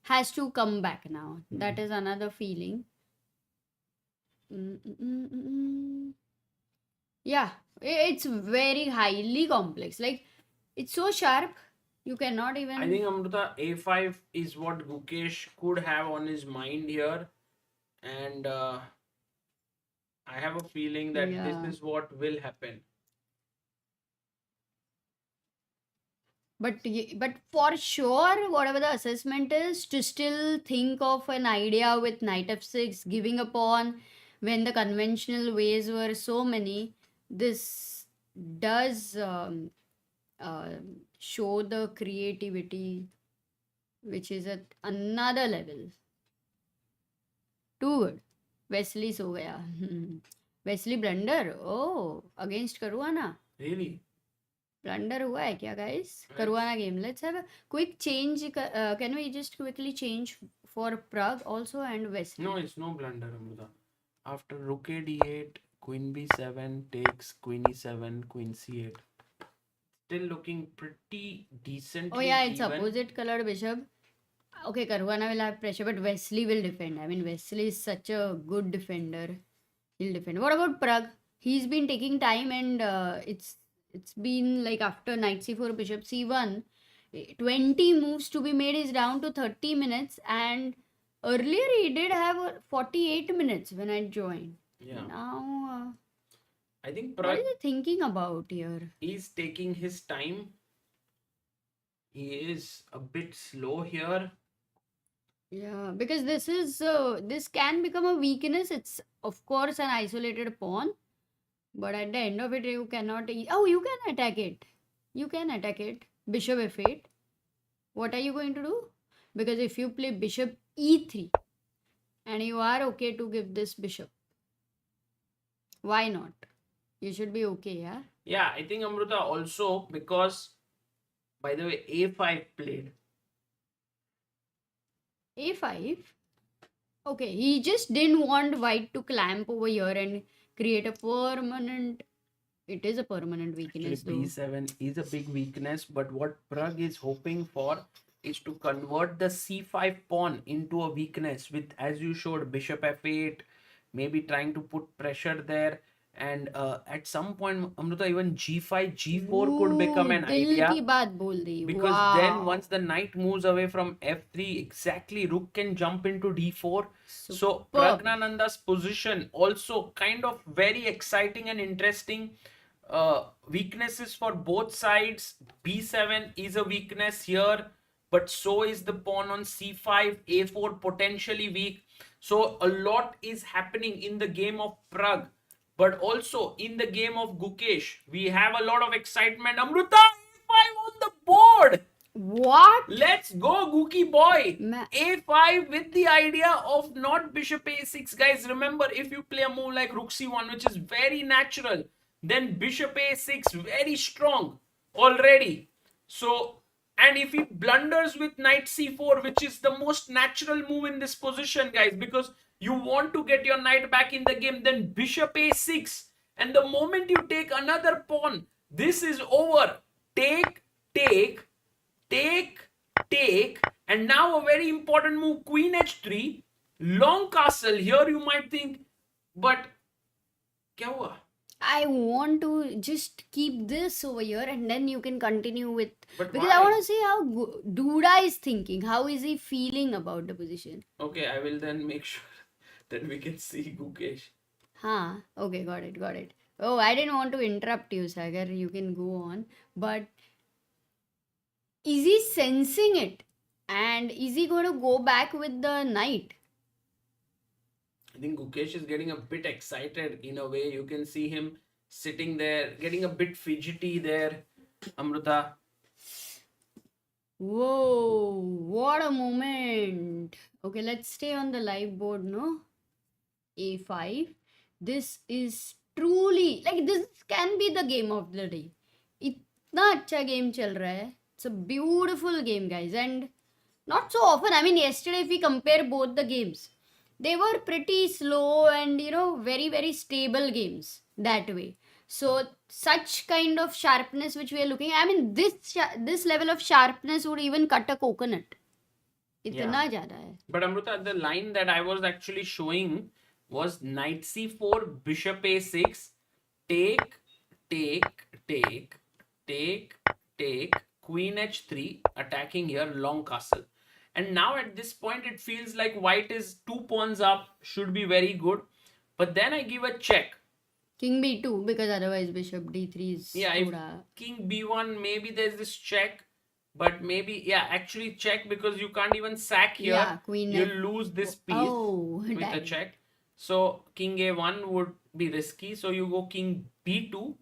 has to come back now. That is another feeling. Yeah, it's very highly complex. Like, it's so sharp, you cannot even. I think, Amruta, a5 is what Gukesh could have on his mind here, and I have a feeling that this is what will happen. But for sure, whatever the assessment is, to still think of an idea with knight f6, giving a pawn when the conventional ways were so many, this does show the creativity, which is at another level. Too good. Wesley So gaya. Wesley blunder. Oh, against Caruana. Really? Blunder हुआ है क्या guys? Caruana game. Let's have a quick change. Can we just quickly change for Pragg also and Wesley? No, it's no blunder, Amruta. After rook a d8, queen b7 takes queen e7, queen c8. Still looking pretty decent. Oh yeah, it's opposite colored bishop. Okay, Caruana will have pressure, but Wesley will defend. I mean, Wesley is such a good defender. He'll defend. What about Pragg? He's been taking time, and it's been like after knight c4, bishop c1, 20 moves to be made is down to 30 minutes, and earlier he did have 48 minutes when I joined. Yeah. Now, I think what Pragg is he thinking about here? is taking his time. He is a bit slow here. Yeah, because this can become a weakness. It's of course an isolated pawn, but at the end of it, you cannot. Oh, you can attack it. You can attack it. Bishop f8. What are you going to do? Because if you play bishop e3 and you are okay to give this bishop, why not? You should be okay, yeah. Yeah, I think Amruta also because, by the way, a5 played. a5. Okay, he just didn't want white to clamp over here and create a permanent. It is a permanent weakness, Actually, though. b7 is a big weakness, but what Pragg is hoping for is to convert the c5 pawn into a weakness with, as you showed, bishop f8, maybe trying to put pressure there. And at some point, Amruta, even g5, g4 could become Ooh, an दिल idea. की बात बोल दी. Because then Wow. once the knight moves away from f3, exactly, rook can jump into d4. So Superb. Praggnanandha's position also kind of very exciting and interesting. Weaknesses for both sides. b7 is a weakness here, but so is the pawn on c5, a4 potentially weak. So a lot is happening in the game of Pragg, but also in the game of Gukesh. We have a lot of excitement. Amruta, a5 on the board. What? Let's go, Gookie boy. Ma- a5 with the idea of not bishop a6. Guys, remember, if you play a move like rook c1, which is very natural, then bishop a6, very strong already. So, and if he blunders with knight c4, which is the most natural move in this position, guys, because you want to get your knight back in the game, then bishop a6. And the moment you take another pawn, this is over. Take, take, take, take, and now a very important move, queen h3, long castle. Here you might think, but क्या हुआ? I want to just keep this over here and then you can continue with. But Because why? I want to see how Duda is thinking. How is he feeling about the position? Okay, I will then make sure that we can see Gukesh. Huh. Okay, got it, got it. Oh, I didn't want to interrupt you, Sagar. You can go on. But is he sensing it? And is he going to go back with the knight? I think Gukesh is getting a bit excited in a way. You can see him sitting there, getting a bit fidgety there. Amruta. Whoa, what a moment. Okay, let's stay on the live board, no? A5. This is truly, like, this can be the game of the day. इतना अच्छा game चल रहा है. It's a beautiful game, guys. And not so often. I mean, yesterday, if we compare both the games, they were pretty slow and, very, very stable games that way. So, such kind of sharpness which we are looking, I mean, this level of sharpness would even cut a coconut. इतना ज़्यादा है. But Amruta, the line that I was actually showing was knight c4, bishop a6, take, take, take, take, take, queen h3, attacking here, long castle. And now at this point, it feels like white is 2 pawns up, should be very good. But then I give a check. King b2, because otherwise bishop d3 is Yeah, if थोड़ा. king b1, maybe there's this check. But maybe, yeah, actually check because you can't even sack here. Yeah, queen You'll f- lose this piece Oh, with a damn. check. So king a1 would be risky. So you go king b2.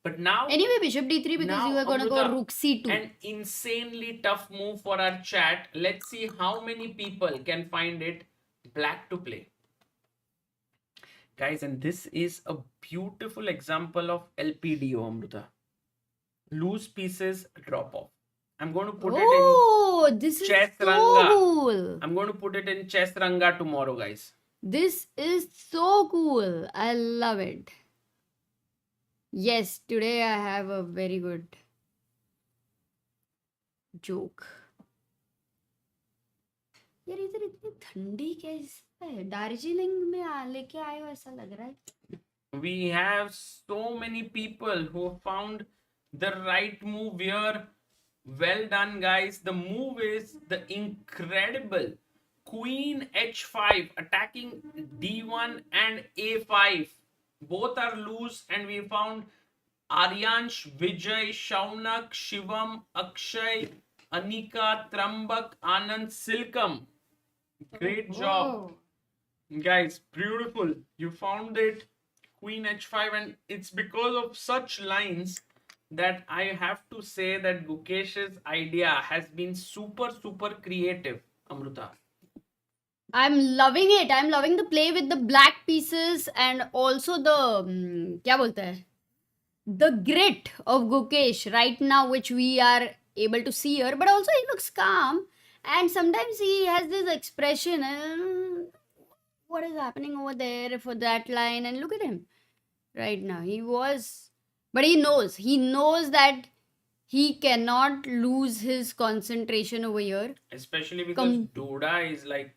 But now, Anyway, bishop d3 because now, you are going to go Amruta, rook c2. an insanely tough move for our chat. Let's see how many people can find it black to play. Guys, and this is a beautiful example of LPDO, Amruta. Loose pieces, drop off. I'm going to put Oh, it in this is Chess so Ranga. cool. I'm going to put it in Chess Ranga tomorrow, guys. This is so cool. I love it. Yes, today I have a very good joke. यार इधर इतनी ठंडी कैसे है? दार्जिलिंग में लेके आए हो ऐसा लग रहा है. We have so many people who found the right move here. Well done, guys. The move is the incredible Queen h5 attacking d1 and a5. Both are loose, and we found Aryansh, Vijay, Shaunak, Shivam, Akshay, Anika, Trambak, Anand, Silkam. Great job. Guys, beautiful. You found it. Queen h5, and it's because of such lines that I have to say that Gukesh's idea has been super, super creative, Amruta. I'm loving it. I'm loving the play with the black pieces and also the क्या बोलते हैं? The grit of Gukesh right now, which we are able to see here, but also he looks calm, and sometimes he has this expression. What is happening over there for that line? And look at him right now. But he knows that he cannot lose his concentration over here. Especially because Duda is like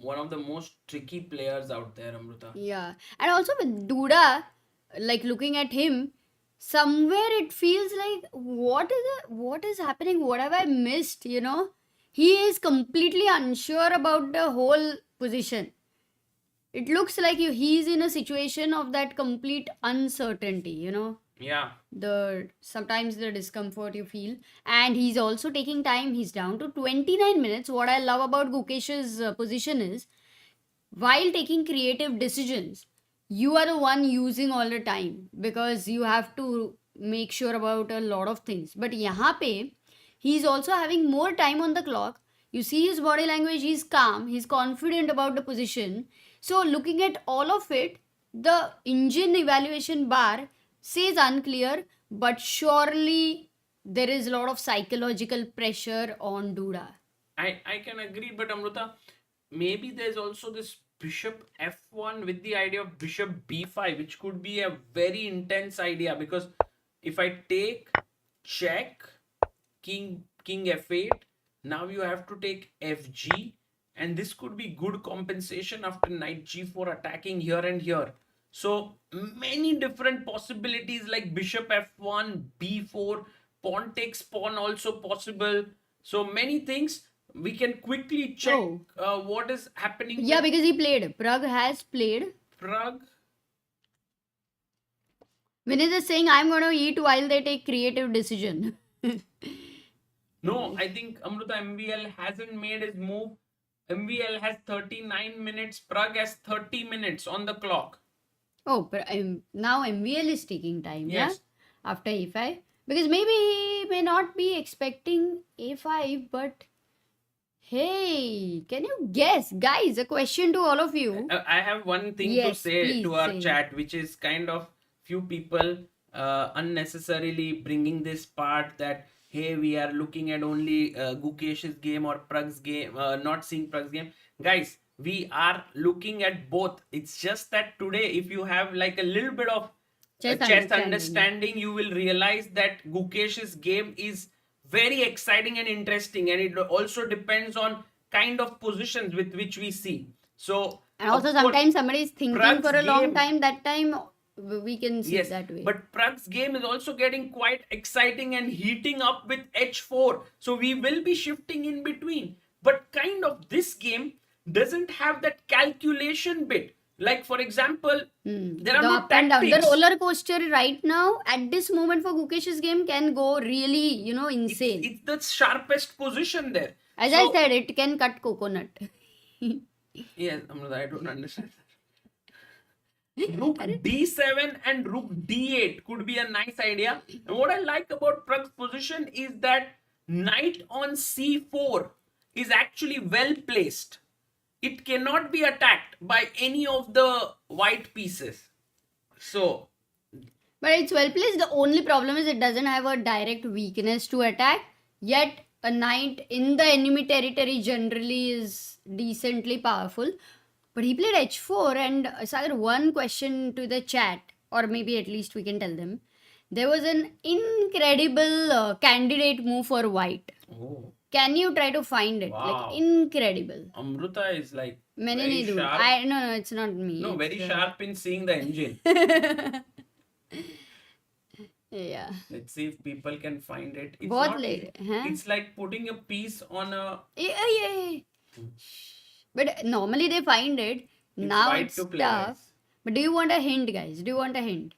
one of the most tricky players out there, Amruta. Yeah, and also with Duda, like looking at him, somewhere it feels like what is happening? What have I missed? He is completely unsure about the whole position. It looks like he's in a situation of that complete uncertainty. Yeah. Sometimes the discomfort you feel, and he's also taking time. He's down to 29 minutes. What I love about Gukesh's position is, while taking creative decisions, you are the one using all the time because you have to make sure about a lot of things. But yahan pe, he's also having more time on the clock. You see his body language, he's calm, he's confident about the position. So looking at all of it, the engine evaluation bar says unclear, but surely there is a lot of psychological pressure on Duda. I can agree, but Amruta, maybe there's also this bishop f1 with the idea of bishop b5, which could be a very intense idea, because if I take check, king f8, now you have to take fg, and this could be good compensation after knight g4 attacking here and here. So many different possibilities like bishop f1, b4, pawn takes pawn also possible. So many things. We can quickly check what is happening. Yeah, because he played. Pragg has played. Pragg. Vinay is saying, I'm going to eat while they take creative decision. No, I think Amruta MVL hasn't made his move. MVL has 39 minutes. Pragg has 30 minutes on the clock. Oh, but now MVL is taking time, yes. Yeah? After A5. Because maybe he may not be expecting A5, but hey, can you guess? Guys, a question to all of you. I have one thing to say to our chat, which is kind of few people unnecessarily bringing this part that, hey, we are looking at only Gukesh's game or Pragg's game, not seeing Pragg's game. Guys, we are looking at both. It's just that today, if you have like a little bit of chess understanding, you will realize that Gukesh's game is very exciting and interesting, and it also depends on kind of positions with which we see. So, and also sometimes somebody is thinking Pragg's for a long time. That time we can see that way. But Pragg's game is also getting quite exciting and heating up with h4. So we will be shifting in between. But kind of this game doesn't have that calculation bit. Like, for example, there are no up and down. The roller coaster right now at this moment for Gukesh's game can go really, insane. It's the sharpest position there. As I said, it can cut coconut. Yes, I don't understand. Rook d7 and rook d8 could be a nice idea. And what I like about Pragg's position is that knight on c4 is actually well placed. It cannot be attacked by any of the white pieces. So, but it's well placed. The only problem is it doesn't have a direct weakness to attack. Yet a knight in the enemy territory generally is decently powerful. But he played h4, and Sagar, one question to the chat, or maybe at least we can tell them. There was an incredible candidate move for white. Oh. Can you try to find it? Wow. Like, incredible. Amruta is like very sharp. No, it's not me. No, very sharp in seeing the engine. Yeah. Let's see if people can find it. It's not late. It's like putting a piece on a... Yeah. But normally they find it. It's now it's tough. But do you want a hint, guys? Do you want a hint?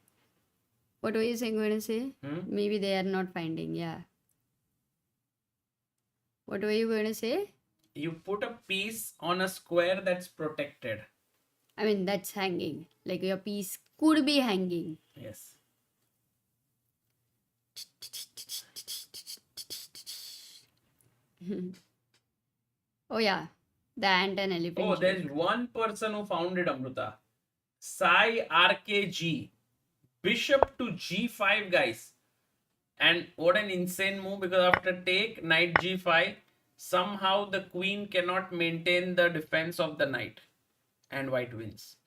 What were you saying, going to say? Maybe they are not finding. Yeah. What were you going to say? You put a piece on a square that's protected. I mean, that's hanging. Like your piece could be hanging. Yes. Oh yeah, the ant and elephant. Oh, there's joke. one person who found it, Amruta. Sai RKG. Bishop to G5, guys. And what an insane move, because after take, knight G5, somehow the queen cannot maintain the defense of the knight. And white wins.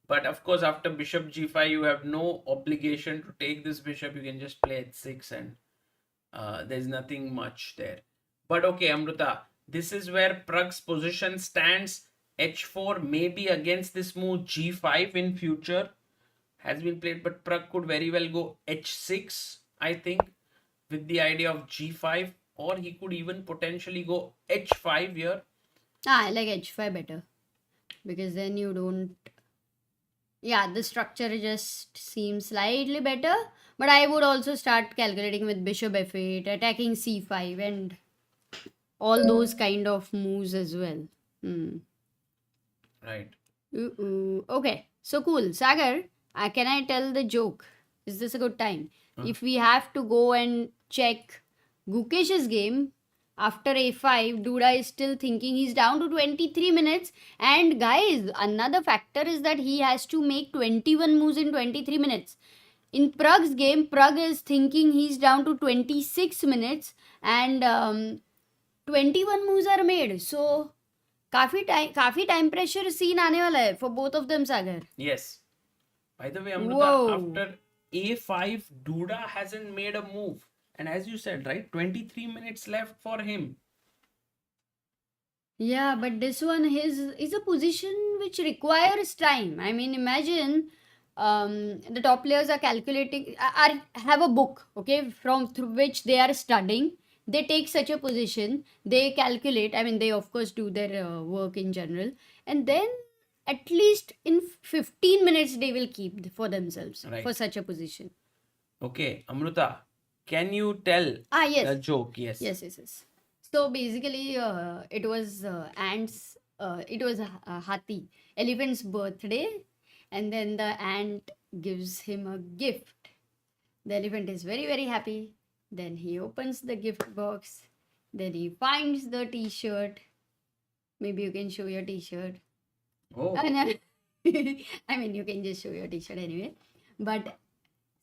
But of course, after bishop G5, you have no obligation to take this bishop. You can just play H6 and there's nothing much there. But okay, Amruta, this is where Pragg's position stands. H4 maybe against this move G5 in future has been played, but Pragg could very well go H6, I think, with the idea of G5, or he could even potentially go H5 here. I like H5 better because then you don't. Yeah, the structure just seems slightly better. But I would also start calculating with bishop f8, attacking c5, and all those kind of moves as well. Right. Okay, so cool. Sagar, can I tell the joke? Is this a good time? If we have to go and check Gukesh's game, after a5, Duda is still thinking he's down to 23 minutes. And guys, another factor is that he has to make 21 moves in 23 minutes. In Pragg's game, Pragg is thinking he's down to 26 minutes and 21 moves are made. So, काफी time pressure scene आने वाला है for both of them, Sagar. Yes. By the way, Amrita, Whoa. after a5, Duda hasn't made a move. And as you said, right, 23 minutes left for him. Yeah, but this one is a position which requires time. I mean, imagine the top players are calculating, have a book, okay, through which they are studying. They take such a position, they calculate. I mean, they of course do their work in general, and then at least in 15 minutes they will keep for themselves Right. for such a position. Okay, Amrita, can you tell Yes. a joke? Yes. Yes. So basically, it was ants. It was Hathi, elephant's birthday, and then the ant gives him a gift. The elephant is very, very happy. Then he opens the gift box. Then he finds the T-shirt. Maybe you can show your T-shirt. Oh. I mean, you can just show your T-shirt anyway. But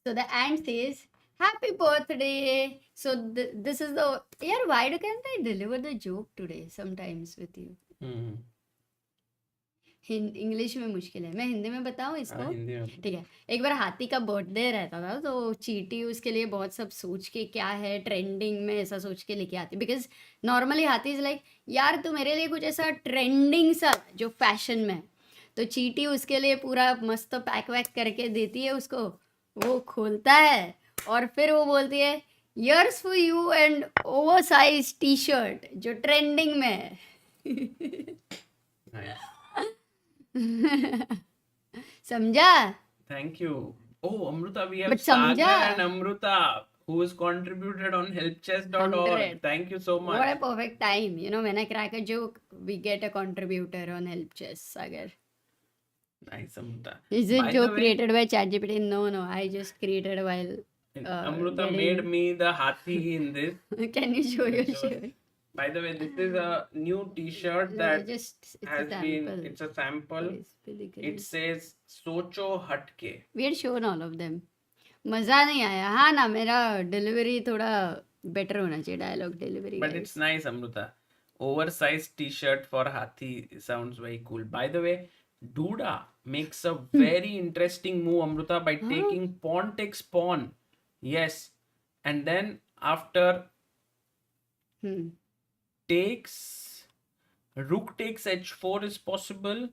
so the ant says, "Happy birthday!" So this is the. Yeah, why can't I deliver the joke today? Sometimes with you. English में मुश्किल है, मैं हिंदी में बताऊं इसको? हिंदी में। ठीक है, एक बार हाथी का बर्थडे रहता था तो चींटी उसके लिए बहुत सब सोच के क्या है ट्रेंडिंग में ऐसा सोच के लेके आती, बिकॉज नॉर्मली हाथी इज लाइक यार तो मेरे लिए कुछ ऐसा ट्रेंडिंग सा जो फैशन में है, तो चींटी उसके लिए पूरा मस्त पैक वैक करके देती है उसको, वो खोलता है और फिर वो बोलती है years for you and over size t shirt जो ट्रेंडिंग में है. समझा? Thank you. Oh, Amrita, we have But Sagar समझा? and Amrita who has contributed on helpchess.org. 100. Thank you so much. What a perfect time. You know, when I crack a joke, we get a contributor on Help Chess, Sagar. Nice, Amrita. Is By it the joke way, created by ChatGPT? No, I just created while. Amrita getting- made me the hathi in this. Can you show your Sure. shirt? By the way, this is a new T-shirt No, that it's has a sample. been. It's a sample. Basically. It says "Socho Hatke." We had shown all of them. मजा नहीं आया. हाँ ना, मेरा delivery थोड़ा better होना चाहिए, dialogue delivery. But it's nice, Amrita. Oversized T-shirt for hathi sounds very cool. By the way, Duda makes a very interesting move, Amrita, by taking pawn takes pawn. Yes, and then after takes, rook takes h4 is possible.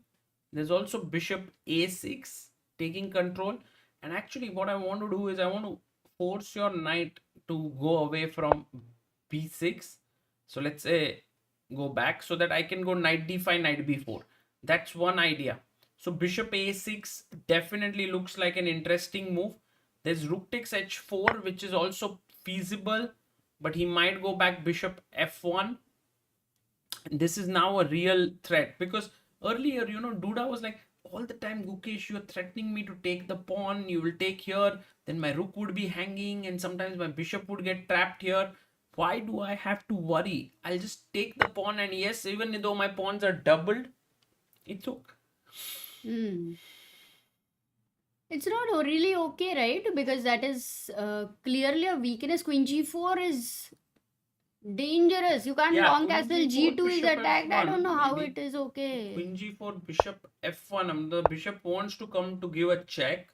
There's also bishop a6 taking control. And actually what I want to do is I want to force your knight to go away from b6. So let's say go back so that I can go knight d5, knight b4. That's one idea. So bishop a6 definitely looks like an interesting move. There's rook takes h4, which is also feasible, but he might go back bishop f1. This is now a real threat, because earlier, Duda was like, all the time, Gukesh, you're threatening me to take the pawn, you will take here, then my rook would be hanging, and sometimes my bishop would get trapped here. Why do I have to worry? I'll just take the pawn, and yes, even though my pawns are doubled, it's okay. Hmm. It's not really okay, right? Because that is clearly a weakness. Queen g4 is dangerous. You can't Yeah, long queen castle. g4, g2 is bishop attacked. I f1. don't know how Maybe it is okay. queen g4, bishop f1. The bishop wants to come to give a check.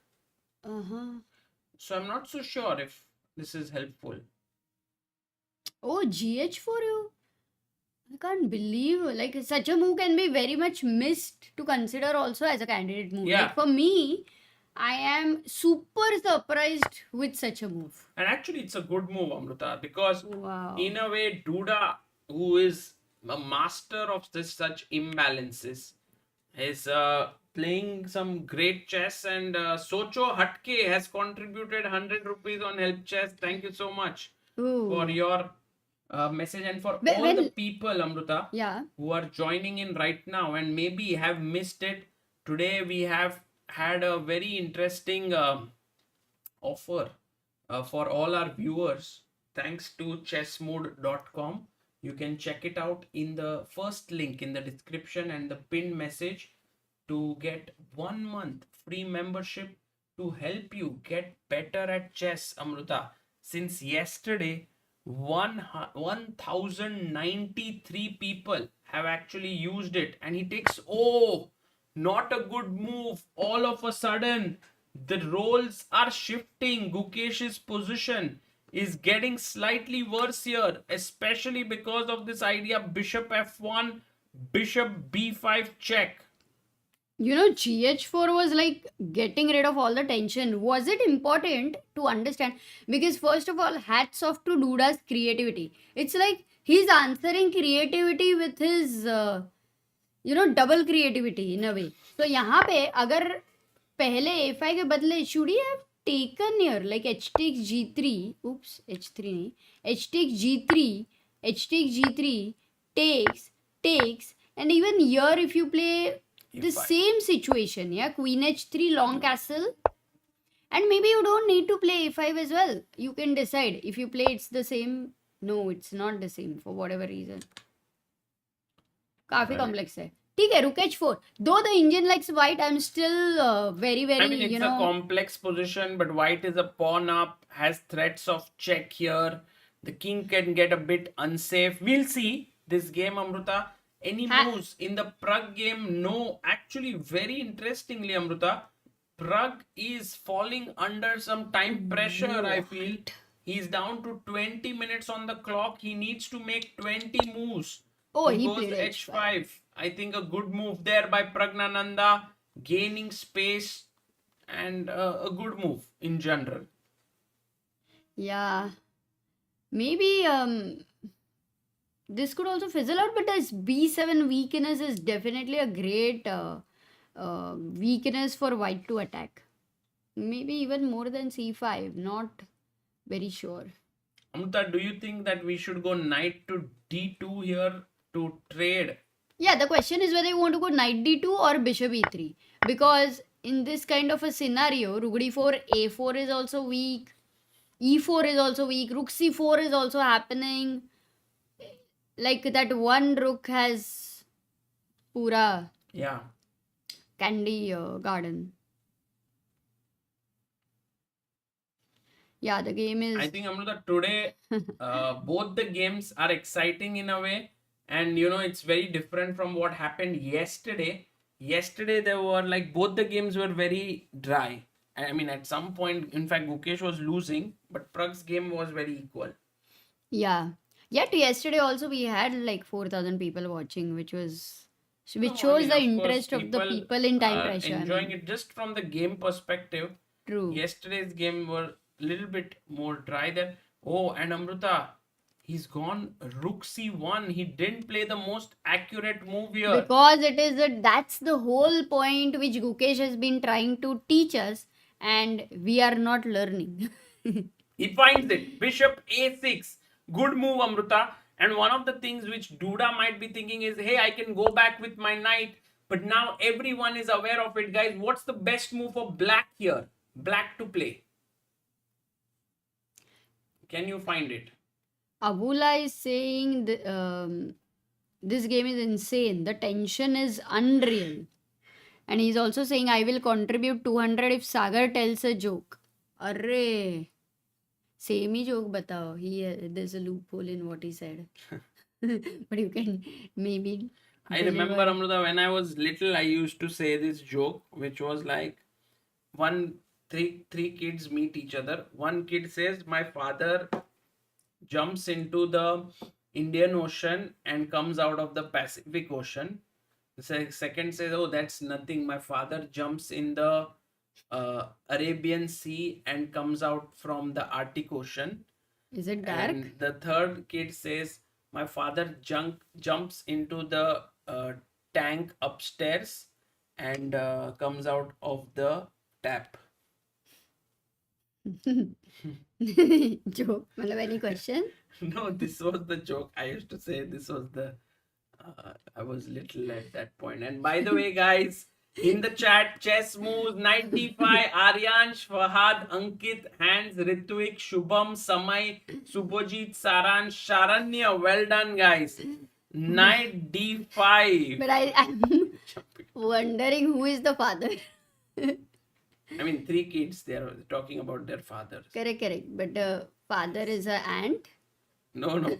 Uh-huh. So I'm not so sure if this is helpful. Oh, gh for you. I can't believe like such a move can be very much missed to consider also as a candidate move. Yeah. Like for me, I am super surprised with such a move. And actually, it's a good move, Amrita, because Wow. in a way, Duda, who is a master of such imbalances, is playing some great chess. And Socho Hatke has contributed 100 rupees on Help Chess. Thank you so much for Ooh. your message, and for Well, all the well, people, Amrita, yeah. who are joining in right now and maybe have missed it. Today, we have had a very interesting offer for all our viewers, thanks to chessmode.com. You can check it out in the first link in the description and the pinned message to get 1 month free membership to help you get better at chess, Amruta. Since yesterday, 1093 people have actually used it, and he takes, oh, not a good move. All of a sudden, the roles are shifting. Gukesh's position is getting slightly worse here, especially because of this idea bishop f1, bishop b5 check. You know, GH4 was like getting rid of all the tension. Was it important to understand? Because, first of all, hats off to Duda's creativity. It's like he's answering creativity with his, double creativity in a way. So, यहाँ पे अगर पहले A5 के बदले should he have taken here like h takes g3, oops, h3 नहीं, h takes g3, h takes g3, takes, and even here if you play the E5. same situation, yeah, queen h3, long castle, and maybe you don't need to play a5 as well. You can decide if you play it's the same. No, it's not the same for whatever reason. काफी Right. complex है. ठीक है, rook h4. Though the Indian likes white, I'm still very, I mean, it's a complex position, but white is a pawn up, has threats of check here. The king can get a bit unsafe. We'll see this game, Amruta. Any moves in the Pragg game? No. Actually, very interestingly, Amruta, Pragg is falling under some time pressure, I feel. He's down to 20 minutes on the clock. He needs to make 20 moves. Oh, he he goes played h5. I think a good move there by Praggnanandhaa, gaining space, and a good move in general. Yeah. Maybe this could also fizzle out, but this b7 weakness is definitely a great weakness for white to attack. Maybe even more than c5. Not very sure. Amrita, do you think that we should go knight to d2 here to trade? Yeah, the question is whether you want to go knight d2 or bishop e3. Because in this kind of a scenario, rook d4, a4 is also weak, e4 is also weak, rook c4 is also happening. Like that one rook has pura Yeah. candy garden. Yeah, the game is. I think, Amrita, today both the games are exciting in a way. And it's very different from what happened yesterday. Yesterday, there were like both the games were very dry. I mean, at some point, in fact, Gukesh was losing, but Pragg's game was very equal. Yeah. Yet yesterday also we had like 4,000 people watching, which shows the interest of the people in time pressure. Enjoying it just from the game perspective. True. Yesterday's game were a little bit more dry there. Oh, and Amrita, he's gone rook c1. He didn't play the most accurate move here. Because that's the whole point which Gukesh has been trying to teach us, and we are not learning. He finds it. Bishop a6. Good move, Amrita. And one of the things which Duda might be thinking is, hey, I can go back with my knight. But now everyone is aware of it, guys. What's the best move for black here? Black to play. Can you find it? Abula is saying this game is insane. The tension is unreal. And he's also saying, I will contribute 200 if Sagar tells a joke. Arre. Same he joke batao. There's a loophole in what he said. But you can maybe. I remember, Amruta, when I was little, I used to say this joke, which was like, three kids meet each other. One kid says, my father jumps into the Indian Ocean and comes out of the Pacific Ocean. The second says, oh, that's nothing. My father jumps in the Arabian Sea and comes out from the Arctic Ocean. Is it dark? And the third kid says, my father jumps into the tank upstairs and comes out of the tap. Joke. Any question? No, this was the joke. I used to say this was the. I was little at that point. And by the way, guys, in the chat, chess moves, knight d5, Aryansh, Fahad, Ankit, Hands, Ritwik, Shubham, Samay, Subhojit, Saran, Sharanya. Well done, guys. Knight d5. But I'm wondering who is the father. I mean, three kids, they are talking about their fathers. Correct. But the father is an ant? No.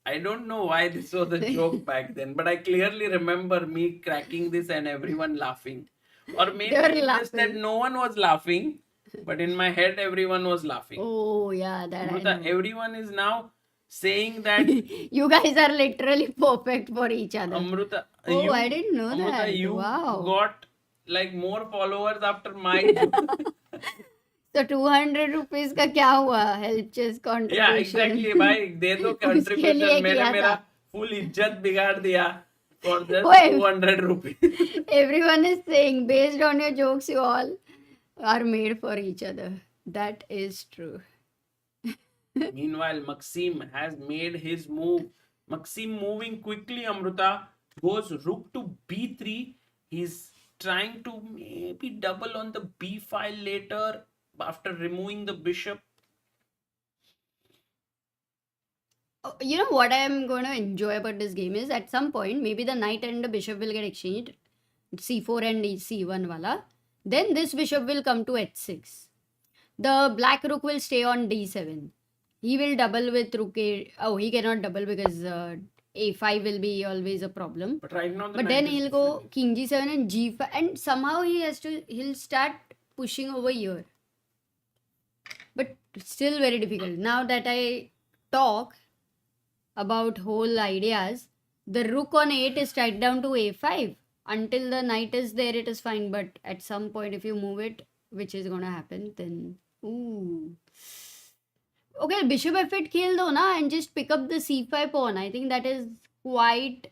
I don't know why this was a joke back then, but I clearly remember me cracking this and everyone laughing. Or maybe just that no one was laughing, but in my head everyone was laughing. Oh, yeah, that I know. Everyone is now saying that you guys are literally perfect for each other. Amruta, I didn't know Amruta, that. you Wow. got like more followers after my joke. So 200 rupees का क्या हुआ? Help chess contribution. Yeah, exactly, भाई दे दो contribution. मैंने मेरा full इज्जत बिगाड़ दिया for just 200 rupees. Everyone is saying, based on your jokes, you all are made for each other. That is true. Meanwhile, Maxime has made his move. Maxime moving quickly, Amruta. Goes rook to b3. He's trying to maybe double on the b file later after removing the bishop. You know what I am going to enjoy about this game is at some point, maybe the knight and the bishop will get exchanged. C4 and C1 wala. Then this bishop will come to h6. The black rook will stay on d7. He will double with rook a. Oh, he cannot double because a5 will be always a problem. But right now, but then he'll go king g7 and g5, and somehow he'll start pushing over here. But still very difficult. Now that I talk about whole ideas, the rook on 8 is tied down to a5. Until the knight is there, it is fine. But at some point, if you move it, which is gonna happen, then ooh. Okay, bishop f8 खेल दो ना and just pick up the c5 pawn. I think that is quite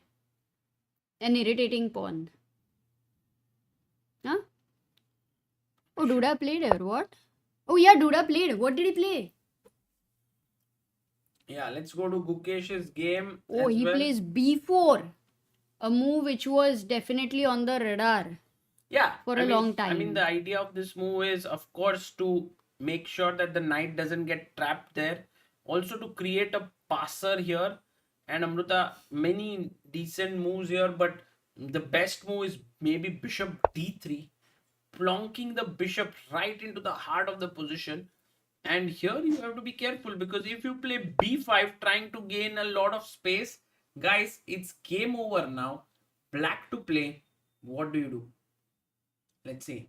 an irritating pawn. Huh? Oh, Duda played or what? Oh yeah, Duda played. What did he play? Yeah, let's go to Gukesh's game. Oh, he plays b4. A move which was definitely on the radar. Yeah. For a long time. I mean, the idea of this move is, of course, to make sure that the knight doesn't get trapped there. Also to create a passer here. And Amruta, many decent moves here, but the best move is maybe bishop d3. Plonking the bishop right into the heart of the position. And here you have to be careful because if you play b5 trying to gain a lot of space, guys, it's game over now. Black to play. What do you do? Let's see.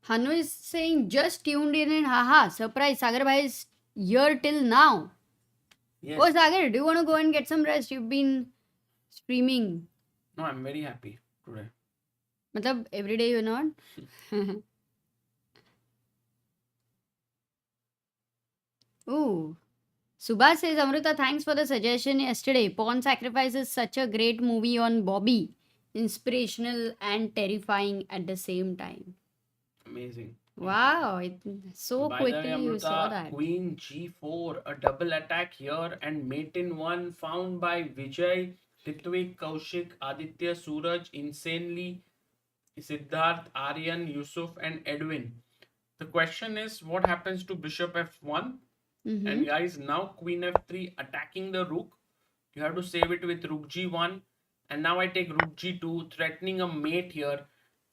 Hanu is saying just tuned in and haha, surprise, Sagar bhai is here till now. Yes. Oh Sagar, do you want to go and get some rest? You've been streaming. No, I'm very happy today. Matlab, every day you're not? Ooh. Subha says, Amrita, thanks for the suggestion yesterday. Pawn Sacrifice is such a great movie on Bobby. Inspirational and terrifying at the same time. Amazing. Wow, so By the way, quickly you saw Amrita, that. Queen G4, a double attack here, and mate in one found by Vijay, Ritvik, Kaushik, Aditya, Suraj, insanely, Siddharth, Aryan, Yusuf, and Edwin. The question is, what happens to Bishop F1? Mm-hmm. And guys, now Queen F3 attacking the Rook. You have to save it with Rook G1. And now I take Rook G2, threatening a mate here.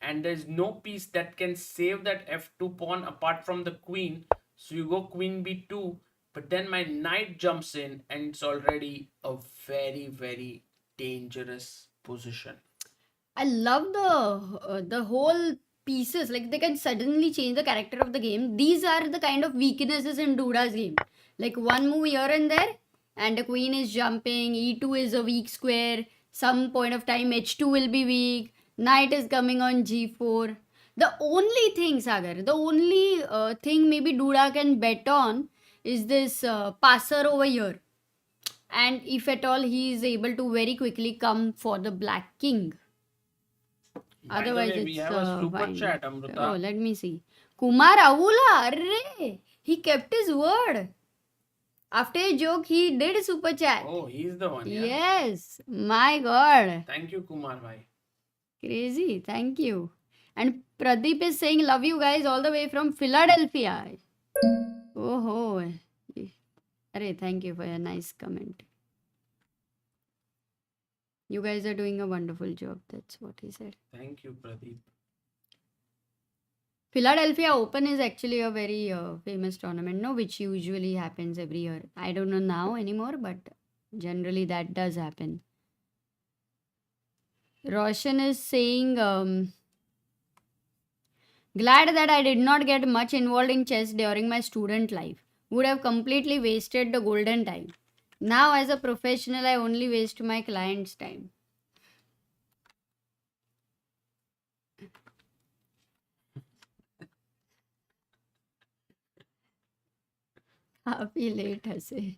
And there's no piece that can save that F2 pawn apart from the Queen. So you go Queen B2. But then my knight jumps in, and it's already a very, very dangerous position. I love the whole pieces. Like they can suddenly change the character of the game. These are the kind of weaknesses in Duda's game. Like one move here and there, and the queen is jumping. E2 is a weak square. Some point of time, H2 will be weak. Knight is coming on G4. The only thing, Sagar, the only thing maybe Duda can bet on is this passer over here. And if at all he is able to very quickly come for the black king. By the Otherwise, way, we it's have a super fine. chat, Oh, Amrita. let me see. Kumar Avula, arre, he kept his word. After a joke, he did super chat. Oh, he's the one, yeah? Yes, my God, Thank you, Kumar bhai. crazy. Thank you. And Pradeep is saying, love you guys all the way from Philadelphia. Oh, ho. Arre, thank you for your nice comment. You guys are doing a wonderful job. That's what he said. Thank you, Pradeep. Philadelphia Open is actually a very famous tournament, no, which usually happens every year. I don't know now anymore, but generally that does happen. Roshan is saying, glad that I did not get much involved in chess during my student life. Would have completely wasted the golden time. Now, as a professional, I only waste my client's time. Happy late, hase.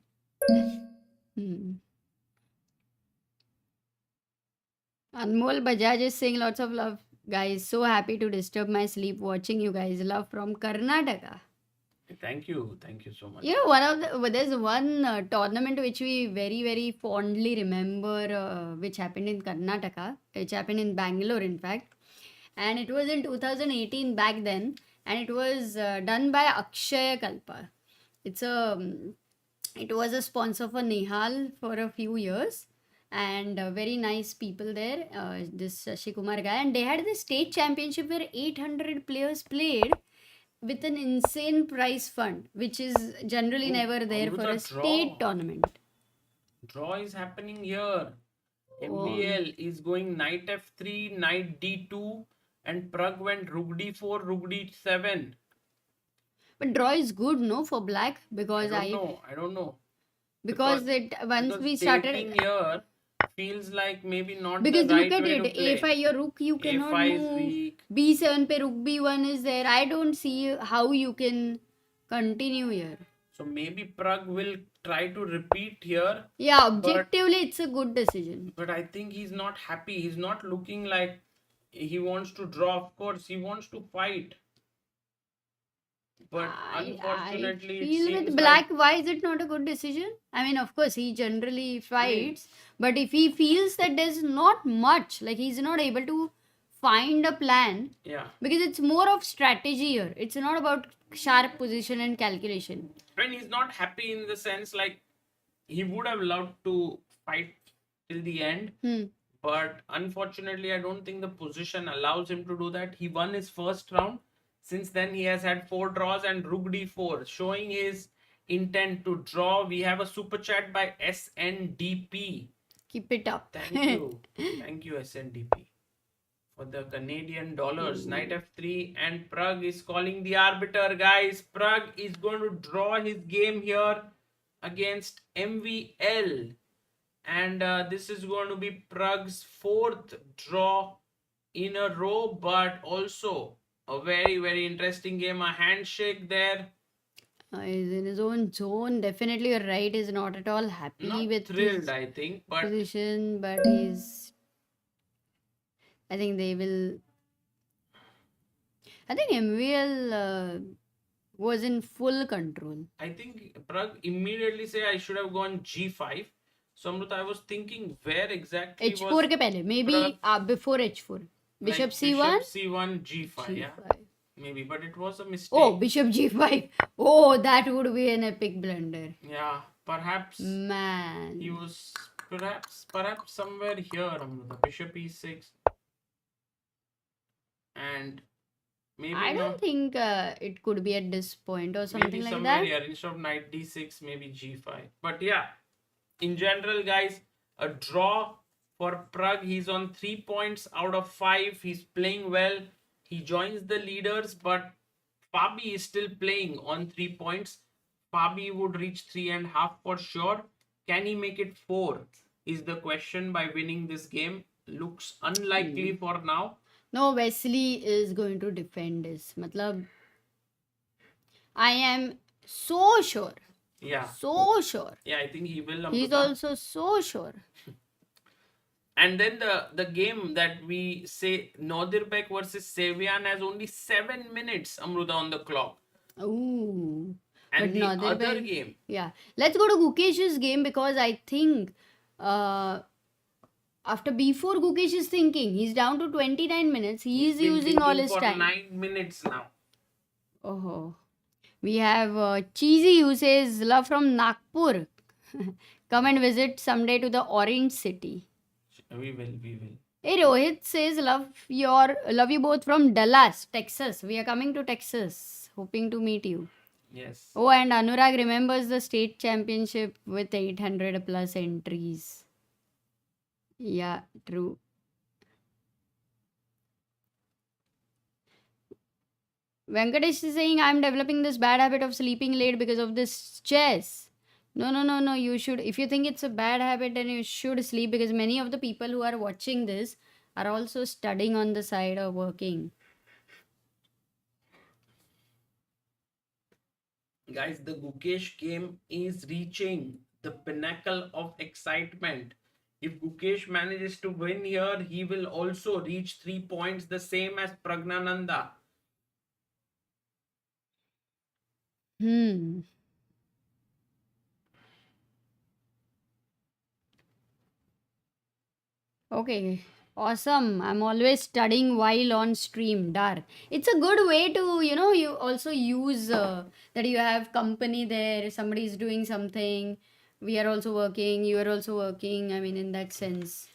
Anmol Bajaj is saying lots of love, guys. So happy to disturb my sleep watching you guys. Love from Karnataka. Thank you so much. You know, there's one tournament which we very fondly remember, which happened in Karnataka, which happened in Bangalore, in fact, and it was in 2018 back then, and it was done by Akshaya Kalpa. It was a sponsor for Nihal for a few years, and very nice people there. This Shikumar guy, and they had the state championship where 800 players played with an insane prize fund, which is generally Oh, never there for Amrita, a state tournament. Draw is happening here. Oh. MVL is going knight f3, knight d2, and Pragg went rook d4, rook d7. But draw is good, no, for black, because I don't know. because we started, taking here feels like maybe not because the right look at way to it, play. a5 your rook you cannot a5 is move. weak. B7 pe rook b1 is there. I don't see how you can continue here. So maybe Pragg will try to repeat here. Yeah, objectively it's a good decision. But I think he's not happy. He's not looking like he wants to draw. Of course, he wants to fight. But unfortunately, I feel it seems with black, why is it not a good decision? I mean, of course, he generally fights, but if he feels that there's not much, like he's not able to find a plan, yeah, because it's more of strategy here. It's not about sharp position and calculation. And he's not happy in the sense like he would have loved to fight till the end. But unfortunately, I don't think the position allows him to do that. He won his first round. Since then, he has had 4 draws and rook d4, showing his intent to draw. We have a super chat by SNDP. Keep it up. Thank you. Thank you, SNDP, for the Canadian dollars. Knight f3, and Pragg is calling the arbiter, guys. Pragg is going to draw his game here against MVL. And this is going to be Pragg's 4th draw in a row, but also a very interesting game. A handshake there. He's in his own zone. Definitely, you're right. He's not at all happy Not with thrilled, his I think, but position, but I think I think MVL was in full control. I think Pragg immediately say I should have gone G5. So Amrita, I was thinking where exactly H4 was के पहले, maybe Pragg, before H4. Bishop like C1, Bishop C1 G5, yeah, G5. maybe, but it was a mistake. Oh, Bishop G5. Oh, that would be an epic blunder. Yeah, perhaps Man. he was perhaps somewhere here, Amrita. Bishop E6, and maybe I no, don't think it could be at this point or something maybe like somewhere that. here instead of knight D6, maybe G5. But yeah, in general, guys, a draw for Pragg. He's on 3 points out of 5. He's playing well. He joins the leaders, but Fabi is still playing on 3 points. Fabi would reach 3.5 for sure. Can he make it 4? Is the question by winning this game. Looks unlikely for now. No, Wesley is going to defend this. Matlab, I am so sure. Yeah. So sure. Yeah, I think he will. He's Amrita. also so sure. And then the game that we say Nodirbek versus Sevian has only 7 minutes, Amruta, on the clock. Ooh. And But the Nodirbek- other game, Yeah. Let's go to Gukesh's game because I think after B4 Gukesh is thinking. He's down to 29 minutes. He's been using all thinking his for time. 9 minutes now. Oh. We have Cheesy who says, love from Nagpur. Come and visit someday to the Orange City. We will. Hey, Rohit says, love you both from Dallas, Texas. We are coming to Texas. Hoping to meet you. Yes. Oh, and Anurag remembers the state championship with 800 plus entries. Yeah, true. Venkatesh is saying, I'm developing this bad habit of sleeping late because of this chess. No. You should, if you think it's a bad habit, then you should sleep because many of the people who are watching this are also studying on the side or working. Guys, the Gukesh game is reaching the pinnacle of excitement. If Gukesh manages to win here, he will also reach 3 points, the same as Praggnanandhaa. Okay, awesome. I'm always studying while on stream. Dar. It's a good way to, you also use that you have company there, somebody is doing something, we are also working, you are also working. I mean, in that sense,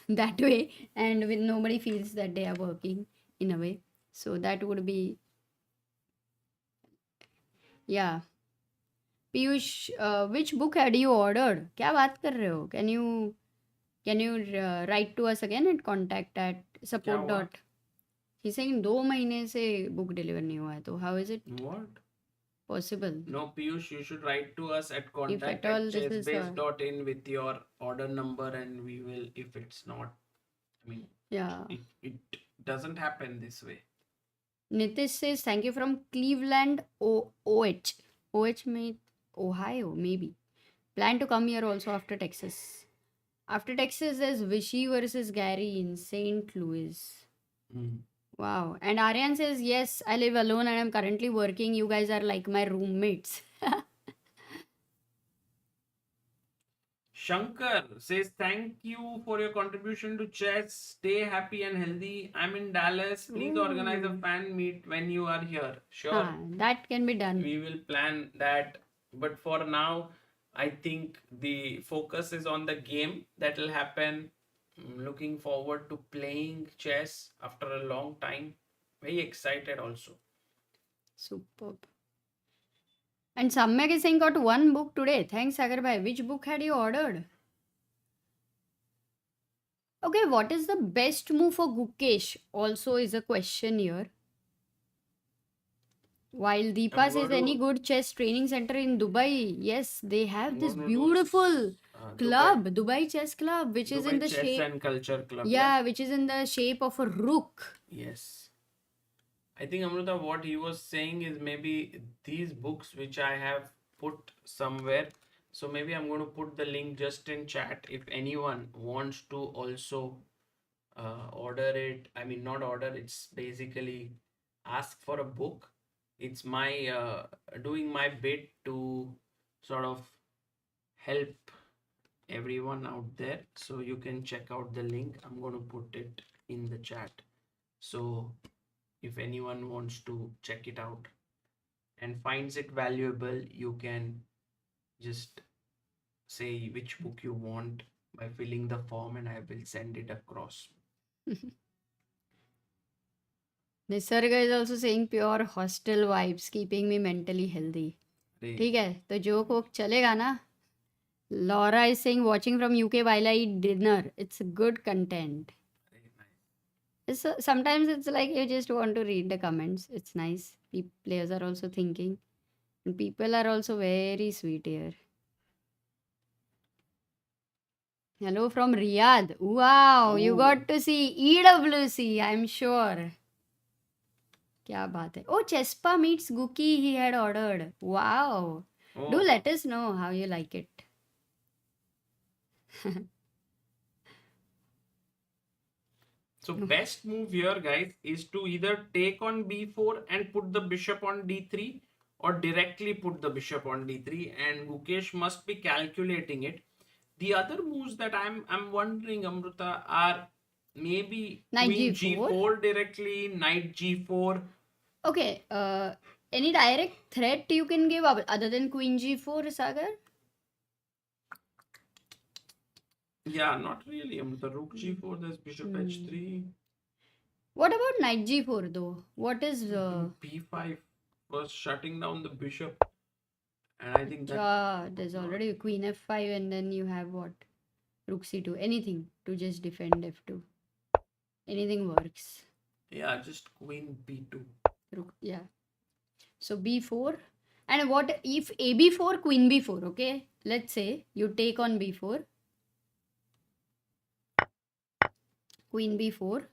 that way, and when nobody feels that they are working in a way. So that would be, yeah. Piyush, which book had you ordered? क्या बात कर रहे हो? Can you write to us again at contact at support हुआ? dot. He's saying 2 महीने से book deliver नहीं हुआ है तो how is it What? possible? No, Piyush, you should write to us at contact at all at this is chessbase.in with your order number, and we will, if it's not, I mean, Yeah. it doesn't happen this way. Nitish says thank you from Cleveland, OH. OH may Ohio, maybe. Plan to come here also after Texas. After Texas, there's Vichy versus Gary in St. Louis. Wow. And Aryan says, yes, I live alone and I'm currently working. You guys are like my roommates. Shankar says, thank you for your contribution to chess. Stay happy and healthy. I'm in Dallas. Please organize a fan meet when you are here. Sure. That can be done. We will plan that. But for now, I think the focus is on the game that will happen. I'm looking forward to playing chess after a long time. Very excited also. Superb. And Samyak is saying got one book today. Thanks, Sagar bhai. Which book had you ordered? Okay, what is the best move for Gukesh? Also is a question here. While Deepa says any good chess training center in Dubai, yes, they have this beautiful club, Dubai Chess Club, which is in the Chess shape. and Culture Club. Yeah, which is in the shape of a rook. Yes. I think Amrita, what he was saying is maybe these books which I have put somewhere. So maybe I'm going to put the link just in chat if anyone wants to also order it. I mean, not order, it's basically ask for a book. It's my doing my bit to sort of help everyone out there. So you can check out the link. I'm going to put it in the chat. So if anyone wants to check it out and finds it valuable, you can just say which book you want by filling the form and I will send it across. Nisarga is also saying pure hostel vibes, keeping me mentally healthy. ठीक है तो joke वोक चलेगा ना. Laura is saying watching from UK while I eat dinner. It's good content. So sometimes it's like you just want to read the comments. It's nice. Players are also thinking. And people are also very sweet here. Hello from Riyadh. Wow, you got to see EWC, I'm sure. क्या बात है. Oh, Chespa meets Guki he had ordered. Wow. Do let us know how you like it. So best move here, guys, is to either take on b4 and put the bishop on d3 or directly put the bishop on d3, and Gukesh must be calculating it. The other moves that I'm wondering, Amruta, are maybe Knight queen G4? g4 directly, knight g4. Okay, any direct threat you can give other than queen g4, Sagar? Yeah, not really, Amruta. Rook g4, there's bishop h3. What about knight g4 though? What is b5 was shutting down the bishop, and I think that there's already queen f5 and then you have what? Rook c2. Anything to just defend f2. Anything works. Yeah, just queen b2. Rook, yeah. So b4. And what if a b4, queen b4, okay? Let's say you take on b4. Queen b4.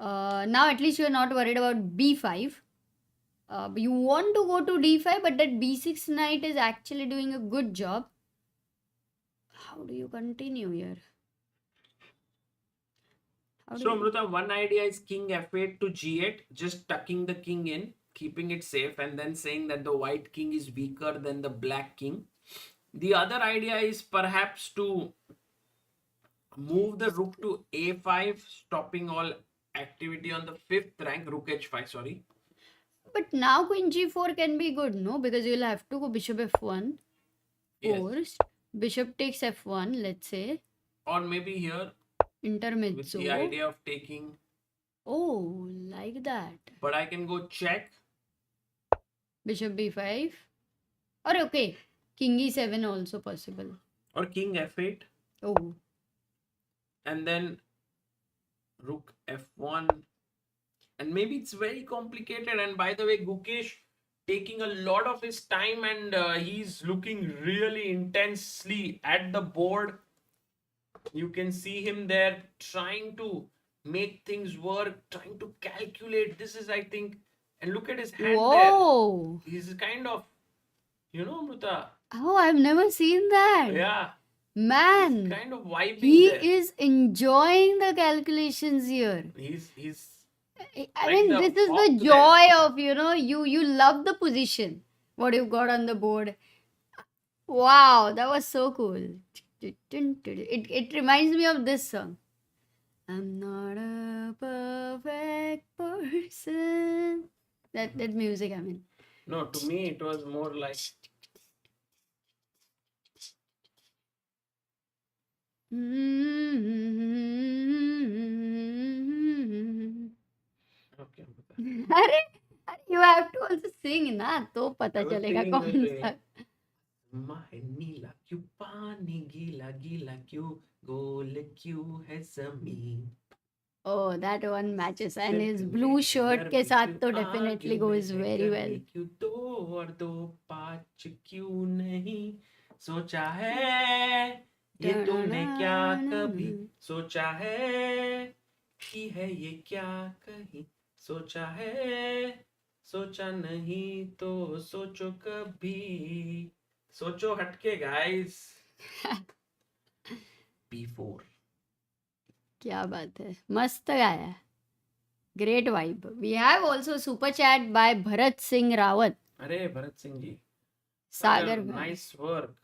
Now at least you are not worried about b5. You want to go to d5, but that b6 knight is actually doing a good job. How do you continue here? So, Amruta, one idea is king f8 to g8, just tucking the king in, keeping it safe, and then saying that the white king is weaker than the black king. The other idea is perhaps to move the rook to a5, stopping all activity on the 5th rank, rook h5, sorry. But now queen g4 can be good, no? Because you'll have to go bishop f1 first. Bishop takes f1, let's say. Or maybe here, intermezzo. With the idea of taking. Oh, like that. But I can go check. Bishop b5. Or okay, king e7 also possible. Or king f8. Oh. And then rook f1. And maybe it's very complicated. And by the way, Gukesh taking a lot of his time and he's looking really intensely at the board. You can see him there trying to make things work, trying to calculate. This is, I think, and look at his hand there. He's kind of, Amruta. Oh, I've never seen that. Yeah. Man. He's kind of vibing he there. is enjoying the calculations here. I mean, this is the joy of, you love the position, what you've got on the board. Wow, that was so cool. It reminds me of this song. I'm not a perfect person. That music, I mean. No, to me it was more like. Okay. अरे you have to also sing ना तो पता चलेगा कौन सा. नीला क्यों पानी गीला गीला क्यों गोल क्यों है ज़मीन. Oh, that one matches and his blue shirt के साथ तो definitely goes very well. क्यों 2 और 2 5 क्यों नहीं सोचा है ये तूने क्या कभी सोचा है की है ये क्या कहीं सोचा है सोचा नहीं तो सोचो कभी सोचो हटके गाइस. b4. क्या बात है, मस्त गाया. Great vibe. We have also super chat by Bharat Singh Rawat. Arey, Bharat Singh ji. Sagar Sagar, bhai. nice work.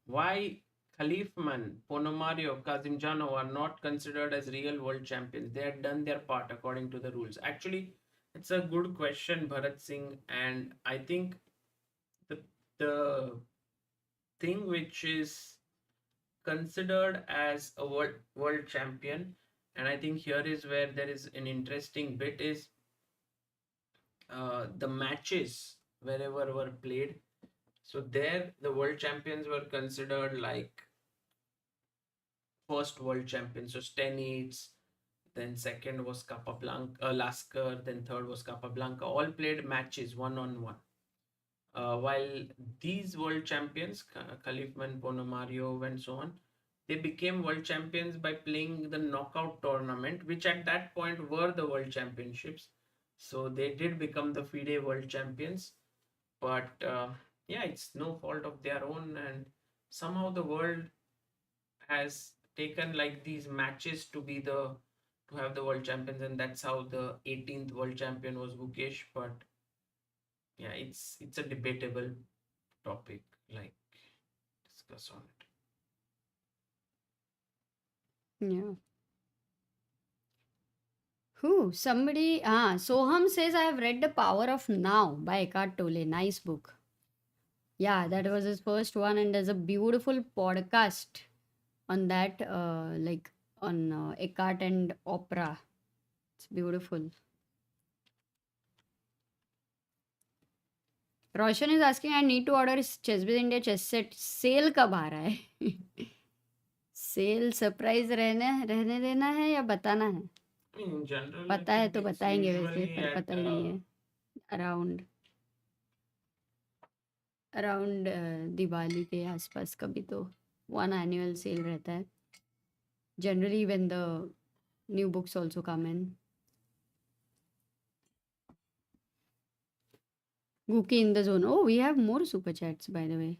Why Khalifman, Ponomario, Kazimjano are not considered as real world champions? They had done their part according to the rules. Actually, it's a good question, Bharat Singh, and I think the the thing which is considered as a world champion, and I think here is where there is an interesting bit is the matches wherever were played. So there, the world champions were considered like first world champion. So Stenitz, then second was Capablanca, Lasker, then third was Capablanca. All played matches one on one. While these world champions, Khalifman, Ponomario, and so on, they became world champions by playing the knockout tournament, which at that point were the world championships. So they did become the FIDE world champions. But yeah, it's no fault of their own, and somehow the world has taken like these matches to be the to have the world champions, and that's how the 18th world champion was Gukesh. But yeah, it's a debatable topic, like discuss on it. Yeah. Who? Somebody. Soham says, I have read The Power of Now by Eckhart Tolle. Nice book. Yeah, that was his first one, and there's a beautiful podcast on that, like on Eckhart and opera. It's beautiful. Roshan is asking, I need to order Chessbiz India chess set. Sale कब आ रहा है? Cell surprise रहने देना है या बताना है? In general, पता है तो it's बताएंगे वैसे, usually पर at पता ही नहीं है. अराउंड दिवाली के आसपास कभी तो वन एनुअल सेल रहता है. Generally when the new books also come in. Guki in the zone. Oh, we have more super chats, by the way.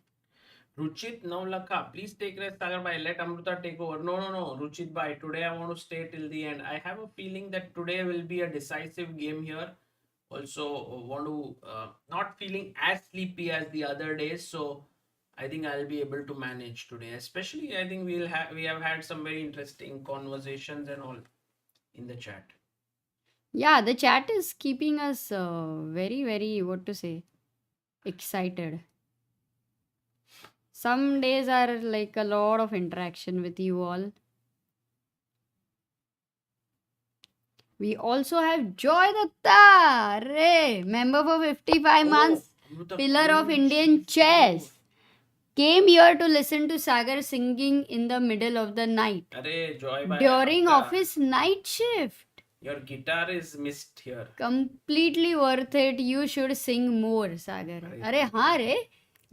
Ruchit Naulakha, please take rest, Sagar bhai. Let Amruta take over. No, Ruchit bhai. Today I want to stay till the end. I have a feeling that today will be a decisive game here. Also, want to not feeling as sleepy as the other days, so I think I'll be able to manage today. Especially, I think we have had some very interesting conversations and all in the chat. Yeah, the chat is keeping us very, very, what to say, excited. Some days are like a lot of interaction with you all. We also have Joy Datta, Ray, member for 55 months, Amruta, pillar of cool Indian G4. chess. Came here to listen to Sagar singing in the middle of the night Arey, Joy bhai, during आपका- office night shift. Your guitar is missed here. Completely worth it. You should sing more, Sagar. अरे अरे हाँ रे,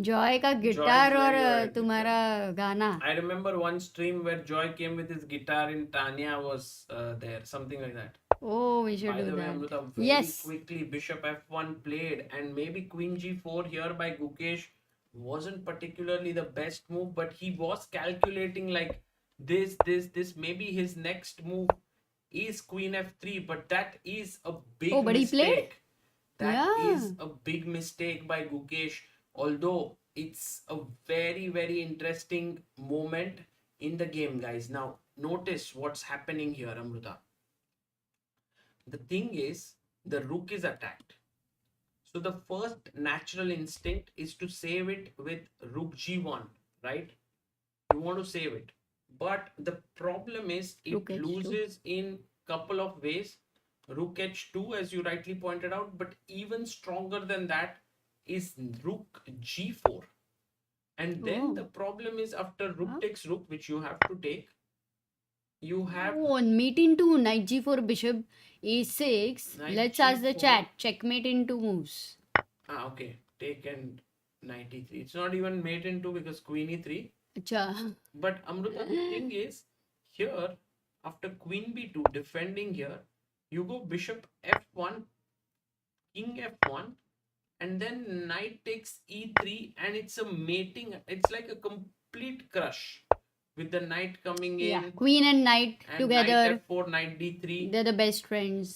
Joy का guitar very और good at तुम्हारा गाना. I remember one stream where Joy came with his guitar and Tanya was there, something like that. Oh, we should By do the way, that. Amruta, very Yes. quickly, Bishop F1 played, and maybe Queen G4 here by Gukesh wasn't particularly the best move, but he was calculating like this. Maybe his next move is Queen F3, but that is a big Oh, but he played? mistake. That is Yeah. a big mistake by Gukesh, although it's a very, very interesting moment in the game, guys. Now, notice what's happening here, Amruta. The thing is, the rook is attacked. So the first natural instinct is to save it with rook g1, right? You want to save it. But the problem is it Rook h2. loses in couple of ways. Rook h2, as you rightly pointed out, but even stronger than that is rook g4. And then Oh. the problem is after rook Huh? takes rook, which you have to take, you have Oh, and mate into knight g4, bishop a6. Knight Let's ask the g4. chat. Checkmate in two moves. okay, take and knight e3. It's not even mate in two because queen e3. Acha. But Amruta, the thing is, here, after queen b2, defending here, you go bishop f1, king f1, and then knight takes e3, and it's a mating, it's like a complete crush with the knight coming Yeah, in queen and knight and together. knight f4, knight d3. They're the best friends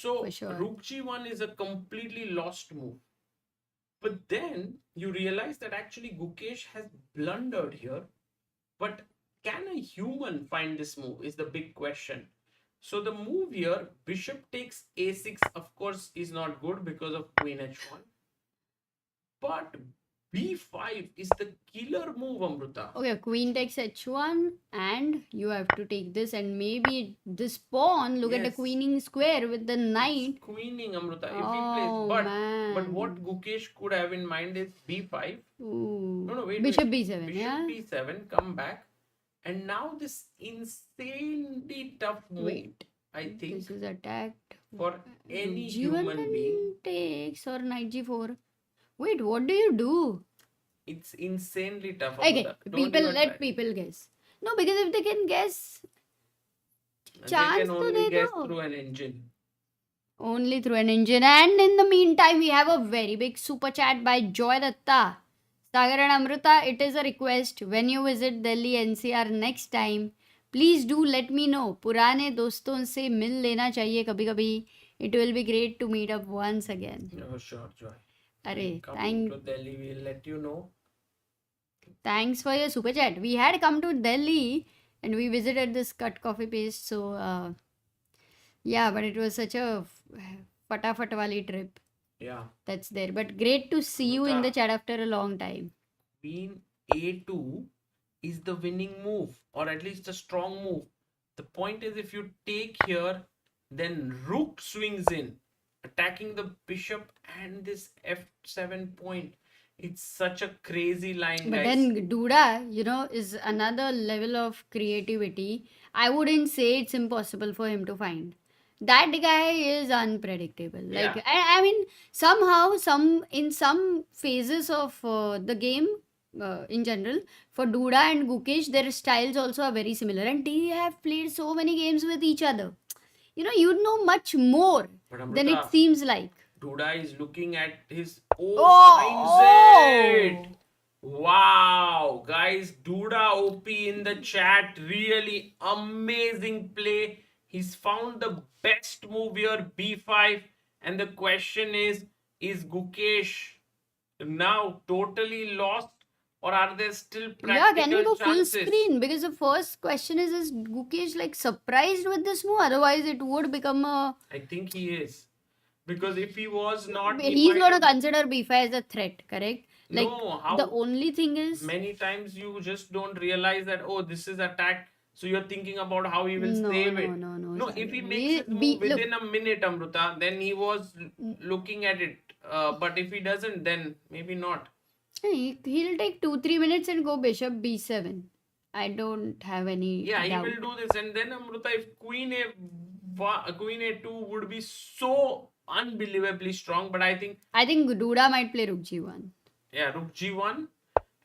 So for sure. rook g1 is a completely lost move. But then you realize that actually Gukesh has blundered here. But can a human find this move is the big question. So the move here, bishop takes a6, of course, is not good because of queen h1. But b5 is the killer move, Amruta. Okay, queen takes h1 and you have to take this and maybe this pawn, look at the Yes. queening square with the knight. It's queening, Amruta. If he Oh, plays, but man. what Gukesh could have in mind is b5. Ooh. No, wait. Bishop b7, Bishop yeah? b7, come back. And now this insanely tough move, Wait, I think, this is attacked. for any G1 human can being, takes or knight g4. Wait, what do you do? it's insanely tough. Okay, Amruta. Don't people even let try. people guess. No, because if they can guess, They chance can to only they guess do. through an engine. Only through an engine. And in the meantime, we have a very big super chat by Joy Datta. Sagar and Amrita, it is a request. When you visit Delhi NCR next time, please do let me know. पुराने दोस्तों से मिल लेना चाहिए कभी कभी. It will be great to meet up once again. Oh, sure, Joy. Arey, Come to Delhi, we'll let you know. thanks for your super chat. We had come to Delhi and we visited this cut coffee paste. So, yeah, but it was such a fatafat wali trip. Yeah. That's there. But great to see you in the chat after a long time. Queen a2 is the winning move, or at least a strong move. The point is, if you take here, then rook swings in, attacking the bishop and this f7 point. It's such a crazy line, But guys. then Duda, is another level of creativity. I wouldn't say it's impossible for him to find. That guy is unpredictable. Like Yeah. I mean, somehow, in some phases of the game, in general, for Duda and Gukesh, their styles also are very similar, and they have played so many games with each other. You know much more But than it Amrita, seems like. Duda is looking at his Oh! finds it. Wow, guys, Duda OP in the chat. Really amazing play. He's found the best move here, b5. And the question is Gukesh now totally lost, or are there still Yeah, can we practical go full chances? screen? Because the first question is Gukesh like surprised with this move? Otherwise, it would become a. I think he is. Because if he was not, he He's might gonna have- consider b5 as a threat, correct? Like No, how the only thing is. many times you just don't realize that, oh, this is attacked, so you're thinking about how he will No, save no, it. no, no, No, if he Sagar. makes his move Look, within a minute, Amruta, then he was looking at it. But if he doesn't, then maybe not. he'll take 2-3 minutes and go bishop b7. I don't have any Yeah, doubt. he will do this. And then, Amruta, if queen a2 would be so unbelievably strong, but I think Duda might play rook g1. yeah, rook g1,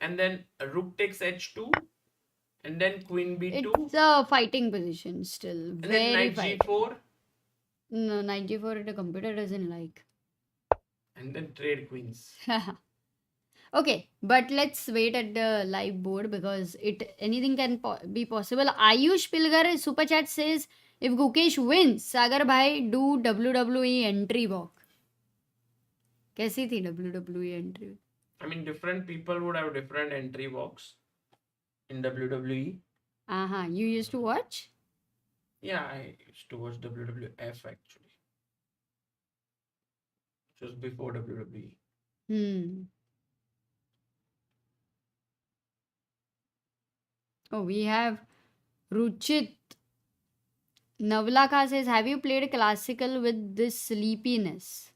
and then rook takes h2, and then queen b2, It's a fighting position still. and then Very knight fighting. g4, No, knight g4 the computer doesn't like. and then trade queens. Okay, but let's wait at the live board because anything can be possible. Ayush Pilgar super chat says, if Gukesh wins, Sagar bhai do WWE entry walk. कैसी थी WWE entry? I mean, different people would have different entry walks in WWE. You used to watch? Yeah, I used to watch WWF actually. Just before WWE. Oh, we have Ruchit. Navlaka says, have you played classical with this sleepiness?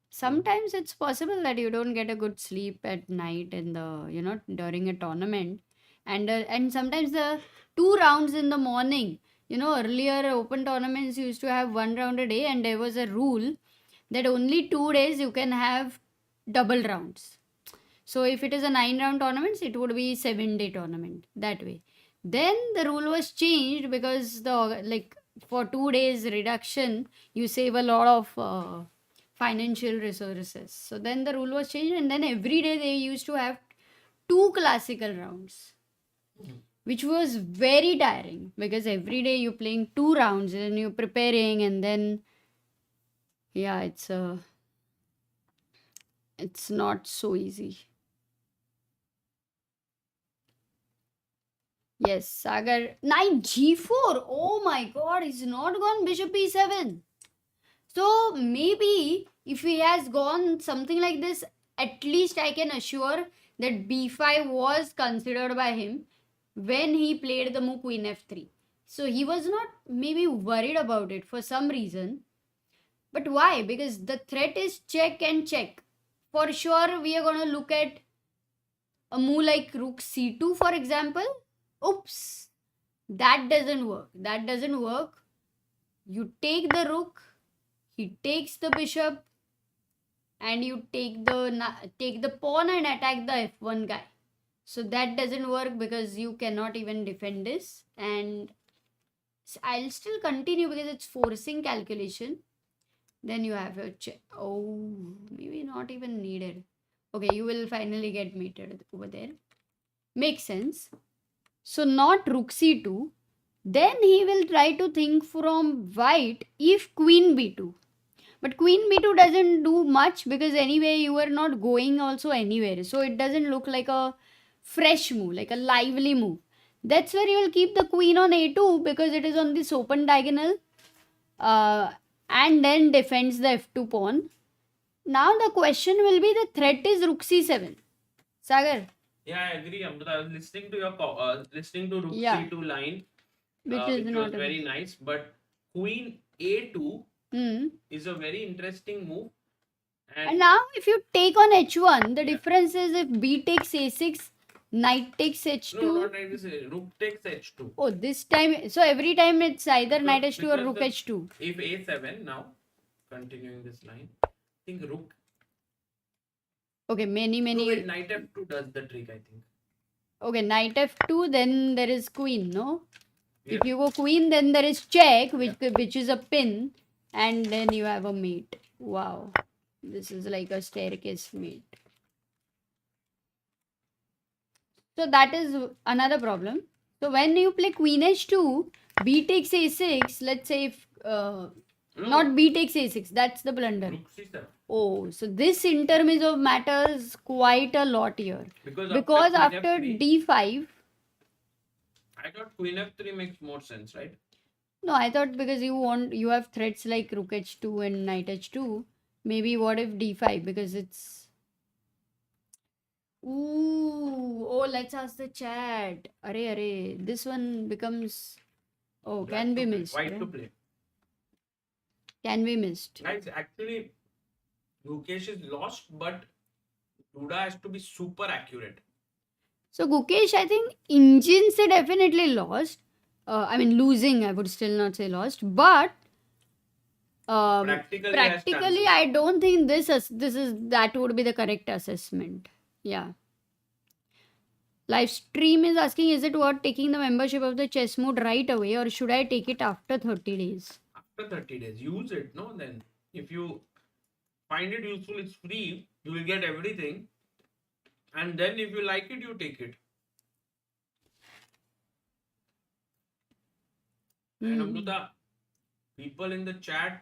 Sometimes it's possible that you don't get a good sleep at night in the, during a tournament. And sometimes the 2 rounds in the morning. Earlier open tournaments used to have 1 round a day, and there was a rule that only 2 days you can have double rounds. So if it is a 9-round tournament, it would be 7-day tournament that way. Then the rule was changed because for 2 days reduction, you save a lot of financial resources. So then the rule was changed, and then every day they used to have 2 classical rounds, which was very tiring because every day you're playing 2 rounds and you're preparing, and then yeah, it's not so easy. Yes, Sagar. Knight g4. Oh my god, he's not gone bishop e7. So maybe if he has gone something like this, at least I can assure that b5 was considered by him when he played the move queen f3. So he was not maybe worried about it for some reason. But why? Because the threat is check and check. For sure, we are going to look at a move like rook c2, for example. Oops, that doesn't work. That doesn't work. You take the rook, he takes the bishop, and you take the pawn and attack the f1 guy. So that doesn't work because you cannot even defend this. And I'll still continue because it's forcing calculation. Then you have your check. Oh, maybe not even needed. Okay, you will finally get mated over there. Makes sense. So not rook c2. Then he will try to think from white if queen b2. But queen b2 doesn't do much because anyway you are not going also anywhere. So it doesn't look like a fresh move, like a lively move. That's where you will keep the queen on a2 because it is on this open diagonal. And then defends the f2 pawn. Now the question will be, the threat is rook c7. Sagar. Yeah, I agree, Amrita. I was listening to your listening to rook Yeah. c2 line, Which is which not was a- very nice. But queen a2 Hmm. is a very interesting move. And now if you take on h1, the difference is if b takes a6, knight takes h2. No, not like this. Rook takes h2. Oh, this time, so every time it's either knight h2 or Because rook the- h2. If a7 now, continuing this line, I think rook. Okay, many. No, wait, knight f2 does the trick, I think. Okay, knight f2, then there is queen, no? Yeah. If you go queen, then there is check, which is a pin, and then you have a mate. Wow, this is like a staircase mate. So that is another problem. So when you play queen h2, b takes a6, let's say if No, not b takes a6, that's the blunder. rook c7. Oh, so this intermezzo matters quite a lot here. Because After queen f3, d5, I thought queen f3 makes more sense, right? no, I thought because you have threats like rook h2 and knight h2. Maybe what if d5, because it's. Ooh, oh, let's ask the chat. Array, this one becomes. Oh, Black can be to play, missed. White right? to play. Can be missed. Guys, actually, Gukesh is lost, but Duda has to be super accurate. So Gukesh, I think engines are definitely lost. I mean, losing, I would still not say lost, but Practically has chances. I don't think that would be the correct assessment. Yeah. Live stream is asking, is it worth taking the membership of the chess mode right away, or should I take it after 30 days? After 30 days, use it, no? Then, if you find it useful, it's free, you will get everything. And then, if you like it, you take it. And Amrita, people in the chat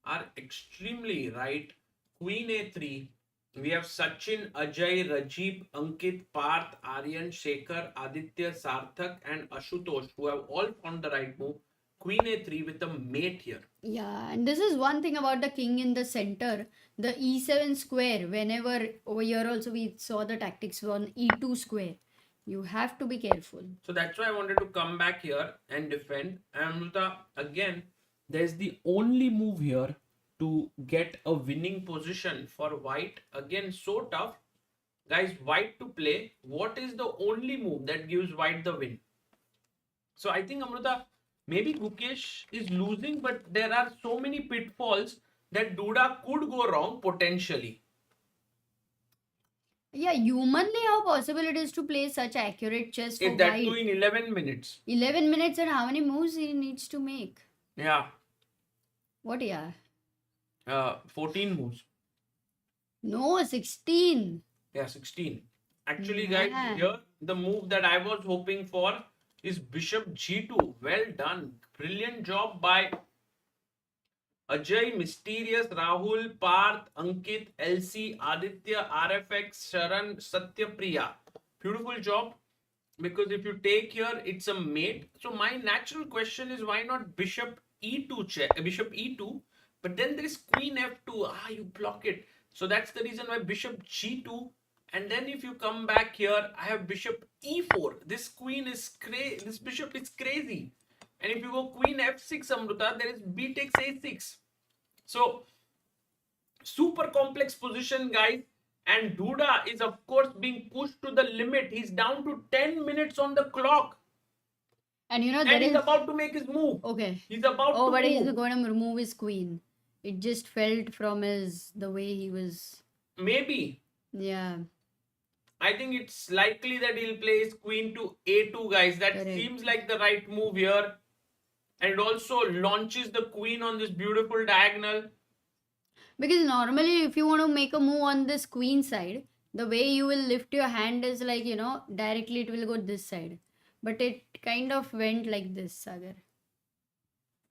are extremely right. Queen a3. We have Sachin, Ajay, Rajiv, Ankit, Parth, Aryan, Shekhar, Aditya, Sarthak, and Ashutosh, who have all found the right move. Queen a3 with a mate here. Yeah, and this is one thing about the king in the center. The e7 square, whenever over here also we saw the tactics on e2 square. You have to be careful. So that's why I wanted to come back here and defend. And Amrita, again, There's the only move here to get a winning position for white. Again, so tough. Guys, white to play. What is the only move that gives white the win? So I think, Amrita, maybe Gukesh is losing, but there are so many pitfalls that Duda could go wrong potentially. Yeah, humanly, how possible it is to play such accurate chess for If that white? too in 11 minutes. 11 minutes, and how many moves he needs to make? Yeah. What, yeah? 14 moves. No, 16. Yeah, 16. Actually, guys, Yeah. here the move that I was hoping for is bishop g2. Well done. Brilliant job by Ajay, Mysterious, Rahul, Parth, Ankit, LC, Aditya, RFX, Sharan, Satyapriya. Beautiful job. Because if you take here, it's a mate. So my natural question is why not bishop e2 check, bishop e2, but then there is queen f2. You block it. So that's the reason why bishop g2. And then if you come back here, I have bishop e4. This queen is crazy. This bishop is crazy. And if you go queen f6, Amruta, there is b takes a6. So super complex position, guys. And Duda is, of course, being pushed to the limit. He's down to 10 minutes on the clock. And you know, And there he's is. about to make his move. Okay. He's about Oh, to but he's move. going to remove his queen. It just felt from the way he was. Maybe. Yeah. I think it's likely that he'll play his queen to a2, guys. That Correct. seems like the right move here. And it also launches the queen on this beautiful diagonal. Because normally, if you want to make a move on this queen side, the way you will lift your hand is like, directly it will go this side. But it kind of went like this, Sagar.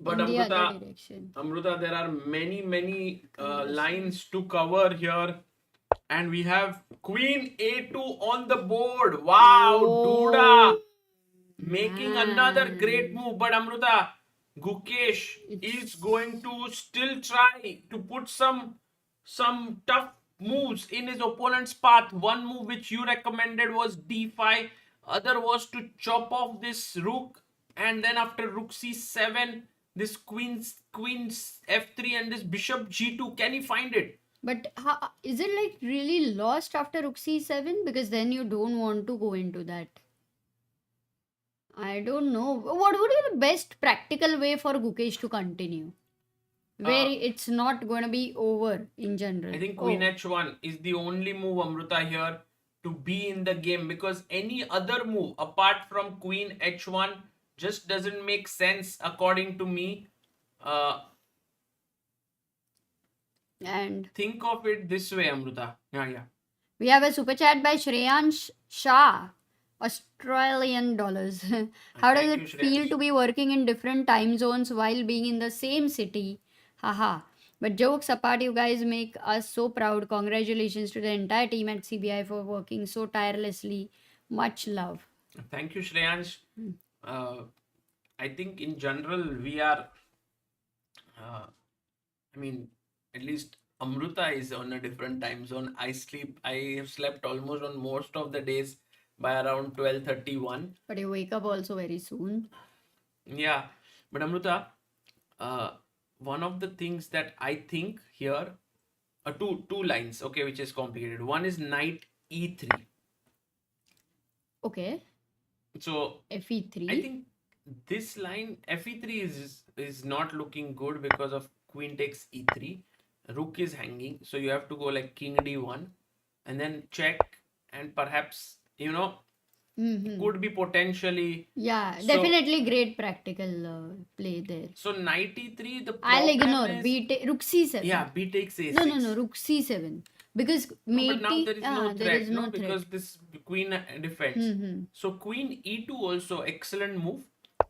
But In the other Amruta, direction. there are many lines to cover here. And we have queen a2 on the board. Wow, Oh, Duda making another man. great move. But Amruta, Gukesh is going to still try to put some tough moves in his opponent's path. One move which you recommended was d5. Other was to chop off this rook. And then after rook c7, this queen's f3 and this bishop g2. Can he find it? But is it like really lost after rook c7? Because then you don't want to go into that. I don't know. What would be the best practical way for Gukesh to continue? Where it's not going to be over in general. I think queen h1 is the only move, Amruta, here to be in the game, because any other move apart from queen h1 just doesn't make sense according to me. And Think of it this way, Amruta. Yeah. we have a super chat by Shreyansh Shah, Australian dollars. How does Thank it you, feel Shreyansh. to be working in different time zones while being in the same city? Haha. But jokes apart, you guys make us so proud. Congratulations to the entire team at CBI for working so tirelessly. Much love. Thank you, Shreyansh. I think in general we are, at least Amruta is on a different time zone. I have slept almost on most of the days by around 12:31. But you wake up also very soon. Yeah, but Amruta, one of the things that I think here, two lines, okay, which is complicated. One is knight e3. Okay. So FE3. I think this line fe3 is not looking good because of queen takes e3. Rook is hanging, so you have to go like king d1, and then check, and perhaps could be potentially. Yeah, So- definitely great practical play there. So knight e3. The I'll problem ignore is, rook c7. yeah, b takes a6. No, rook c7. Because No, but now mate, there is no there threat, is no threat. because this queen defends. Mhm. So queen e2 also excellent move,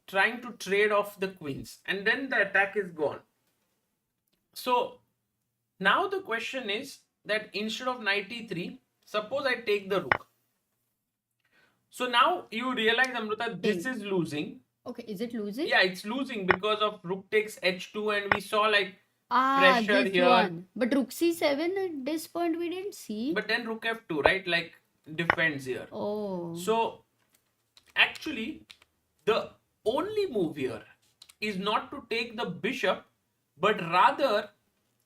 trying to trade off the queens, and then the attack is gone. So now the question is that instead of knight e3, suppose I take the rook. So now you realize, Amruta, this is losing. Okay, is it losing? Yeah, it's losing because of rook takes h2, and we saw like pressure this here. one. But rook c7 at this point we didn't see. But then rook f2, right? Like defends here. Oh. So actually, the only move here is not to take the bishop, but rather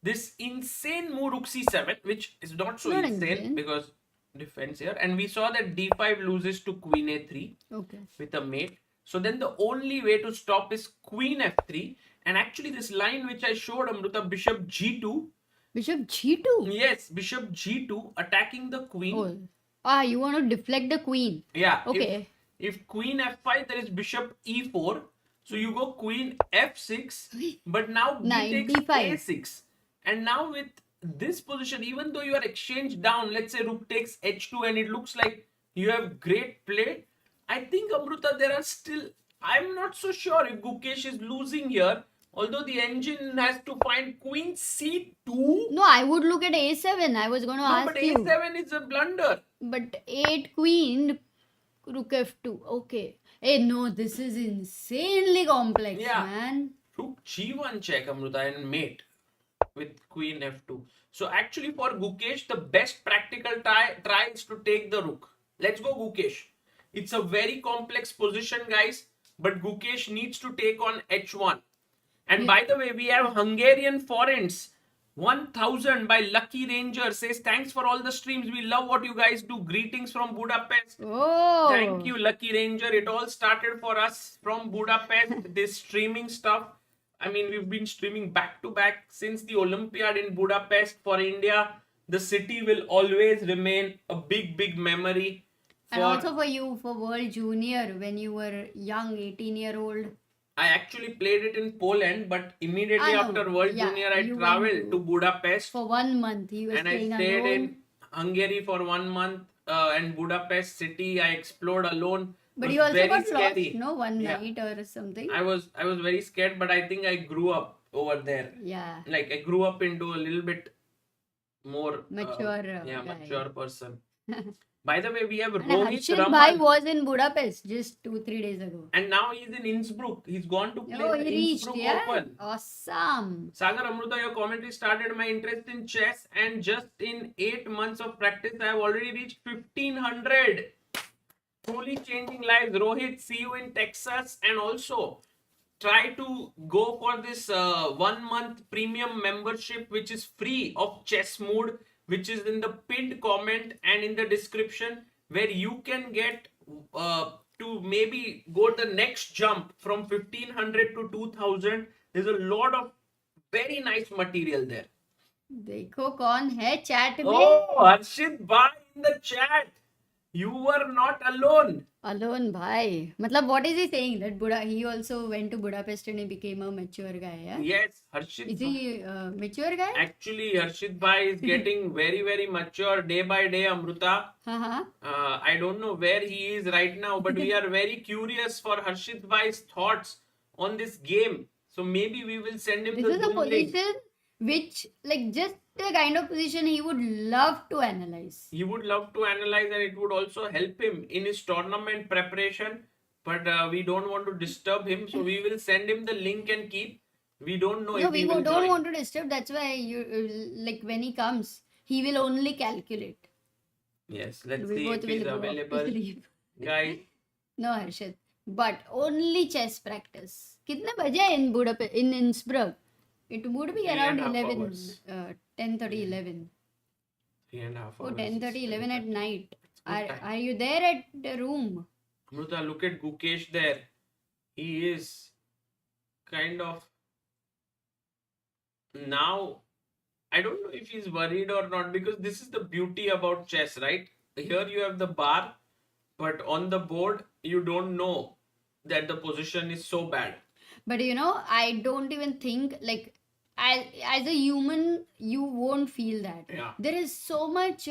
this insane move rook c7, which is not so Not insane insane. because defense here. And we saw that d5 loses to queen a3 Okay. with a mate. So then the only way to stop is queen f3. And actually this line which I showed, Amruta, bishop g2. Bishop g2. Yes, bishop g2 attacking the queen. Oh. You want to deflect the queen. Yeah. Okay. If queen f5, there is bishop e4. So you go queen f6, but now b Knight takes d5. a6. And now with this position, even though you are exchanged down, let's say rook takes h2 and it looks like you have great play, I think, Amruta, there are still, I'm not so sure if Gukesh is losing here, although the engine has to find queen c2. No, I would look at a7. I was going to No, ask but you. a7 is a blunder. But 8 queen, rook f2. Okay. Hey, no, this is insanely complex, Yeah. man. Rook g1 check, Amruta, and mate with queen f2. So actually for Gukesh, the best practical try is to take the rook. Let's go Gukesh. It's a very complex position, guys, but Gukesh needs to take on h1. And by the way, we have Hungarian foreigners. 1000 by Lucky Ranger says, thanks for all the streams. We love what you guys do. Greetings from Budapest. Oh. Thank you, Lucky Ranger. It all started for us from Budapest, this streaming stuff. I mean, we've been streaming back to back since the Olympiad in Budapest for India. The city will always remain a big, big memory. And also for you, for World Junior, when you were young, 18-year-old. I actually played it in Poland, but immediately I know. after World Yeah, Junior, I you traveled went to Budapest. For 1 month, you were And I staying stayed alone. in Hungary for 1 month, and Budapest city I explored alone. But It you was also very got scary. lost, no? One Yeah. night or something. I was very scared, but I think I grew up over there. Yeah. Like I grew up into a little bit more Mature yeah, guy. mature person. By the way, we have And Rohit Harshit Bhai Raman, was in Budapest just 2-3 days ago. and now he's in Innsbruck. He's gone to play Oh, the he reached, Innsbruck yeah? Open. Awesome. Sagar Amruta, your commentary started my interest in chess, and just in 8 months of practice, I have already reached 1500. Truly changing lives. Rohit, see you in Texas, and also try to go for this 1 month premium membership, which is free of Chess Mood, which is in the pinned comment and in the description, where you can get to maybe go the next jump from 1500 to 2000. There's a lot of very nice material there. देखो कौन है chat में? Oh, Harshit Bhai in the chat. You were not alone. Alone bhai. Matlab, what is he saying? That he also went to Budapest and he became a mature guy, yeah? Yes, Harshit. Is he a mature guy? Actually, Harshit Bhai is getting very, very mature day by day, Amruta. Uh-huh. I don't know where he is right now, but we are very curious for Harshit Bhai's thoughts on this game. So maybe we will send him This the is a Zoom link. position which, like, just the kind of position he would love to analyze. He would love to analyze, and it would also help him in his tournament preparation. But we don't want to disturb him, so we will send him the link and keep. We don't know No, if we he will don't join. want to disturb. That's why like when he comes, he will only calculate. Yes, let's We see both if he's will go up to available. sleep. Guys, No, Harshit. But only chess practice. कितने बजे है in Budapest, in Innsbruck? It would be around 3.5 11, hours. 10:30, 11. 3.5 Oh, hours. 10:30, 11 at night. good time. Are you there at the room? Amruta, look at Gukesh there. He is kind of now. I don't know if he's worried or not, because this is the beauty about chess, right? Here you have the bar, but on the board you don't know that the position is so bad. But you know, I don't even think like as a human, you won't feel that. Yeah. There is so much.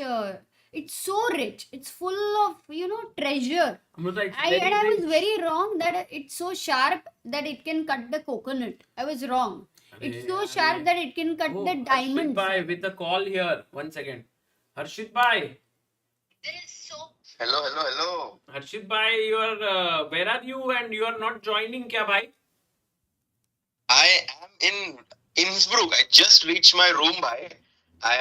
It's so rich. It's full of treasure. Amruta, it's I very was rich. very wrong that it's so sharp that it can cut the coconut. I was wrong. It's so sharp that it can cut Oh, the Harshit diamond. Bhai with a call here. 1 second. Harshit Bhai. Hello. Harshit Bhai, you are where are you, and you are not joining kya bhai? I am in Innsbruck. I just reached my room, bhai. I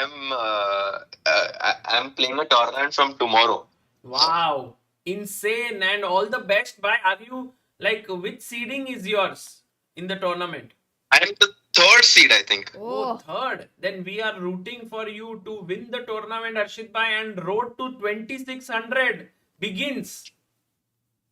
am playing a tournament from tomorrow. Wow, insane, and all the best. Bhai, are you like, which seeding is yours in the tournament? I am the third seed, I think. Oh, Third. Then we are rooting for you to win the tournament, Harshit Bhai, and road to 2600 begins.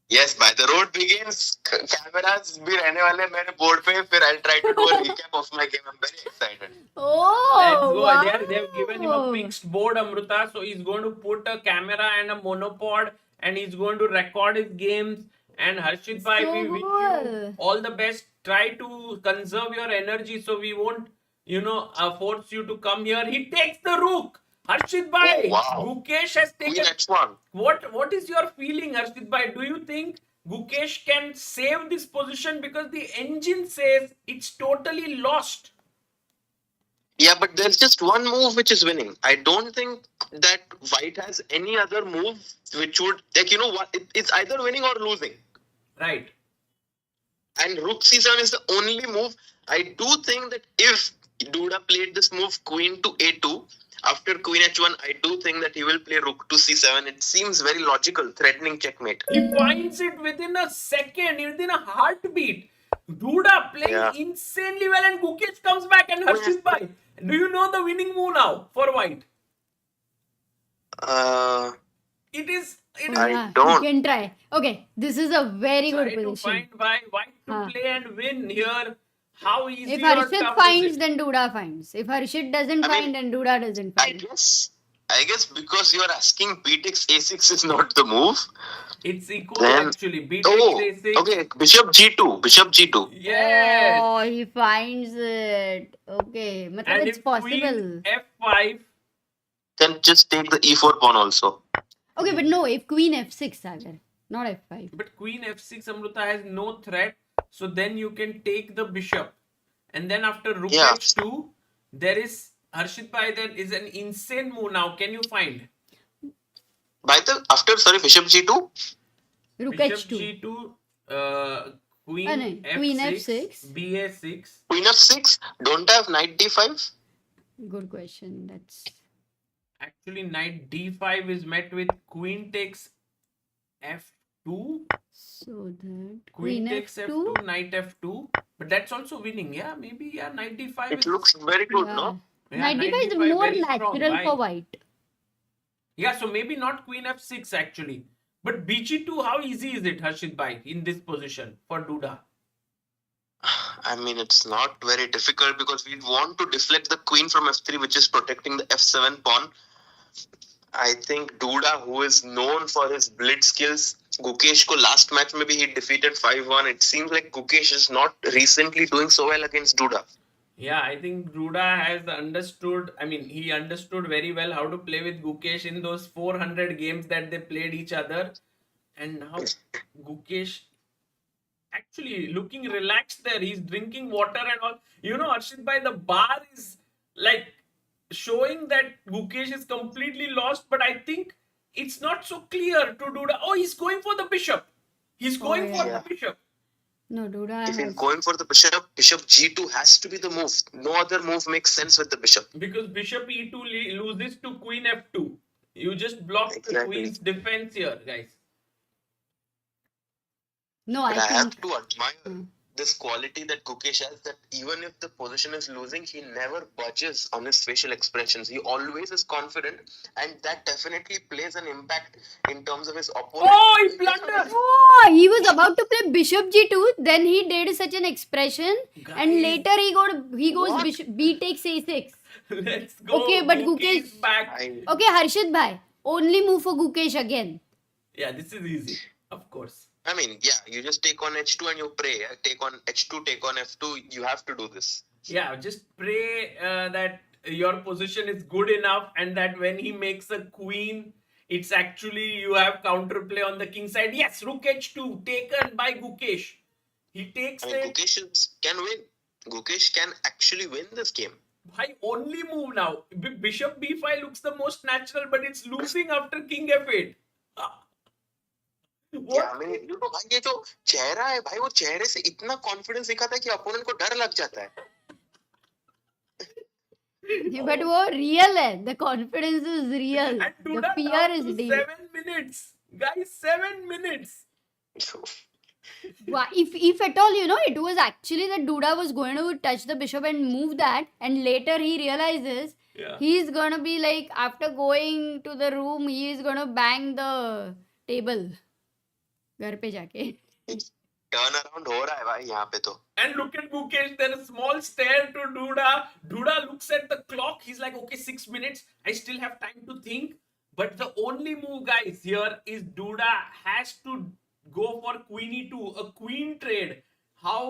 Yes, bhai. The road begins. Cameras भी रहने वाले हैं मेरे board पे. फिर I'll try to do a recap of my game. I'm very excited. Let's oh, go. wow. They have given him a fixed board, Amruta. So he's going to put a camera and a monopod, and he's going to record his games. And Harshit Bhai, So we wish cool. you all the best. Try to conserve your energy so we won't force you to come here. He takes the rook. Harshit bhai, Oh, wow. Gukesh has Queen taken. H1. What is your feeling, Harshit bhai? Do you think Gukesh can save this position, because the engine says it's totally lost? Yeah, but there's just one move which is winning. I don't think that White has any other move which would, like, you know what? It's either winning or losing. Right. And Rook C7 is the only move. I do think that if Duda played this move Queen to A2, after Queen H1, I do think that he will play Rook to C7. It seems very logical, threatening checkmate. He finds it within a second, within a heartbeat. Duda playing insanely well, and Gukesh comes back, and Harshit bhai, do you know the winning move now for White? It is. I don't. You can try. Okay, this is a very good Try to position. find White to play and win here. How easy If or Harshit tough finds, is it? then Duda finds. If Harshit doesn't find, then Duda doesn't I find. guess because you're asking B takes A6 is not the move. It's equal Then- actually. B takes A6. Okay, Bishop G2. Bishop G2. Yes. Oh, he finds it. Okay, And it's if possible. Queen F5, Can just take the E4 pawn also. Okay, but no, if Queen F6, Sagar, not F5. but Queen F6, Amruta has no threat, so then you can take the bishop, and then after Rook Yeah. H2, there is Harshit bhai. There is an insane move now. Can you find After Bishop G2. Rook Bishop H2. G2, Queen no, F6, Queen F6. BA6. Queen F6. Don't have Knight D5. Good question. That's Actually, Knight D5 is met with Queen takes F2. so that Queen takes F2. F2, Knight F2. But that's also winning, yeah? Maybe, yeah, Knight D5 It is... looks very good, Yeah. no? Yeah, Knight Knight D5 is D5 more very strong, natural right? for White. Yeah, so maybe not Queen F6 actually. But BG2, how easy is it, Harshit bhai, in this position for Duda? I mean, it's not very difficult because we want to deflect the queen from F3, which is protecting the F7 pawn. I think Duda, who is known for his blitz skills, Gukesh ko last match maybe he defeated 5-1. It seems like Gukesh is not recently doing so well against Duda. Yeah, I think Duda has understood, he understood very well how to play with Gukesh in those 400 games that they played each other. And now Gukesh actually looking relaxed there. He's drinking water and all. Harshit bhai, the bar is like showing that Gukesh is completely lost, but I think it's not so clear to Duda. Oh, he's going for the bishop. He's going for yeah. the bishop. No, Duda If he's has. going for the bishop, Bishop G2 has to be the move. No other move makes sense with the bishop. Because bishop E2 loses to queen F2. You just block the Exactly. queen's defense here, guys. No, But I I have think. to admire this quality that Gukesh has, that even if the position is losing, he never budges on his facial expressions. He always is confident, and that definitely plays an impact in terms of his opponent. Oh, he blunders. Oh, he was about to play Bishop G2. Then he did such an expression, and Guys. later he goes What? Bishop B takes A6. Let's go. Okay, but Gukesh Gukesh- back. Okay, Harshit bhai, only move for Gukesh again. Yeah, this is easy. Of course. I mean, yeah, you just take on H2 and you pray. Take on H2, take on F2. You have to do this. Yeah, just pray that your position is good enough, and that when he makes a queen, it's actually you have counterplay on the king side. Yes, Rook H2 taken by Gukesh. He takes I mean, it. Gukesh can win. Gukesh can actually win this game. Why only move now? Bishop B5 looks the most natural, but it's losing after King F8. Yeah, What? I mean, you know, भाई ये जो चेहरा है भाई, वो चेहरे से इतना कॉन्फिडेंस दिखाता है कि अपोनेंट को डर लग जाता है. But वो real है. The confidence is real. And The Duda fear down is to deep. 7 minutes. Guys, 7 minutes. If at all, it was actually that Duda was going to touch the bishop and move that, and later he realizes Yeah. he's gonna be like, after going to the room, he is gonna bang the table. घर पे जाके. Turn around हो रहा है भाई यहाँ पे तो. And look at Gukesh, there is small stare to Duda. Duda looks at the clock. He's like, okay, 6 minutes. I still have time to think. But the only move, guys, here is Duda has to go for Queen E2, a queen trade. how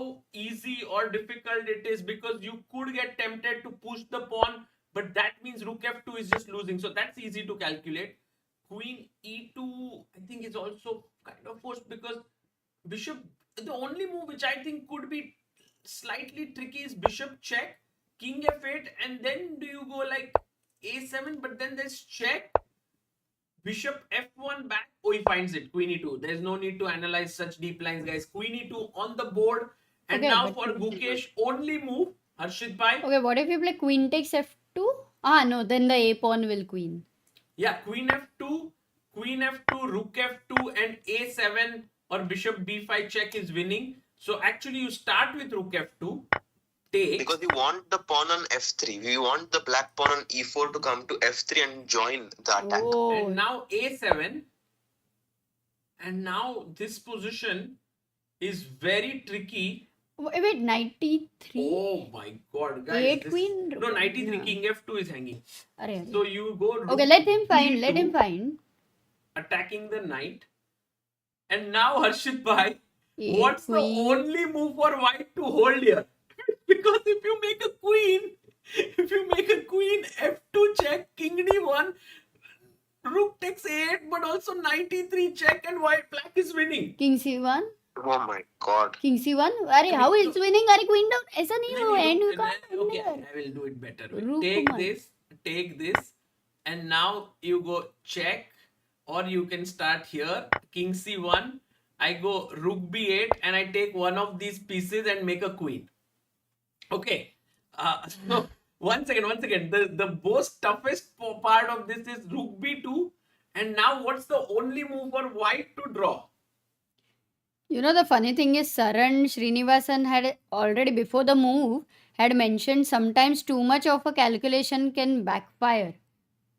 easy or difficult it is, because you could get tempted to push the pawn, but that means rook f2 is just losing. So that's easy to calculate. Queen e2, I think, is also kind of forced, because bishop, the only move which I think could be slightly tricky is bishop check, king f8, and then do you go like a7, but then there's check, bishop f1 back. Oh, he finds it. Queen e2. There's no need to analyze such deep lines, guys. Queen e2 on the board. And Okay, now but for Gukesh, only move, Harshit bhai. Okay, what if you play queen takes f2? Ah, no, then the a pawn will queen. Yeah, queen f2, rook f2, and a7 or bishop b5 check is winning. So actually, you start with rook f2, take. Because we want the pawn on f3. We want the black pawn on e4 to come to f3 and join the attack. Oh, And now a7. And now this position is very tricky. wait, knight t3? Oh my god, guys. Eight queen? No, knight e3, Yeah. king f2 is hanging. Arey. So you go rook Okay, let him find. d2, Let him find. attacking the knight. And now Harshit bhai, Eight what's the queen. only move for white to hold here? Because if you make a queen, f2 check, king d1, rook takes a8, but also knight e3 check, and white black is winning. King c1. Oh my god. King c1. Arey, how is winning? Arey, queen down. ऐसा नहीं हो. End we can't. Okay, I will do it better. Rook Take this, and now you go check, or you can start here. King c1. I go rook b8, and I take one of these pieces and make a queen. Okay. So one second. The most toughest part of this is rook b2, and now what's the only move for white to draw? You know, the funny thing is, Saran Srinivasan had already before the move had mentioned sometimes too much of a calculation can backfire.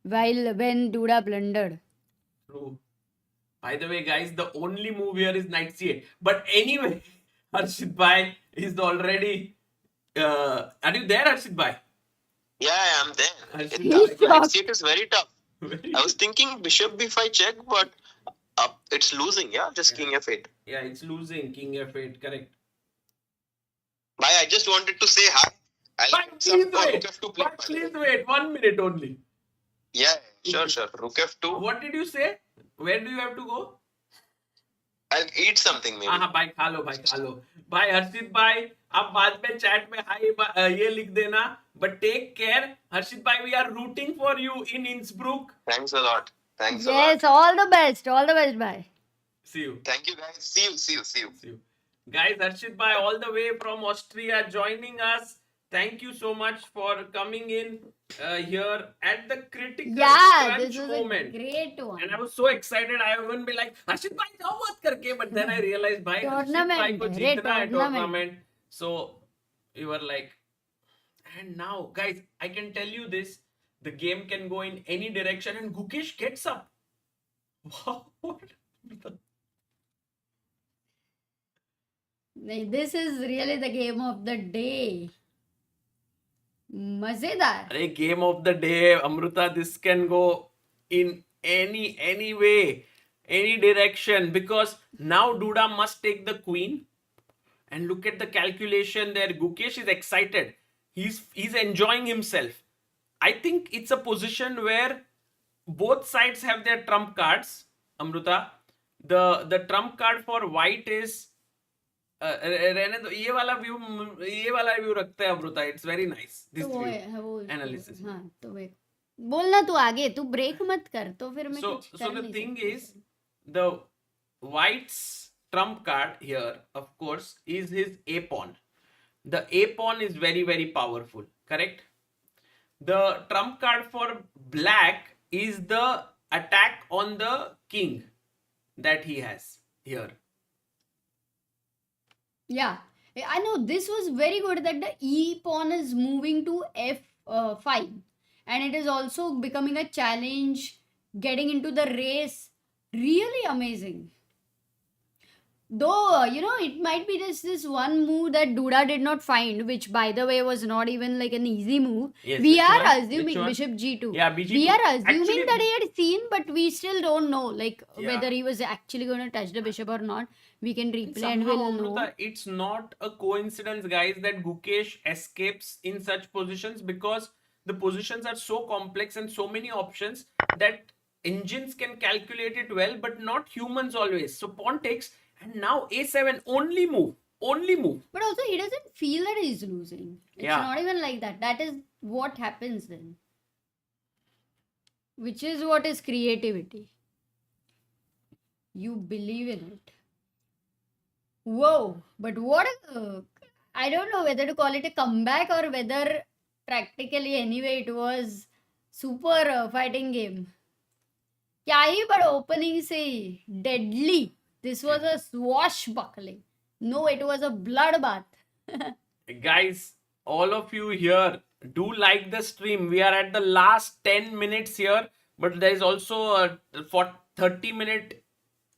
While when Duda blundered. True. By the way, guys, the only move here is knight c8. But anyway, Harshit bhai is already. Are you there, Harshit bhai? Yeah, I am there. Harshit He's bhai, Knight shocked. c8 is very tough. very- I was thinking bishop b5 check, but it's losing, yeah? Just king f8. Yeah, it's losing. King f8, correct. Bhai, I just wanted to say hi. I'll But put some please wait. rook f2 play. But please wait. 1 minute only. Yeah, sure. Rook f2. What did you say? Where do you have to go? I'll eat something maybe. हाँ भाई खा लो भाई हर्षित भाई आप बाद में chat में हाय ये लिख देना, but take care हर्षित भाई, we are rooting for you in Innsbruck. Thanks a lot. Yes, all the best. All the best, bye. See you. Thank you, guys. See you. Guys, Harshit bhai all the way from Austria joining us. Thank you so much for coming in here at the critical Yeah, crunch this is moment. a great one. And I was so excited. I even be like, Harshit bhai, jao mat karke. But then I realized, bhai, Harshit bhai ko Tournament, jeetna hai tournament. tournament. So we were like, and now, guys, I can tell you this: the game can go in any direction. And Gukesh gets up. Wow, what? This is really the game of the day. Mazedar. Arey, game of the day, Amruta. This can go in any way, any direction, because now Duda must take the queen. And look at the calculation there. Gukesh is excited. He's enjoying himself. I think it's a position where both sides have their trump cards. Amruta, the trump card for white is रहने दो, ये वाला view रखते हैं Amrita. It's very nice. This तो वो view. है वो Analysis. हाँ तो वे बोलना तू आगे तू ब्रेक मत कर तो फिर मैं So कुछ कर the नहीं thing सकती. is, the white's trump card here, of course, is his a pawn. The a pawn is very, very powerful, correct? The trump card for black is the attack on the king that he has here. Yeah, I know this was very good that the e pawn is moving to f5 and it is also becoming a challenge, getting into the race. Really amazing. Though, it might be just this one move that Duda did not find, which by the way was not even like an easy move. Yes, We which are one? assuming Which one? Bishop G2. Yeah, BG2. We are assuming Actually, that he had seen, but we still don't know Yeah. whether he was actually going to touch the bishop or not. We can replay and somehow, we'll know. Amrita, it's not a coincidence, guys, that Gukesh escapes in such positions because the positions are so complex and so many options that engines can calculate it well, but not humans always. So pawn takes, and now a7, only move. But also, he doesn't feel that he's losing. It's Yeah. not even like that. That is what happens then. Which is what is creativity. You believe in it. Whoa, but what I don't know whether to call it a comeback or whether practically anyway it was super fighting game. क्या ही but opening say deadly. This was a swashbuckling. No, it was a bloodbath. Guys, all of you here, do like the stream. We are at the last 10 minutes here, but there is also a 30-minute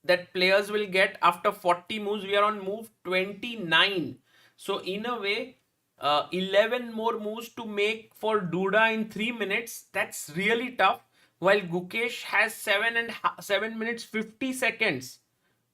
that players will get after 40 moves. We are on move 29. So in a way, 11 more moves to make for Duda in 3 minutes. That's really tough. While Gukesh has 7 minutes 50 seconds.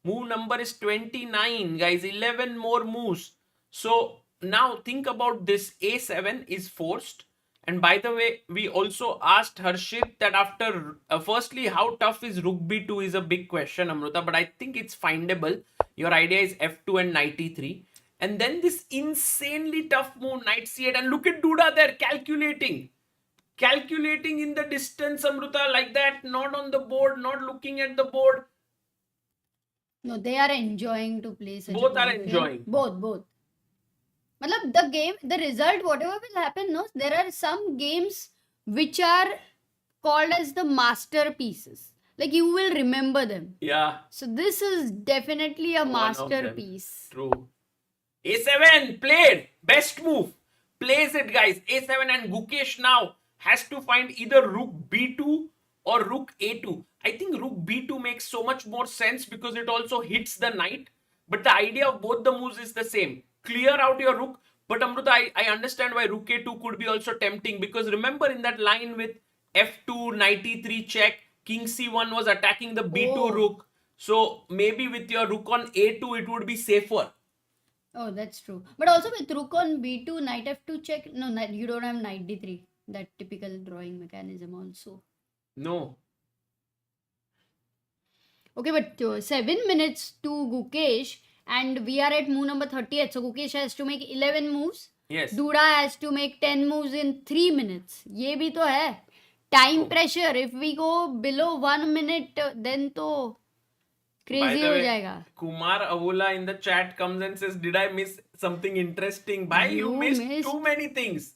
Move number is 29, guys. 11 more moves. So now think about this. A7 is forced. And by the way, we also asked Harshit that after, firstly, how tough is Rook B2 is a big question, Amrita. But I think it's findable. Your idea is F2 and Knight E3. And then this insanely tough move, Knight C8. And look at Duda there, calculating in the distance, Amrita, like that. Not on the board, not looking at the board. No, they are enjoying to play such Both a are game. enjoying. Both. Matlab, the game, the result, whatever will happen, no, there are some games which are called as the masterpieces. Like you will remember them. Yeah. So this is definitely a One of them. masterpiece. True. A7 played. Best move. Plays it, guys. A7 and Gukesh now has to find either Rook B2 or Rook A2. I think Rook B2 makes so much more sense because it also hits the knight. But the idea of both the moves is the same. Clear out your rook. But Amrita, I understand why Rook A2 could be also tempting because remember in that line with F2, Knight E3 check, King C1 was attacking the B2 rook. So maybe with your rook on A2 it would be safer. Oh, that's true. But also with rook on B2, knight F2 check. No, you don't have knight D3. That typical drawing mechanism also. No. Okay, but 7 minutes to Gukesh and we are at move number 38. So Gukesh has to make 11 moves. Yes. Duda has to make 10 moves in 3 minutes. ये भी तो है. Time pressure. If we go below 1 minute, then to crazy हो जाएगा. Kumar Avola in the chat comes and says, did I miss something interesting? Bhai, you missed too many things.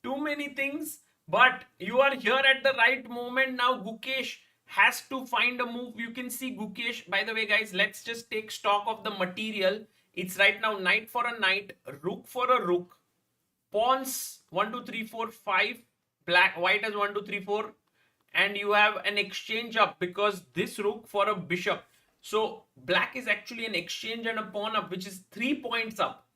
Too many things. But you are here at the right moment now. Gukesh has to find a move. You can see Gukesh. By the way, guys, let's just take stock of the material. It's right now knight for a knight, rook for a rook, pawns 1, 2, 3, 4, 5. White has 1, 2, 3, 4. And you have an exchange up because this rook for a bishop. So black is actually an exchange and a pawn up, which is 3 points up.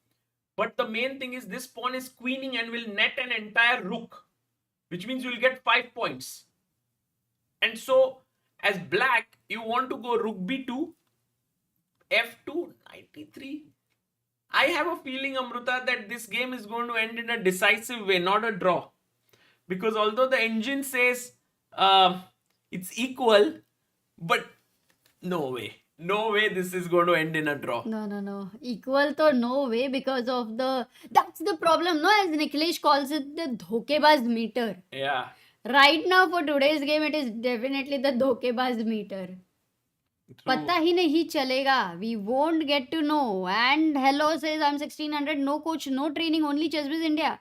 But the main thing is this pawn is queening and will net an entire rook, which means you'll get 5 points. And so as black, you want to go rook b2, f2, knight e3. I have a feeling, Amrita, that this game is going to end in a decisive way, not a draw. Because although the engine says it's equal, but no way. No way this is going to end in a draw. No. Equal to no way because of that's the problem, no? As Nikhilesh calls it, the dhokebaz meter. Yeah. Right now for today's game, it is definitely the dhokebaz meter. पता ही नहीं चलेगा. We won't get to know. And hello says I'm 1600. No coach, no training, only ChessBiz India.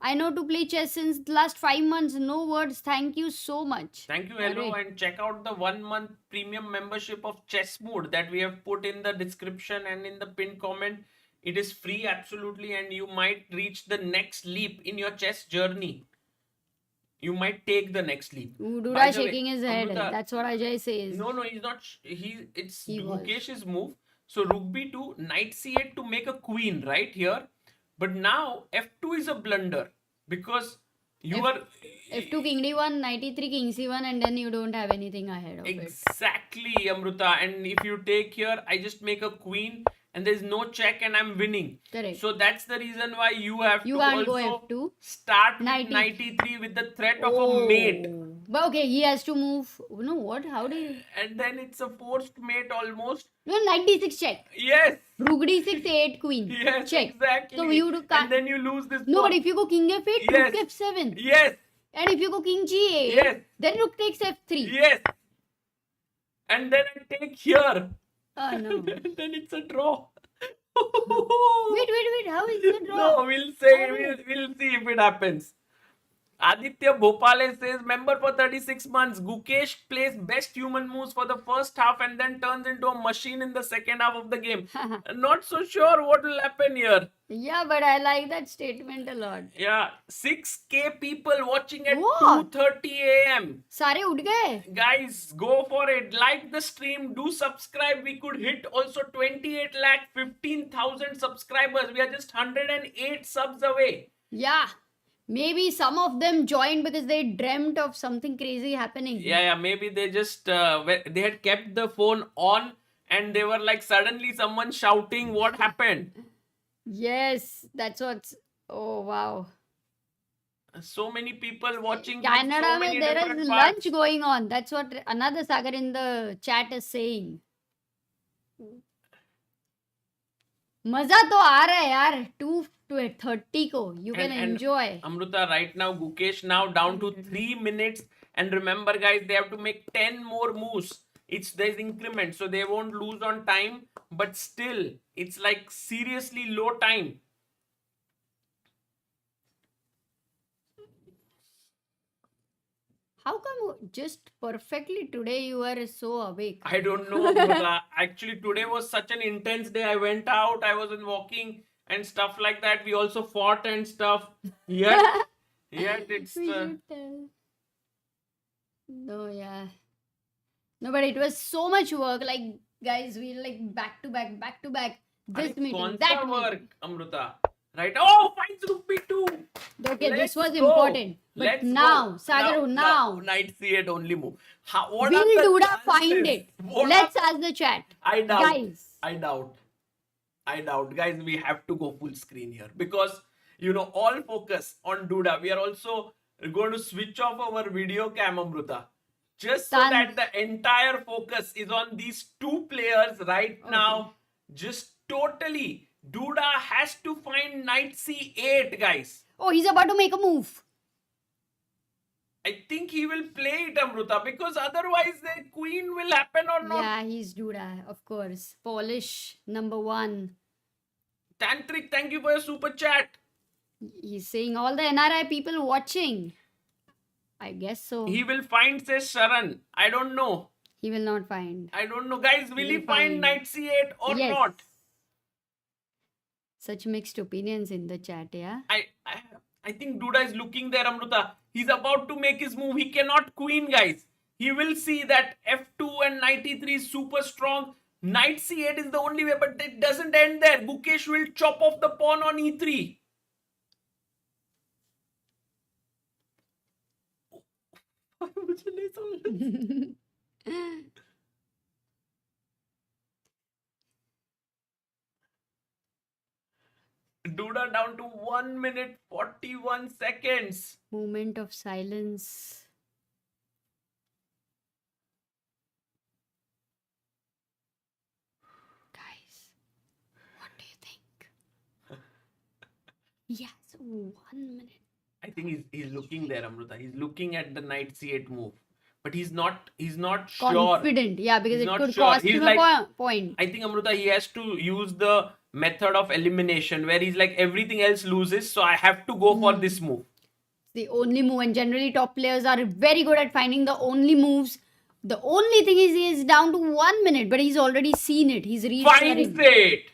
I know to play chess since the last 5 months. No words. Thank you so much. Thank you, hello, and check out the 1 month premium membership of Chess Mood that we have put in the description and in the pinned comment. It is free, absolutely, and you might reach the next leap in your chess journey. You might take the next leap. Duda shaking his head. That's what Ajay says. No, he's not. It's Gukesh's move. So rook b2, knight c8 to make a queen right here. But now f2 is a blunder because you are F2 king d1, knight e3, king c1, and then you don't have anything ahead of it. exactly, Amruta. And if you take here, I just make a queen and there's no check and I'm winning. Correct. So that's the reason why you have You to can't go also F2. start with Knight knight e3 with the threat of a mate. But okay, he has to move. No, what? How do you? And then it's a forced mate almost. No, knight d6 check. Yes. Rook d6, a8 queen. Yes, check. exactly. So you can't. And then you lose this No, pawn. but if you go king f8, Yes. rook f7. Yes. And if you go king g8, Yes. then rook takes f3. Yes. And then I take here. Oh no. And then it's a draw. Wait. How is it draw? No, we'll see if it happens. Aditya Bhopale says, member for 36 months. Gukesh plays best human moves for the first half and then turns into a machine in the second half of the game. Not so sure what will happen here. Yeah, but I like that statement a lot. Yeah, 6K people watching at What? 2:30 a.m. सारे उठ गए. Guys, go for it. Like the stream. Do subscribe. We could hit also 28 lakh 15,000 subscribers. We are just 108 subs away. Yeah. Maybe some of them joined because they dreamt of something crazy happening. Yeah. Maybe they just they had kept the phone on and they were like suddenly someone shouting. What happened? Yes, that's what's. Oh wow. So many people watching. Canada so many में there different is parts. lunch going on. That's what another Sagar in the chat is saying. मजा तो आ रहा है यार 2:30 को. You can And enjoy. Amruta, right now, Gukesh now down to 3 minutes. And remember, guys, they have to make 10 more moves. There's increment, so they won't lose on time. But still, it's like seriously low time. How come just perfectly today you are so awake? I don't know, Amruta. Actually, today was such an intense day. I went out, I was in walking and stuff like that. We also fought and stuff. Yet it's We should tell. No, yeah. No, but it was so much work. Like, guys, we like back to back. This Arey, meeting, kaun that sa meeting. work, Amruta. Right? Oh, finds rook b2. Okay, Let's this was go. important. But Let's now, go. Sagaru, now. Knight c8 only move. What Will are the Duda chances? find it? What Let's are- ask the chat. I doubt. Guys. I doubt. Guys, we have to go full screen here because, all focus on Duda. We are also going to switch off our video cam, Amruta. Just so Done. that the entire focus is on these two players right now. Just totally. Duda has to find knight c8, guys. Oh, he's about to make a move. I think he will play it, Amruta, because otherwise the queen will happen or not. Yeah, he's Duda, of course. Polish #1. Tantric, thank you for your super chat. He's saying all the NRI people watching. I guess so. He will find, says Sharan. I don't know. He will not find. I don't know. Guys, will he He'll find find. knight c8 or Yes. not? Such mixed opinions in the chat, yeah? I think Duda is looking there, Amruta. He's about to make his move. He cannot queen, guys. He will see that f2 and knight e3 is super strong. Knight c8 is the only way, but it doesn't end there. Gukesh will chop off the pawn on e3. Duda down to 1 minute 41 seconds. Moment of silence. Guys, what do you think? Yes, 1 minute. I think he's looking there, Amruta. He's looking at the knight c8 move. But he's not sure. Confident, yeah, because He's it not could sure. cost He's him like- a point. I think, Amruta, he has to use the method of elimination where he's like everything else loses, so I have to go for this move. The only move, and generally top players are very good at finding the only moves. The only thing is he is down to 1 minute, but he's already seen it. He's reached the Finds ring. it.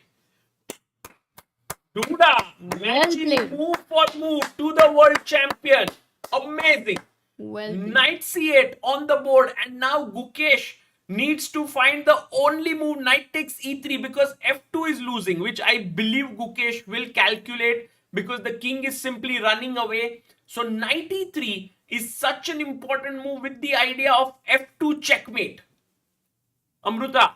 Duda matching played. move for move to the world champion. Amazing. Well played. Knight c8 on the board, and now Gukesh needs to find the only move. Knight takes e3 because f2 is losing, which I believe Gukesh will calculate because the king is simply running away. So knight e3 is such an important move with the idea of f2 checkmate. Amruta.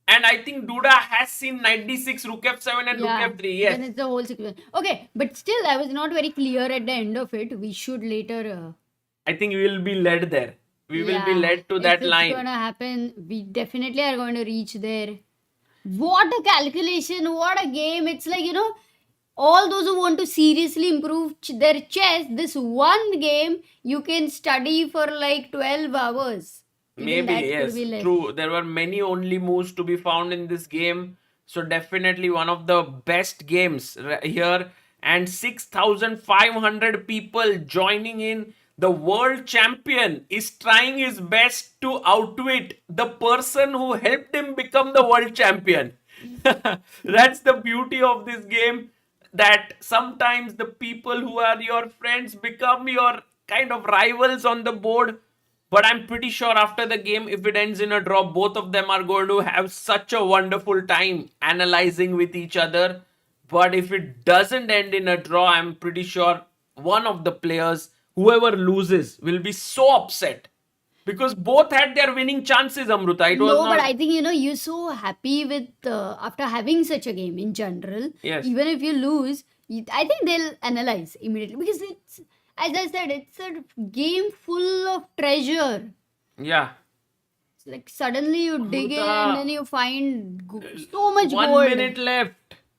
And I think Duda has seen knight d6, rook f7 and rook f3. Yes. Then it's the whole sequence. Okay, but still, I was not very clear at the end of it. We should later. I think we will be led there. We will be Yeah, led to that if line. it's gonna happen, we definitely are going to reach there. What a calculation! What a game! It's like, all those who want to seriously improve their chess, this one game you can study for like 12 hours. Even Maybe, that could yes, be less. true. There were many only moves to be found in this game. So definitely one of the best games here. And 6,500 people joining in. The world champion is trying his best to outwit the person who helped him become the world champion. That's the beauty of this game, that sometimes the people who are your friends become your kind of rivals on the board. But I'm pretty sure after the game, if it ends in a draw, both of them are going to have such a wonderful time analyzing with each other. But if it doesn't end in a draw, I'm pretty sure one of the players, whoever loses, will be so upset. Because both had their winning chances, Amruta. It was No, not... but I think, you're so happy with after having such a game in general. Yes. Even if you lose, I think they'll analyze immediately because it's, as I said, it's a game full of treasure. Yeah. It's like suddenly you dig in Amruta. and then you find so much 1 gold. minute left.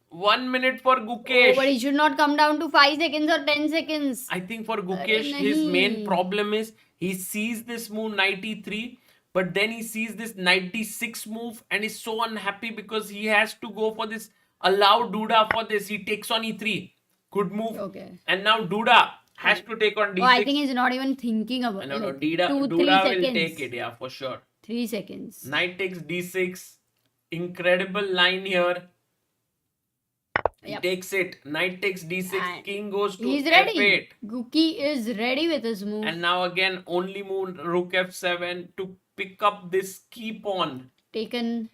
1 minute for Gukesh. Oh, but it should not come down to 5 seconds or 10 seconds. I think for Gukesh, his nahi. main problem is he sees this move knight e3, but then he sees this knight d6 move and is so unhappy because he has to go for this, allow Duda for this. He takes on e3. Good move. Okay. And now Duda has to take on d6. Oh, I think he's not even thinking about No, like Duda 2-3 will seconds. take it, yeah, for sure. 3 seconds. Knight takes d6. Incredible line here. He Yep. takes it. Knight takes d6. And King goes to He's f8. ready. Guki is ready with his move. And now again, only move rook f7 to pick up this key pawn. Taken.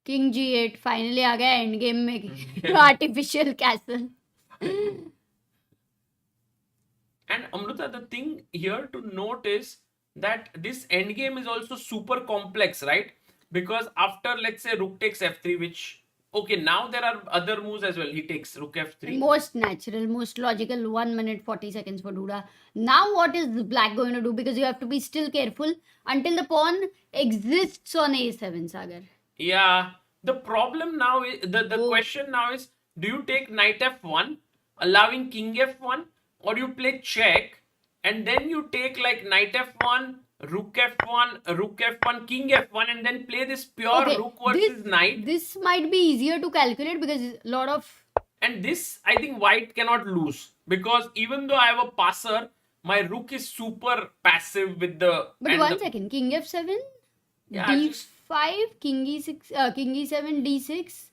King g8 finally आ गया end game में artificial castle. And Amruta, the thing here to note is that this endgame is also super complex, right? Because after, let's say, rook takes f3, which, okay, now there are other moves as well. He takes rook f3. Most natural, most logical. 1 minute 40 seconds for Duda. Now what is black going to do? Because you have to be still careful until the pawn exists on a7, Sagar. Yeah. The problem now is, the Oh. question now is, do you take knight f1, allowing king f1, or you play check, and then you take like knight f1, rook f1, king f1, and then play this pure rook versus knight. This might be easier to calculate because a lot of... And this, I think white cannot lose. Because even though I have a passer, my rook is super passive with the... But and one the- second, king f7, Yeah, d5, king e6, king e7, d6.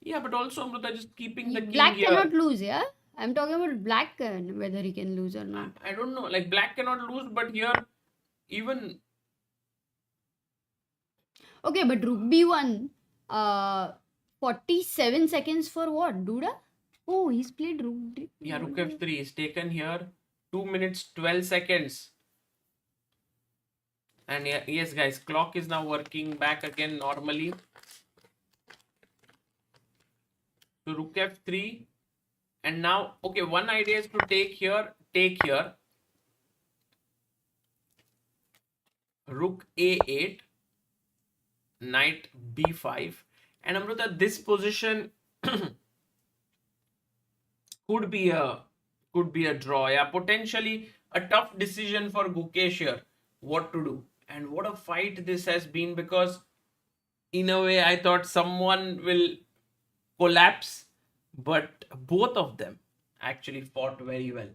Yeah, but also Amruta, just keeping the king Black here. cannot lose, yeah? I'm talking about black, whether he can lose or not. I don't know. Like black cannot lose, but here even... Okay, but rook b1, 47 seconds for what? Duda? Oh, he's played rook. Yeah, rook f3 is taken here. 2 minutes 12 seconds. And yes, guys, clock is now working back again normally. So rook f3. And now, okay, one idea is to take here. Rook a8. Knight b5. And Amruta, this position could be a draw. Yeah, potentially a tough decision for Gukesh here. What to do? And what a fight this has been, because in a way I thought someone will collapse, but both of them actually fought very well.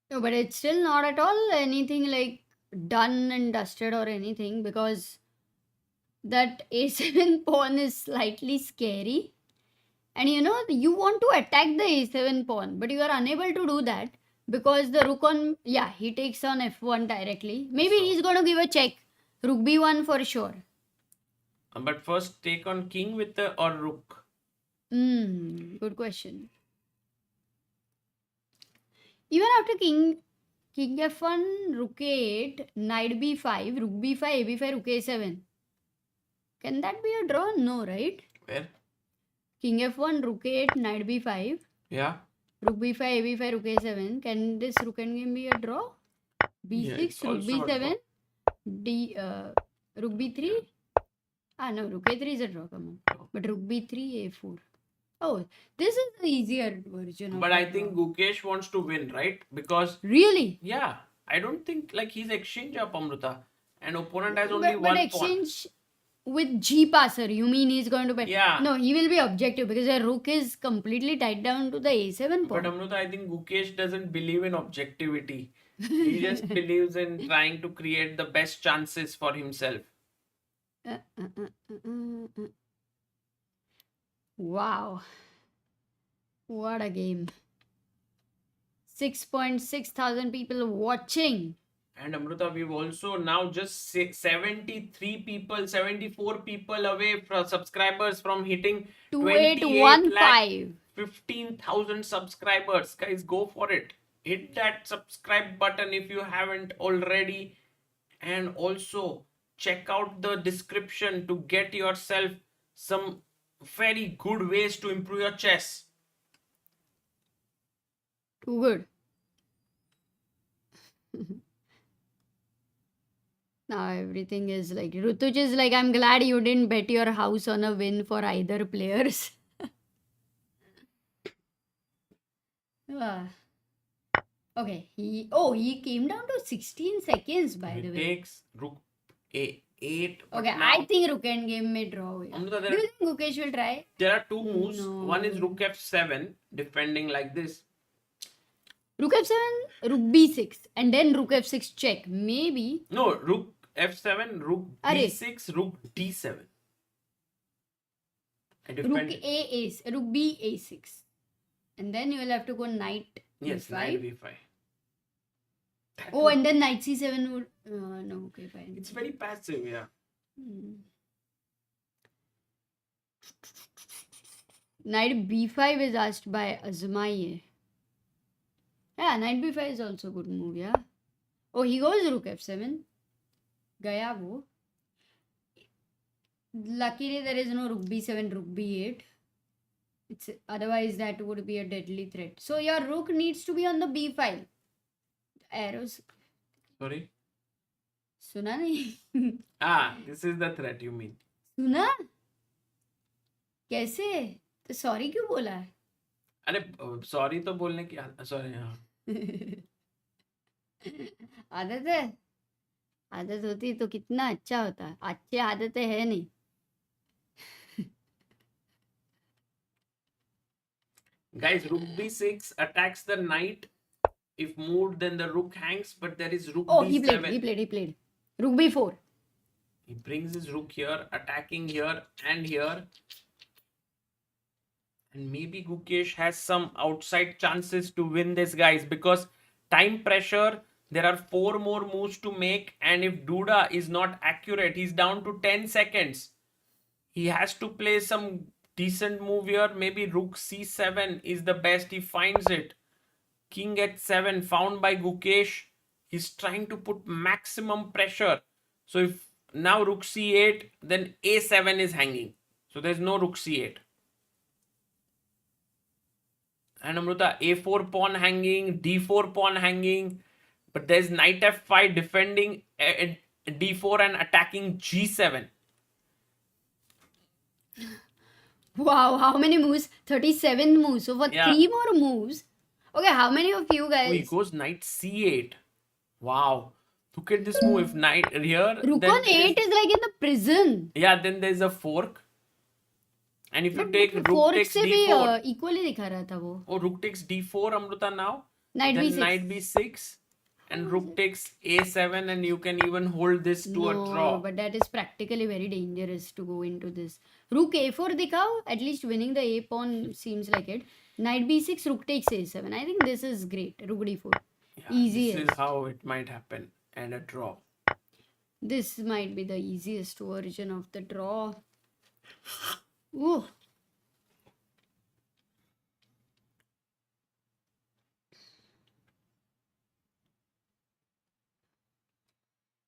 No, but it's still not at all anything like done and dusted or anything, because that a7 pawn is slightly scary. And you want to attack the a7 pawn, but you are unable to do that Because the rook on, yeah, he takes on f1 directly. Maybe So- he's going to give a check. Rook b1 for sure. But first take on king with the or rook. Good question. Even after king f1, rook a8, knight b5, rook b5, ab5, rook a7. Can that be a draw? No, right? Where? King f1, rook a8, knight b5, Yeah. rook b5, ab5, rook a7. Can this rook endgame be a draw? Yeah, b6, it's rook also a b7, rook b3. No, rook a3 is a draw. Come on. But rook b3, a4. Oh, this is the easier version of But the I think draw. Gukesh wants to win, right? Because Really? yeah, I don't think like he's exchange up Amruta, and opponent has only But one pawn. exchange with G passer, you mean he's going to bet? Yeah. No, he will be objective because the rook is completely tied down to the a7 But pawn. Amruta, I think Gukesh doesn't believe in objectivity. He just believes in trying to create the best chances for himself. Wow. What a game. 6.6 thousand people watching. And Amruta, we've also now just 73 people, 74 people away from subscribers from hitting 2815. 15,000 subscribers. Guys, go for it. Hit that subscribe button if you haven't already. And also check out the description to get yourself some very good ways to improve your chess. Too good. Now everything is like Rutuj is like, I'm glad you didn't bet your house on a win for either players. Ah. Okay, he came down to 16 seconds by the It way. takes rook a8. but Okay, now I think rook and game may draw. Amruta, Do you think Gukesh will try? there are two moves. No. One is rook f7, defending like this. Rook f7, rook b6, and then rook f6 check. Maybe. No, rook f7, rook Arey. b6, rook d7. I Rook defend. rook b a6. And then you will have to go knight Yes, b5. knight b5. That Oh, would- and then knight c7 would. No, okay, fine. it's very passive, yeah. Hmm. Knight b5 is asked by Azmai. Yeah, knight b5 is also a good move, yeah. Oh, he goes rook f7. Gaya wo. Luckily, there is no rook b7, rook b8. Otherwise, that would be a deadly threat. So, your rook needs to be on the b file. Arrows. Sorry. सुना नहीं? This is the threat you mean. सुना? कैसे? तो sorry क्यों बोला है? अरे sorry तो बोलने की सॉरी हाँ. आदत है, आदत होती तो कितना अच्छा होता. अच्छी आदतें है नहीं. Guys, rook b6 attacks the knight. If moved, then the rook hangs, but there is rook Oh, d7. he played. Rook b4. He brings his rook here, attacking here and here. And maybe Gukesh has some outside chances to win this, guys, because time pressure, there are 4 more moves to make. And if Duda is not accurate, he's down to 10 seconds. He has to play some decent move here. Maybe rook c7 is the best. He finds it. King h7 found by Gukesh. He's trying to put maximum pressure. So if now rook c8, then a7 is hanging. So there's no rook c8. And Amruta, a4 pawn hanging, d4 pawn hanging. But there's knight f5 defending d4 and attacking g7. Wow, how many moves? 37 moves. So for Yeah. 3 more moves. Okay, how many of you Oh, he guys? goes knight c8. Wow. Look at this move. If knight here, Rook then on 8 is like in the prison. yeah, then there's a fork. And if you But take rook fork takes से भी d4. equally दिखा रहा था वो. Oh, rook takes d4, Amruta now. Knight Then b6. knight b6. And rook takes a7, and you can even hold this to a draw. No, but that is practically very dangerous to go into this. Rook a4 दिखाओ, at least winning the a pawn seems like it. Knight b6, rook takes a7. I think this is great. Rook d4. Yeah, Easiest. This is how it might happen. And a draw. This might be the easiest version of the draw. Ooh.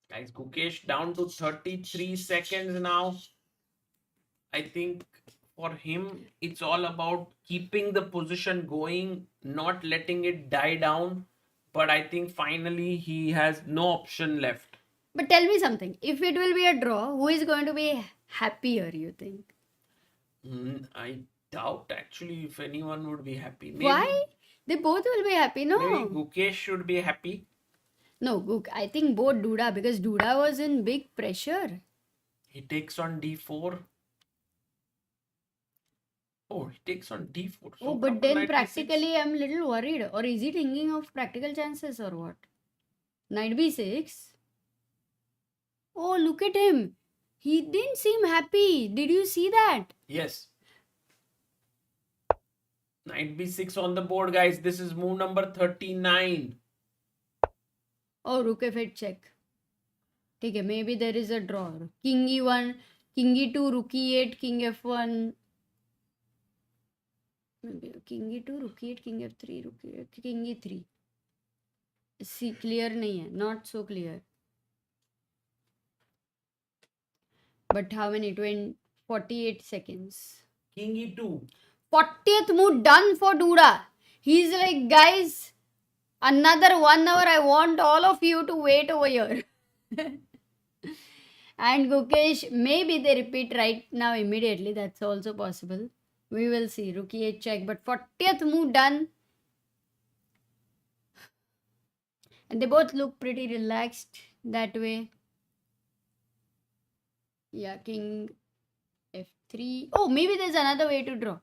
Guys, Gukesh down to 33 seconds now. I think for him, it's all about keeping the position going, not letting it die down. But I think finally he has no option left. But tell me something. If it will be a draw, who is going to be happier, you think? I doubt actually if anyone would be happy. Maybe, Why? They both will be happy, no? maybe Gukesh should be happy. No, Guk, I think both Duda, because Duda was in big pressure. He takes on d4. Oh, he takes on d4. Oh, So but couple then knight b6. practically I'm a little worried. Or is he thinking of practical chances or what? Knight b6. Oh, look at him. He didn't seem happy. Did you see that? Yes. Knight b6 on the board, guys. This is move number 39. Oh, rook f8 check. Okay, maybe there is a draw. King e1, king e2, rook e8, king f1. Maybe king e2, rook e8, king f3, rook e8, king e3. See, clear nahi hai. Not so clear. But how many? 48 seconds. King e2. 40th move done for Duda. He's like, guys, another 1 hour. I want all of you to wait over here. And Gukesh, maybe they repeat right now immediately. That's also possible. We will see. Rook e8 check. But 40th move done. And they both look pretty relaxed that way. Yeah, king f3. Oh, maybe there's another way to draw.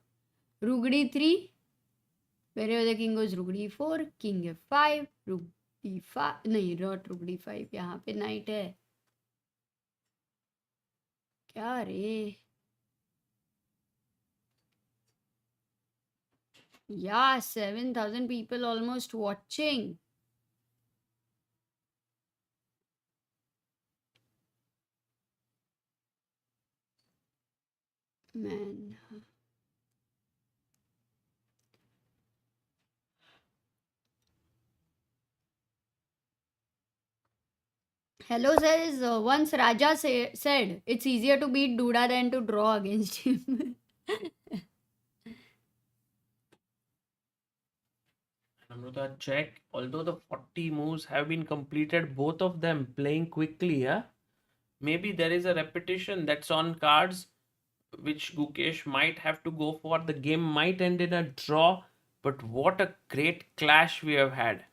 Rook d3. Wherever the king goes, rook d4, king f5, rook d5. नहीं, not rook d5. यहाँ पे knight है. क्या रे? Yeah, 7,000 people almost watching. Man. Hello says, once Raja said it's easier to beat Duda than to draw against him. Amruta, check. Although the 40 moves have been completed, both of them playing quickly, yeah? Maybe there is a repetition that's on cards, which Gukesh might have to go for. The game might end in a draw, but what a great clash we have had.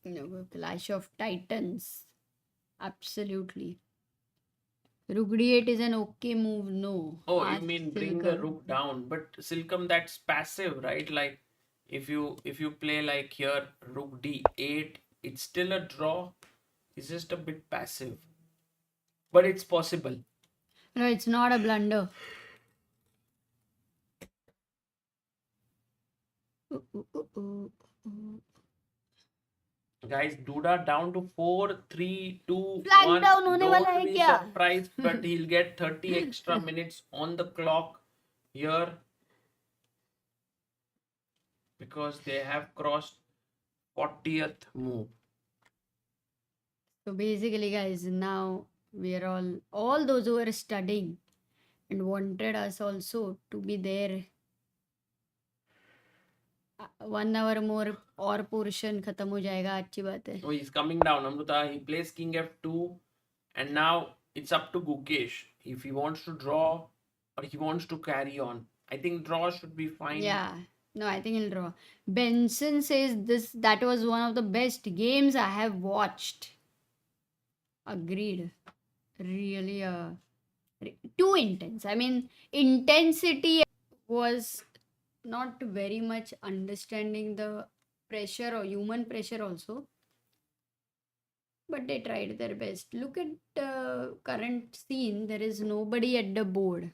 No, Clash of Titans. Absolutely. Rook d8 is an okay move, no. Oh, you Ask mean bring the Silkam. rook down, but Silkam, that's passive, right? Like if you play like here rook d8, it's still a draw. It's just a bit passive, but it's possible. No, it's not a blunder. Guys, Duda down to 4, 3, 2, Flag 1. down होने वाला है Don't be क्या? surprised, but he'll get 30 extra minutes on the clock here because they have crossed 40th move. So basically, guys, now we are all those who are studying and wanted us also to be there. 1 hour more और portion खत्म हो जाएगा, अच्छी बात है. Oh, he's coming down, Amruta. He plays king f2, and now it's up to Gukesh if he wants to draw or he wants to carry on. I think draw should be fine. Yeah. No, I think he'll draw. Benson says that was one of the best games I have watched. Agreed. Really too intense. I mean, intensity was not very much understanding the pressure or human pressure also. But they tried their best. Look at the current scene. There is nobody at the board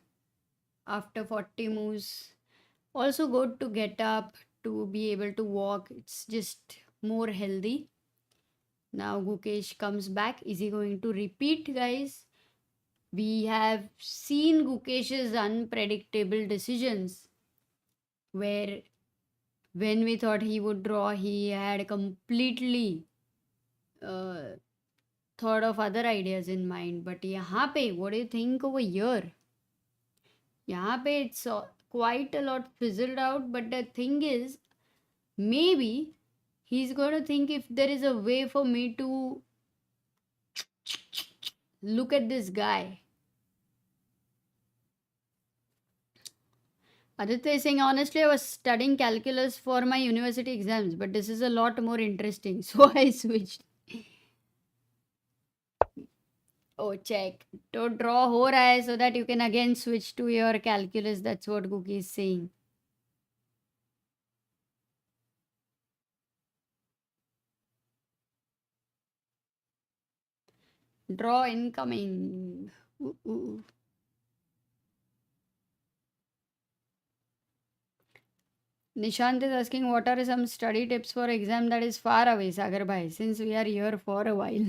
after 40 moves. Also good to get up, to be able to walk. It's just more healthy. Now Gukesh comes back. Is he going to repeat, guys? We have seen Gukesh's unpredictable decisions where when we thought he would draw, he had completely uh, thought of other ideas in mind. But यहाँ पे, what do you think over here? यहाँ पे it's quite a lot fizzled out. But the thing is, maybe he's going to think if there is a way for me to look at this guy. Aditya is saying, honestly, I was studying calculus for my university exams, but this is a lot more interesting. So I switched. Oh, check. To draw ho raha hai so that you can again switch to your calculus. That's what Cookie is saying. Draw incoming. Ooh, ooh. Nishant is asking, what are some study tips for exam that is far away, Sagar bhai, since we are here for a while.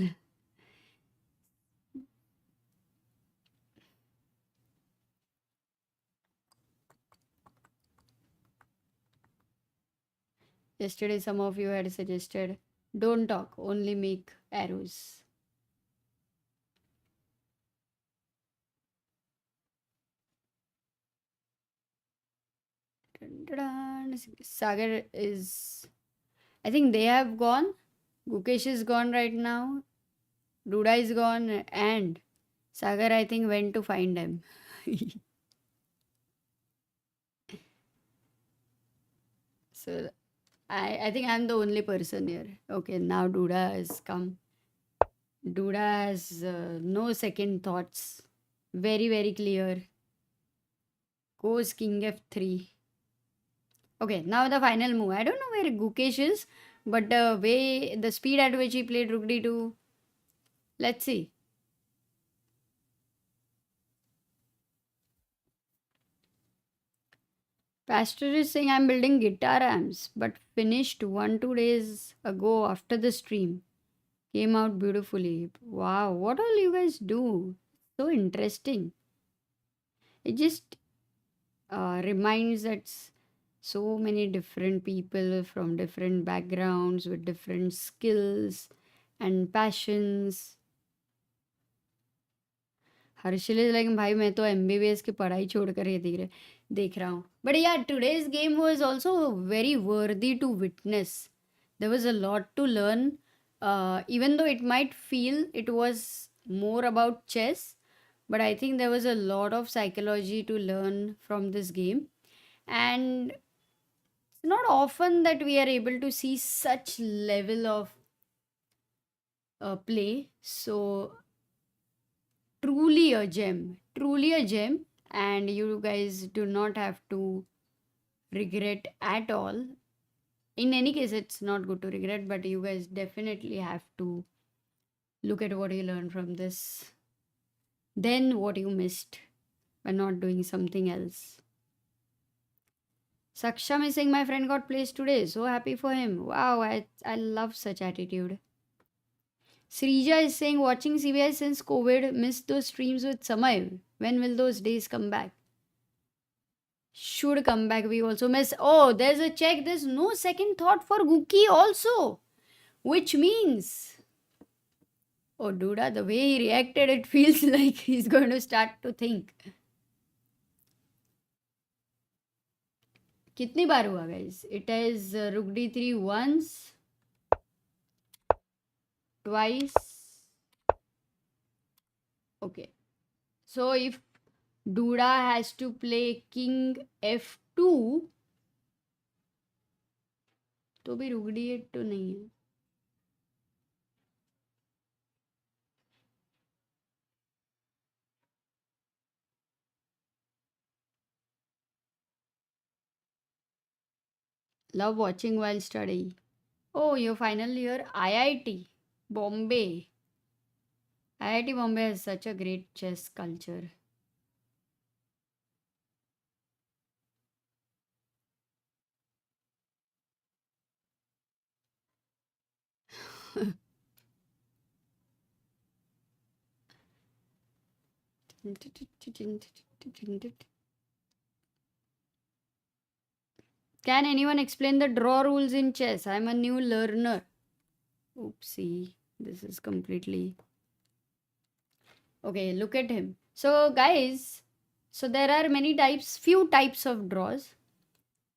Yesterday, some of you had suggested, don't talk, only make arrows. Dun, dun, dun. Sagar is, I think they have gone. Gukesh is gone right now. Duda is gone. And Sagar, I think, went to find him. So I think I'm the only person here. Okay, now Duda has come. Duda has no second thoughts. Very, very clear. Goes King F3. Okay, now the final move. I don't know where Gukesh is, but the speed at which he played Rook D2. Let's see. Pastor is saying I'm building guitar amps, but finished 1-2 days ago after the stream. Came out beautifully. Wow, what all you guys do? So interesting. It just reminds that so many different people from different backgrounds with different skills and passions. Harshil is like भाई मैं तो MBBS की पढ़ाई छोड़कर ये देख रहा हूँ but yeah today's game was also very worthy to witness there was a lot to learn even though it might feel it was more about chess, but I think there was a lot of psychology to learn from this game. And it's not often that we are able to see such level of play. So truly a gem, and you guys do not have to regret at all. In any case, it's not good to regret, but you guys definitely have to look at what you learned from this, then what you missed by not doing something else. Saksham is saying my friend got placed today, so happy for him. Wow, I love such attitude. Srija is saying watching CBI since COVID, missed those streams with Samay. When will those days come back? Should come back. We also miss. Oh, there's a check. There's no second thought for Guki also. Which means. Oh, Duda, the way he reacted, it feels like he's going to start to think. कितनी बार हुआ guys? It is Rook D3 once. Twice. Okay. So if Duda has to play King F2, तो भी Rook D8 तो नहीं है. Love watching while studying. Oh, your final year IIT Bombay. IIT Bombay has such a great chess culture. Can anyone explain the draw rules in chess? I'm a new learner. Oopsie. This is completely... Okay, look at him. So, guys, so there are few types of draws.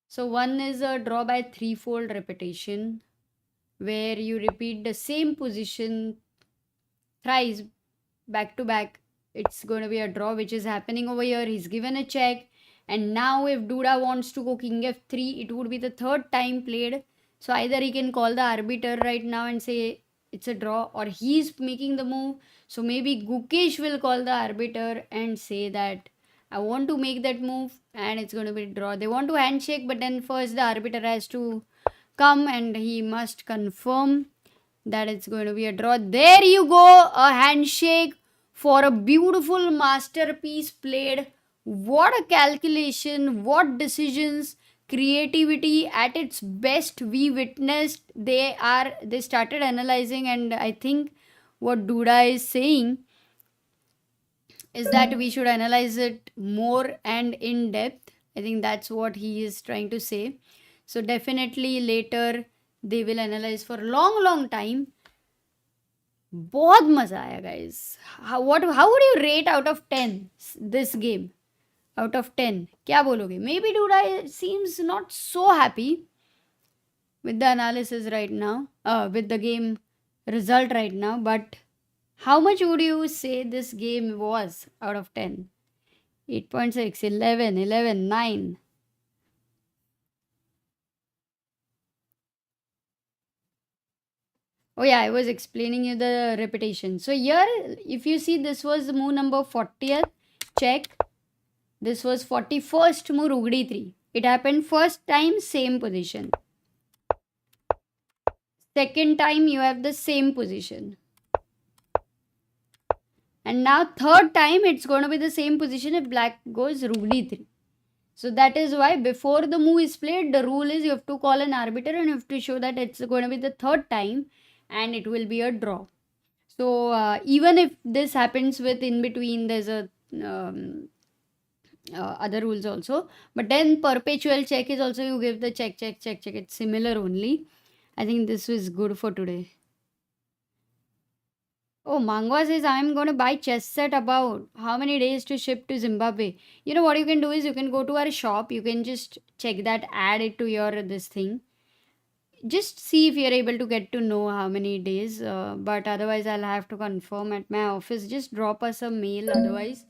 So, one is a draw by threefold repetition, where you repeat the same position thrice back to back. It's going to be a draw, which is happening over here. He's given a check. And now if Duda wants to go king f3, it would be the third time played. So either he can call the arbiter right now and say it's a draw, or he's making the move. So maybe Gukesh will call the arbiter and say that I want to make that move and it's going to be a draw. They want to handshake, but then first the arbiter has to come and he must confirm that it's going to be a draw. There you go, a handshake for a beautiful masterpiece played. What a calculation, what decisions, creativity at its best we witnessed. They started analyzing, and I think what Duda is saying is that we should analyze it more and in depth. I think that's what he is trying to say. So definitely later they will analyze for long time. बहुत मजा आया guys. How would you rate out of 10 this game? Out of 10, क्या बोलोगे? Maybe Duda seems not so happy with the analysis right now, with the game result right now, but how much would you say this game was out of 10? 8.6, 11, 9. Oh yeah, I was explaining you the repetition. So here, if you see, this was move number 40th, check. This was 41st move, Rugdi 3. It happened first time, same position. Second time, you have the same position. And now third time, it's going to be the same position if black goes Rugdi 3. So that is why before the move is played, the rule is you have to call an arbiter and you have to show that it's going to be the third time and it will be a draw. So even if this happens with in between, there's a... other rules also, but then perpetual check is also you give the check. It's similar only. I think this is good for today. Oh, Mangwa says I'm going to buy chess set about how many days to ship to Zimbabwe. You know what you can do is you can go to our shop, you can just check that, add it to your this thing, just see if you're able to get to know how many days, but otherwise I'll have to confirm at my office. Just drop us a mail otherwise,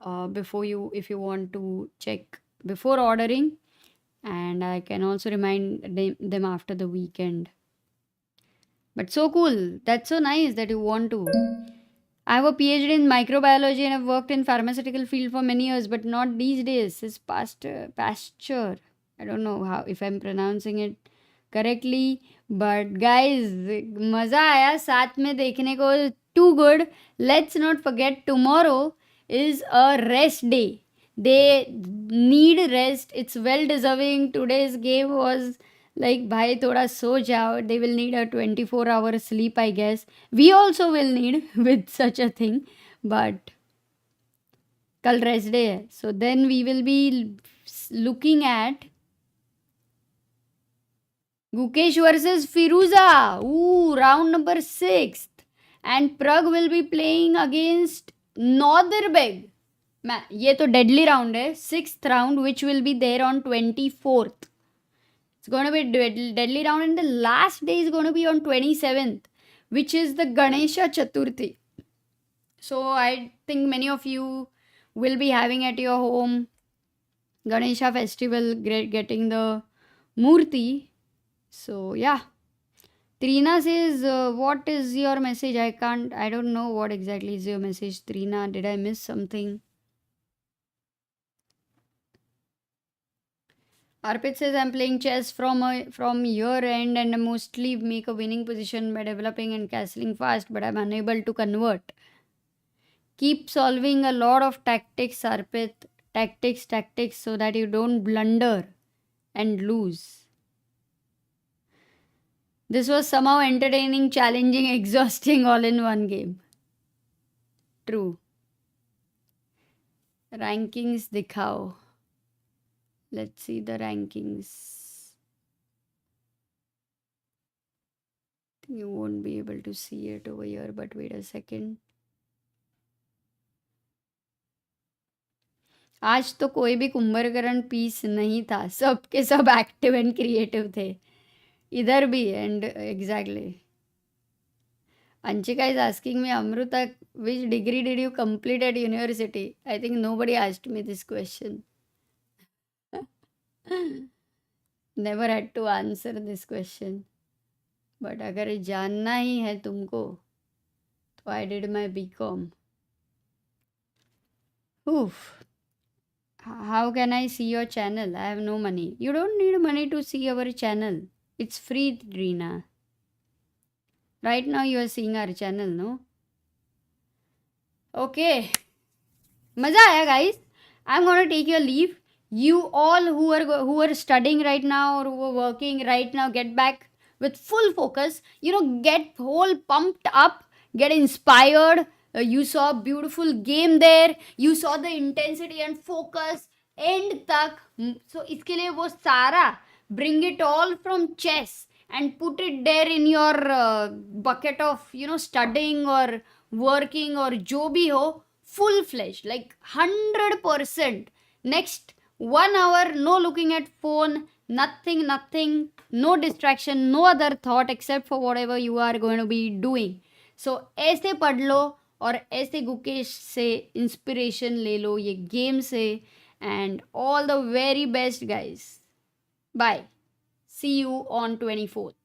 if you want to check before ordering, and I can also remind them after the weekend. But so cool, that's so nice that you want to. I have a PhD in microbiology and I've worked in pharmaceutical field for many years, but not these days. It's pasture. I don't know how if I'm pronouncing it correctly, but guys, मजा आया साथ में देखने को. Too good. Let's not forget tomorrow is a rest day. They need rest. It's well deserving. Today's game was like, bhai thoda so jao. They will need a 24-hour sleep, I guess. We also will need with such a thing. But kal rest day hai. So then we will be looking at Gukesh versus Firouzja. Ooh, round number 6. And Pragg will be playing against Northerbeg. ये तो deadly round है. 6th round, which will be there on 24th. It's going to be deadly round, and the last day is going to be on 27th, which is the Ganesha Chaturthi. So I think many of you will be having at your home Ganesha festival, getting the Murti. So yeah. Trina says, what is your message? I don't know what exactly is your message, Trina. Did I miss something? Arpit says, I'm playing chess from your end and mostly make a winning position by developing and castling fast, but I'm unable to convert. Keep solving a lot of tactics, Arpit. Tactics, so that you don't blunder and lose. This was somehow entertaining, challenging, exhausting all in one game. True. Rankings dikhao. Let's see the rankings. You won't be able to see it over here, but wait a second. आज तो कोई भी Kumbhakarna piece नहीं था, सब के सब active and creative थे इधर भी. And exactly Anchika is asking me, Amruta, which degree did you complete at university? I think nobody asked me this question. Never had to answer this question. But अगर जानना ही है तुमको तो I did my BCom. Oof. How can I see your channel? I have no money. You don't need money to see our channel. It's free, Rina. Right now you are seeing our channel, no? Okay. Maza aaya, guys. I'm gonna take your leave. You all who are studying right now or who are working right now, get back with full focus. Get whole pumped up, get inspired. You saw a beautiful game there. You saw the intensity and focus. End tak. So iske liye wo sara, bring it all from chess and put it there in your bucket of studying or working or jo bhi ho, full fledged, like 100%. Next 1 hour, no looking at phone, nothing, no distraction, no other thought except for whatever you are going to be doing. So ऐसे पढ़ लो और ऐसे गुकेश से inspiration ले लो ये game से. And all the very best, guys. Bye. See you on 24th.